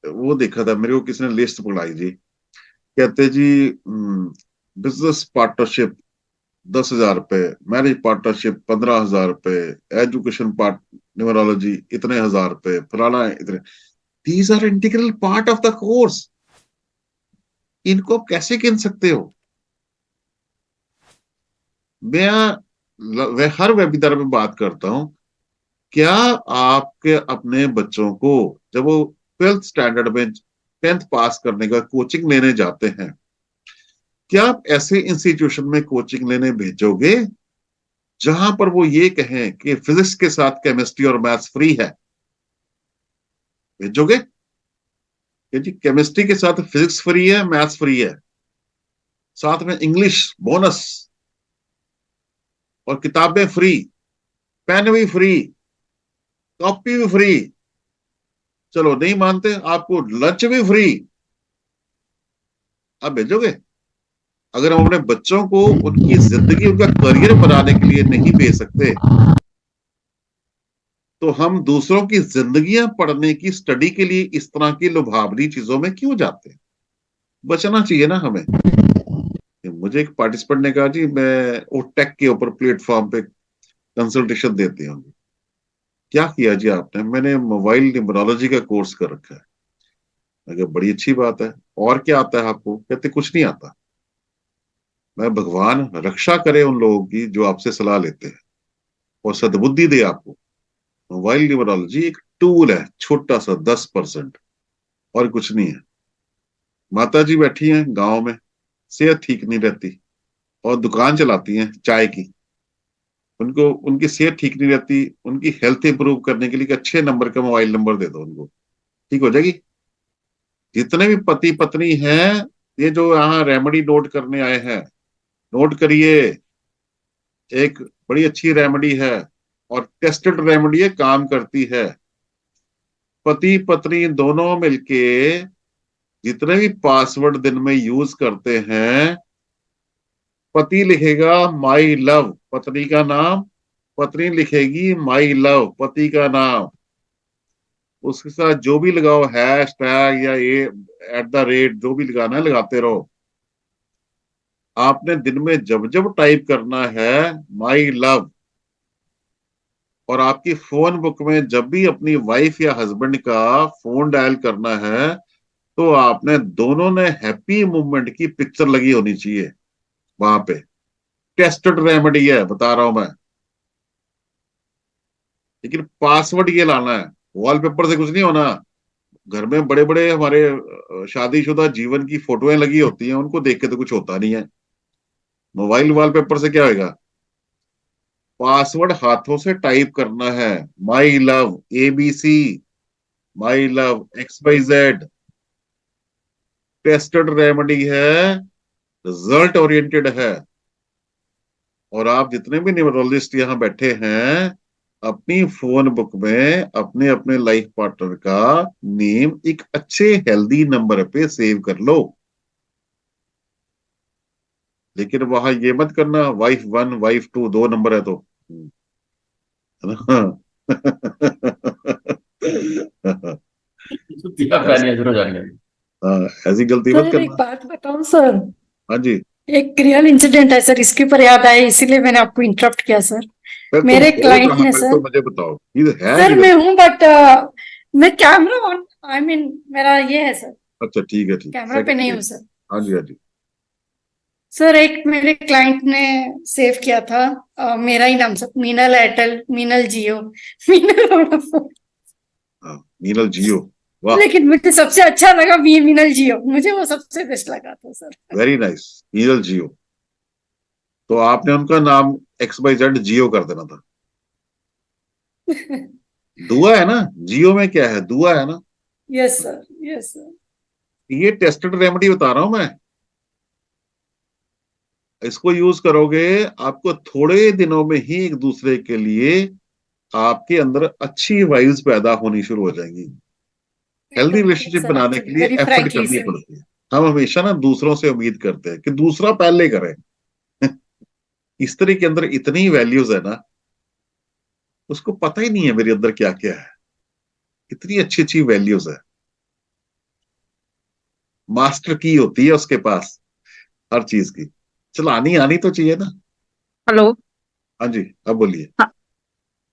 वो देखा था, मेरे को किसी ने लिस्ट पकड़ाई जी, कहते जी बिजनेस पार्टनरशिप 10,000 रुपए, मैरिज पार्टनरशिप 15,000 रुपए, एजुकेशन पार्ट न्यूमरोलॉजी इतने 1,000 रुपए, फलाना इतने। These are integral part of the course, इनको आप कैसे गिन सकते हो। मैं हर वेबिनार में बात करता हूं, क्या आपके अपने बच्चों को जब वो 12th स्टैंडर्ड में 10th पास करने का कोचिंग लेने जाते हैं, क्या आप ऐसे इंस्टीट्यूशन में कोचिंग लेने भेजोगे जहां पर वो ये कहें कि फिजिक्स के साथ केमिस्ट्री और मैथ्स फ्री है? भेजोगे कि जी केमिस्ट्री के साथ फिजिक्स फ्री है, मैथ्स फ्री है, साथ में इंग्लिश बोनस और किताबें फ्री, पेन भी फ्री, कॉपी भी फ्री। चलो नहीं मानते, आपको लंच भी फ्री, आप भेजोगे? अगर हम अपने बच्चों को उनकी जिंदगी, उनका करियर बनाने के लिए नहीं भेज सकते, तो हम दूसरों की जिंदगियां पढ़ने की, स्टडी के लिए इस तरह की लुभावनी चीजों में क्यों जाते हैं? बचना चाहिए ना हमें। मुझे एक पार्टिसिपेंट ने कहा जी मैं वो टेक के ऊपर प्लेटफॉर्म पे कंसल्टेशन देते हैं। क्या किया जी आपने? मैंने मोबाइल न्यूमरोलॉजी का कोर्स कर रखा है। अगर बड़ी अच्छी बात है, और क्या आता है आपको? कहते कुछ नहीं आता। मैं भगवान रक्षा करे उन लोगों की जो आपसे सलाह लेते हैं और सद्बुद्धि दे आपको। मोबाइल न्यूमरोलॉजी एक टूल है, छोटा सा 10%, और कुछ नहीं है। माता जी बैठी हैं गांव में, सेहत ठीक नहीं रहती और दुकान चलाती हैं चाय की, उनको उनकी सेहत ठीक नहीं रहती, उनकी हेल्थ इंप्रूव करने के लिए एक अच्छे नंबर का मोबाइल नंबर दे दो उनको, ठीक हो जाएगी। जितने भी पति पत्नी हैं, ये जो यहाँ रेमेडी नोट करने आए हैं, नोट करिए, एक बड़ी अच्छी रेमेडी है और टेस्टेड रेमेडी है, काम करती है। पति पत्नी दोनों मिलके जितने भी पासवर्ड दिन में यूज करते हैं, पति लिखेगा माई लव पत्नी का नाम, पत्नी लिखेगी माई लव पति का नाम, उसके साथ जो भी लगाओ हैश टैग या ये @ जो भी लगाना है लगाते रहो। आपने दिन में जब जब टाइप करना है माई लव और आपकी फोन बुक में जब भी अपनी वाइफ या हस्बैंड का फोन डायल करना है तो आपने दोनों ने हैप्पी मूवमेंट की पिक्चर लगी होनी चाहिए वहां पे। टेस्टेड रेमेडी है, बता रहा हूं मैं। लेकिन पासवर्ड ये लाना है, वॉलपेपर से कुछ नहीं होना। घर में बड़े बड़े हमारे शादीशुदा जीवन की फोटोएं लगी होती हैं, उनको देख के तो कुछ होता नहीं है। मोबाइल वॉलपेपर से क्या होगा? पासवर्ड हाथों से टाइप करना है। My love ABC, my love XYZ। Tested remedy है, रिजल्ट ओरिएंटेड है। और आप जितने भी न्यूमरोलॉजिस्ट यहाँ बैठे हैं, अपनी फोन बुक में अपने अपने लाइफ पार्टनर का नेम एक अच्छे हेल्दी नंबर पे सेव कर लो। लेकिन वहां ये मत करना वाइफ 1 वाइफ 2 दो नंबर है तो, है ना? हाँ, ऐसी गलती मत
सर एक
करना।
बात बताऊं सर,
हाँ जी।
एक रियल इंसिडेंट है सर, इसके ऊपर याद आया इसीलिए मैंने आपको इंटरप्ट किया सर।
फिर तुम
मेरे
हो
क्लाइंट
कहाँ
ने
पर,
सर,
तो मुझे बताओ ये है
सर
कि
मैं हूँ बट मैं कैमरा ऑन, आई मीन मेरा ये है सर,
अच्छा ठीक है, ठीक
कैमरा पे नहीं
है।
हूँ सर।
हाँ जी, हाँ जी।
सर एक मेरे क्लाइंट ने सेव किया था मेरा ही नाम सर, मीनल एयरटेल, मीनल जियो, मीनल वोडाफोन।
हाँ, मीनल जियो, वाह,
लेकिन मुझे सबसे अच्छा लगा मीनल जियो, मुझे वो सबसे बेस्ट लगा था सर।
वेरी नाइस, मीनल जियो। तो आपने उनका नाम XYZ जियो कर देना था। दुआ है ना, जियो में क्या है, दुआ है ना।
Yes sir, yes sir.
ये टेस्टेड रेमेडी बता रहा हूं मैं। इसको यूज करोगे, आपको थोड़े दिनों में ही एक दूसरे के लिए आपके अंदर अच्छी वाइब्स पैदा होनी शुरू हो जाएंगी। हेल्दी रिलेशनशिप
सर
बनाने के
एक्चुअली
लिए
वेरी
एफर्ट
फ्रैंकली
करनी
सर,
पड़ती है। हम हमेशा ना दूसरों से उम्मीद करते हैं कि दूसरा पहले करे। इस तरह के अंदर इतनी वैल्यूज है ना, उसको पता ही नहीं है मेरे अंदर क्या क्या है। इतनी अच्छी अच्छी वैल्यूज है, मास्टर की होती है उसके पास हर चीज की। चलानी आनी तो चाहिए ना।
हेलो।
हाँ जी, अब बोलिए।
हाँ,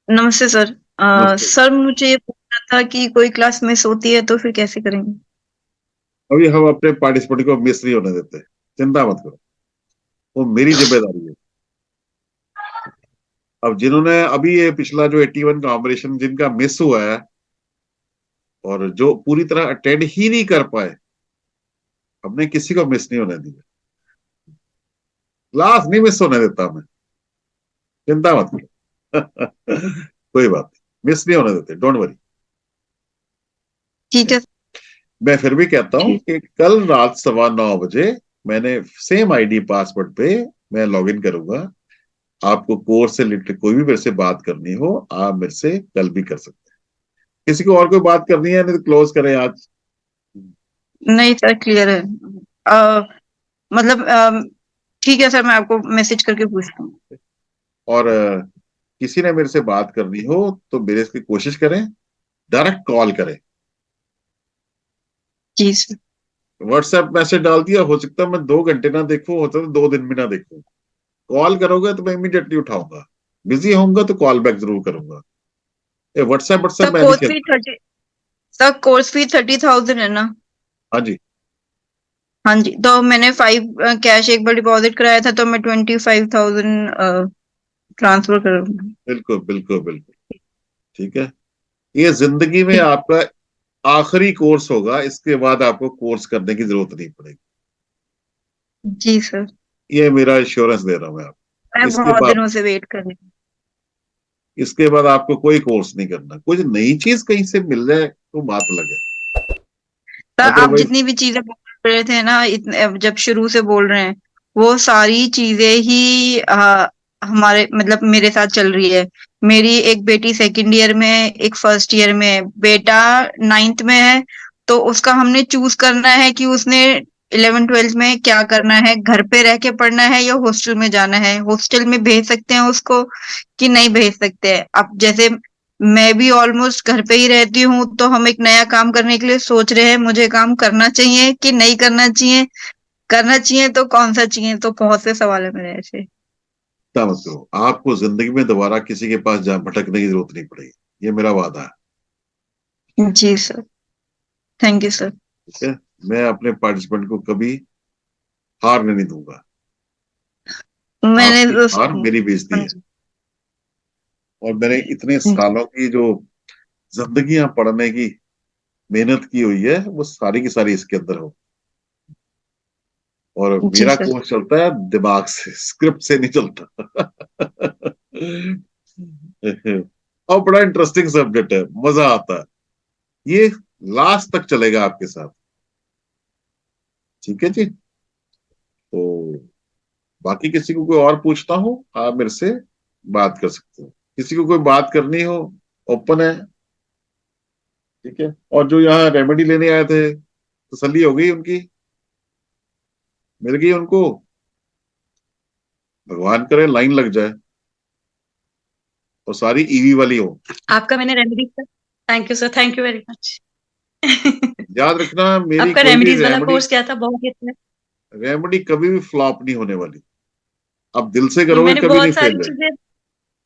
नमस्ते सर।
नमस्ते।
सर मुझे ये पूछना था कि कोई क्लास मिस होती है तो फिर कैसे करेंगे?
अभी हम अपने पार्टिसिपेंट को मिस नहीं होने देते, चिंता मत करो, वो मेरी जिम्मेदारी है। अब जिन्होंने अभी ये पिछला जो 81 कॉम्बिनेशन जिनका मिस हुआ है और जो पूरी तरह अटेंड ही नहीं कर पाए, हमने किसी को मिस नहीं होने दिया। क्लास नहीं मिस होने देता मैं, चिंता मत करो। कोई बात नहीं, मिस नहीं होने देते, डोंट वरी।
ठीक है।
मैं फिर भी कहता हूँ कि कल रात 9:15 मैंने सेम ID पासवर्ड पे मैं लॉग इन करूंगा। आपको कोर्स से रिलेटेड कोई भी मेरे से बात करनी हो, आप मेरे से कल भी कर सकते हैं। किसी को और कोई बात करनी है नहीं तो क्लोज करें आज।
नहीं सर, क्लियर है। मतलब ठीक है सर, मैं आपको मैसेज करके पूछता हूँ।
और किसी ने मेरे से बात करनी हो तो मेरे से कोशिश करें, डायरेक्ट कॉल करें।
जी सर।
व्हाट्सएप मैसेज डाल दिया, हो सकता है मैं 2 घंटे ना देखूं, हो सकता है 2 दिन भी ना देखूं। कॉल करोगे तो मैं इमीडिएटली उठाऊंगा, बिजी होऊंगा तो कॉल बैक जरूर करूंगा। ये व्हाट्सएप
सर
मैं नहीं
कोर्स फी
खेलता।
30,000 है ना?
हाँ जी,
हाँ जी, तो मैंने 5 कैश एक बार डिपॉजिट कराया था, तो मैं 25,000 ट्रांसफर करूंगा।
बिल्कुल बिल्कुल बिल्कुल, ठीक है। ये जिंदगी में आपका आखिरी कोर्स होगा, इसके बाद आपको कोर्स करने की जरूरत नहीं पड़ेगी।
जी सर।
ये मेरा इंश्योरेंस दे रहा हूं मैं आपको।
मैं
इसके
बहुत
बाद
दिनों से वेट कर रही हूँ।
इसके बाद आपको कोई कोर्स नहीं करना। कुछ नई चीज कहीं से मिल जाए तो बात अलग है,
सर आप
अदरवाइज।
जितनी भी चीजें बोल रहे थे ना, जब शुरू से बोल रहे हैं, वो सारी चीजें ही हमारे मतलब मेरे साथ चल रही है। मेरी एक बेटी 2nd ईयर में है, एक 1st ईयर में है, बेटा 9th में है। तो उसका हमने चूज करना है कि उसने 11th-12th में क्या करना है, घर पे रह के पढ़ना है या हॉस्टल में जाना है। हॉस्टल में भेज सकते हैं उसको कि नहीं भेज सकते हैं। अब जैसे मैं भी ऑलमोस्ट घर पे ही रहती हूँ, तो हम एक नया काम करने के लिए सोच रहे हैं, मुझे काम करना चाहिए कि नहीं करना चाहिए, करना चाहिए तो कौन सा चाहिए, तो बहुत से सवाल है मेरे ऐसे।
चिंता मत करो, आपको जिंदगी में दोबारा किसी के पास जा भटकने की जरूरत नहीं पड़ेगी, ये मेरा वादा है।
जी सर, थैंक यू सर।
ठीक है, मैं अपने पार्टिसिपेंट को कभी हारने नहीं दूंगा।
मैंने
आपकी
तो
हार मेरी बेइज्जती है। और मैंने इतने सालों की जो जिंदगियां पढ़ने की मेहनत की हुई है, वो सारी की सारी इसके अंदर हो। और
जी
मेरा
सर।
कोर्स चलता है दिमाग से, स्क्रिप्ट से नहीं चलता। और बड़ा इंटरेस्टिंग सब्जेक्ट है, मजा आता है। ये लास्ट तक चलेगा आपके साथ। ठीक है जी। तो बाकी किसी को कोई और पूछता हो, आप मेरे से बात कर सकते हो। किसी को कोई बात करनी हो, ओपन है। ठीक है। और जो यहाँ रेमेडी लेने आए थे, तसल्ली हो गई उनकी, मिल गई उनको? भगवान करे लाइन लग जाए और सारी ईवी वाली हो।
आपका मैंने रेमेडी का, thank you sir, thank you very much.
याद रखना, मेरी
आपका
कोई भी
रेमेडीज वाला कोर्स क्या था, बहुत ही अच्छा।
रेमेडी कभी भी फ्लॉप नहीं होने वाली। अब दिल से करोगे
मैंने
कभी नहीं
बहुत सारी
फेल जाएगी।
चीजें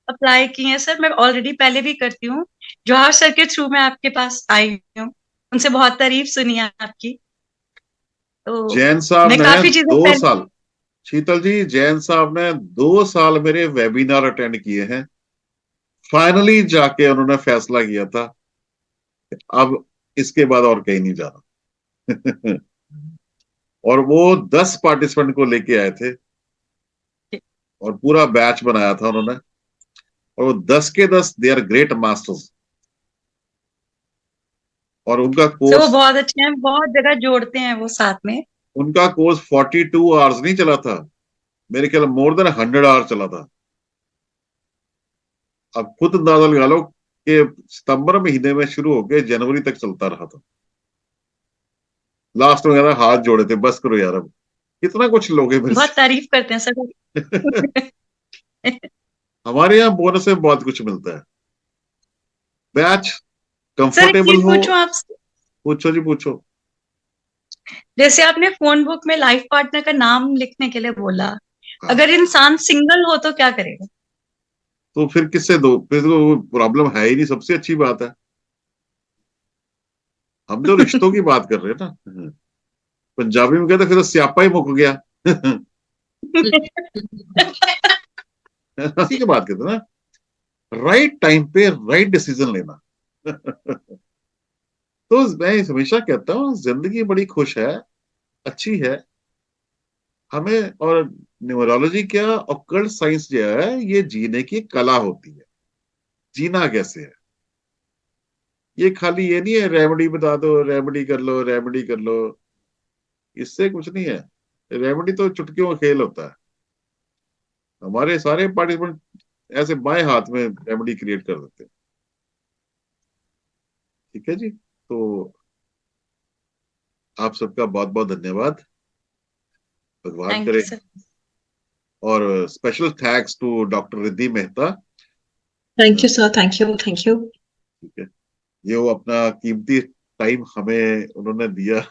अप्लाई की हैं सर, मैं ऑलरेडी पहले भी करती हूँ। जवाहर सर के थ्रू मैं आपके पास आई हूँ, उनसे बहुत तारीफ सुनी है आपकी, तो
जैन साहब
मैं
ने
काफी चीजें
2 साल, शीतल जी, जैन साहब ने 2 साल मेरे वेबिनार अटेंड किए हैं। फाइनली जाके उन्होंने फैसला किया था अब इसके बाद और कहीं नहीं जाना। और वो 10 पार्टिसिपेंट को लेके आए थे और पूरा बैच बनाया था उन्होंने। और वो 10 के 10 दे आर ग्रेट मास्टर्स। और उनका
सर वो
कोर्स,
बहुत अच्छे हैं, बहुत जगह जोड़ते हैं वो साथ में।
उनका कोर्स 42 आवर्स नहीं चला था, मेरे ख्याल मोर देन 100 आवर्स चला था। अब खुद अंदाजा लगा लो कि सितंबर महीने में शुरू होकर जनवरी तक चलता रहा था। लास्ट में कहता हाथ जोड़े थे, बस करो यार, अब कितना कुछ लोगे मेरे
बहुत
से।
तारीफ करते हैं सर।
हमारे यहाँ बोनस में बहुत कुछ मिलता है। बैच
सर एक
कंफर्टेबल
चीज
हो।
पूछूं आपसे,
पूछो जी, पूछो।
जैसे आपने फोन बुक में लाइफ पार्टनर का नाम लिखने के लिए बोला,
हाँ,
अगर इंसान सिंगल हो तो क्या करेगा?
तो फिर किससे दो? फिर तो प्रॉब्लम है ही नहीं, सबसे अच्छी बात है। हम जो रिश्तों की बात कर रहे हैं ना, पंजाबी में कहते फिर तो स्यापा ही मुक गया। हंसी की बात कहते हैं ना, राइट टाइम पे राइट डिसीजन लेना। तो मैं हमेशा कहता हूँ जिंदगी बड़ी खुश है, अच्छी है। हमें, और न्यूमरोलॉजी क्या, ऑकल्ट साइंस जो है, ये जीने की कला होती है। जीना कैसे है, ये खाली ये नहीं है रेमेडी बता दो, रेमेडी कर लो, रेमेडी कर लो, इससे कुछ नहीं है। रेमेडी तो चुटकियों का खेल होता है। हमारे सारे पार्टिसिपेंट ऐसे बाएं हाथ में रेमेडी क्रिएट कर देते हैं। ठीक है जी। तो आप सबका बहुत बहुत धन्यवाद, भगवान
थैंक
करे।
You sir.
और special thanks to doctor Riddhi Mehta.
Thank you sir, thank you, thank you.
ठीक है, ये वो अपना कीमती टाइम हमें उन्होंने दिया।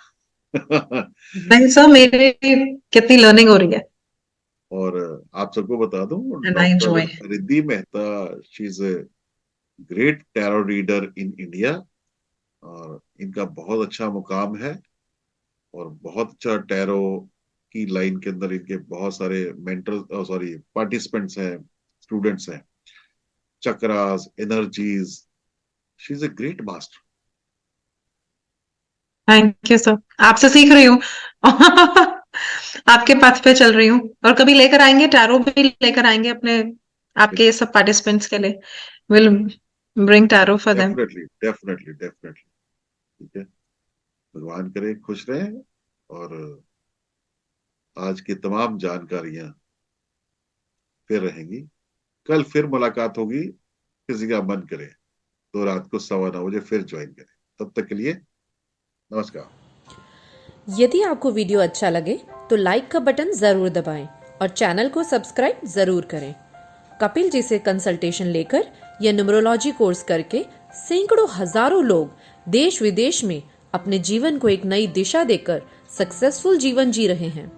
नहीं सर, मेरे कितनी लर्निंग हो रही है।
और आप सबको बता दूं,
And I enjoy.
Doctor Riddhi Mehta, she is a great tarot reader in India. और इनका बहुत अच्छा मुकाम है और बहुत अच्छा टैरो की लाइन के अंदर इनके बहुत सारे मेंटर, सॉरी, पार्टिसिपेंट्स हैं, स्टूडेंट्स हैं। Chakras, energies, she is a great master.
Thank you sir, आपसे सीख रही हूँ। आपके पाथ पे चल रही हूँ। और कभी लेकर आएंगे, टैरो भी लेकर आएंगे अपने, आपके सब पार्टिसिपेंट्स के लिए। Will bring tarot for them.
Definitely, definitely, definitely. ठीक है, भगवान करे खुश रहें। और आज की तमाम जानकारियां फिर रहेंगी, कल फिर मुलाकात होगी। किसी का मन करे तो रात को 9:15 बजे फिर ज्वाइन करें। तब तक के लिए नमस्कार।
यदि आपको वीडियो अच्छा लगे तो लाइक का बटन जरूर दबाएं और चैनल को सब्सक्राइब जरूर करें। कपिल जी से कंसल्टेशन लेकर या न्यूमरोलॉजी कोर्स करके सैकड़ों हजारों लोग देश विदेश में अपने जीवन को एक नई दिशा देकर सक्सेसफुल जीवन जी रहे हैं।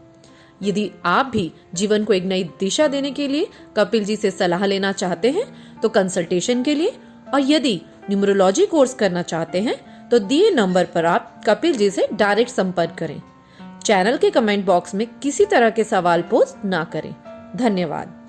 यदि आप भी जीवन को एक नई दिशा देने के लिए कपिल जी से सलाह लेना चाहते हैं तो कंसल्टेशन के लिए, और यदि न्यूमरोलॉजी कोर्स करना चाहते हैं तो दिए नंबर पर आप कपिल जी से डायरेक्ट संपर्क करें। चैनल के कमेंट बॉक्स में किसी तरह के सवाल पोस्ट ना करें। धन्यवाद।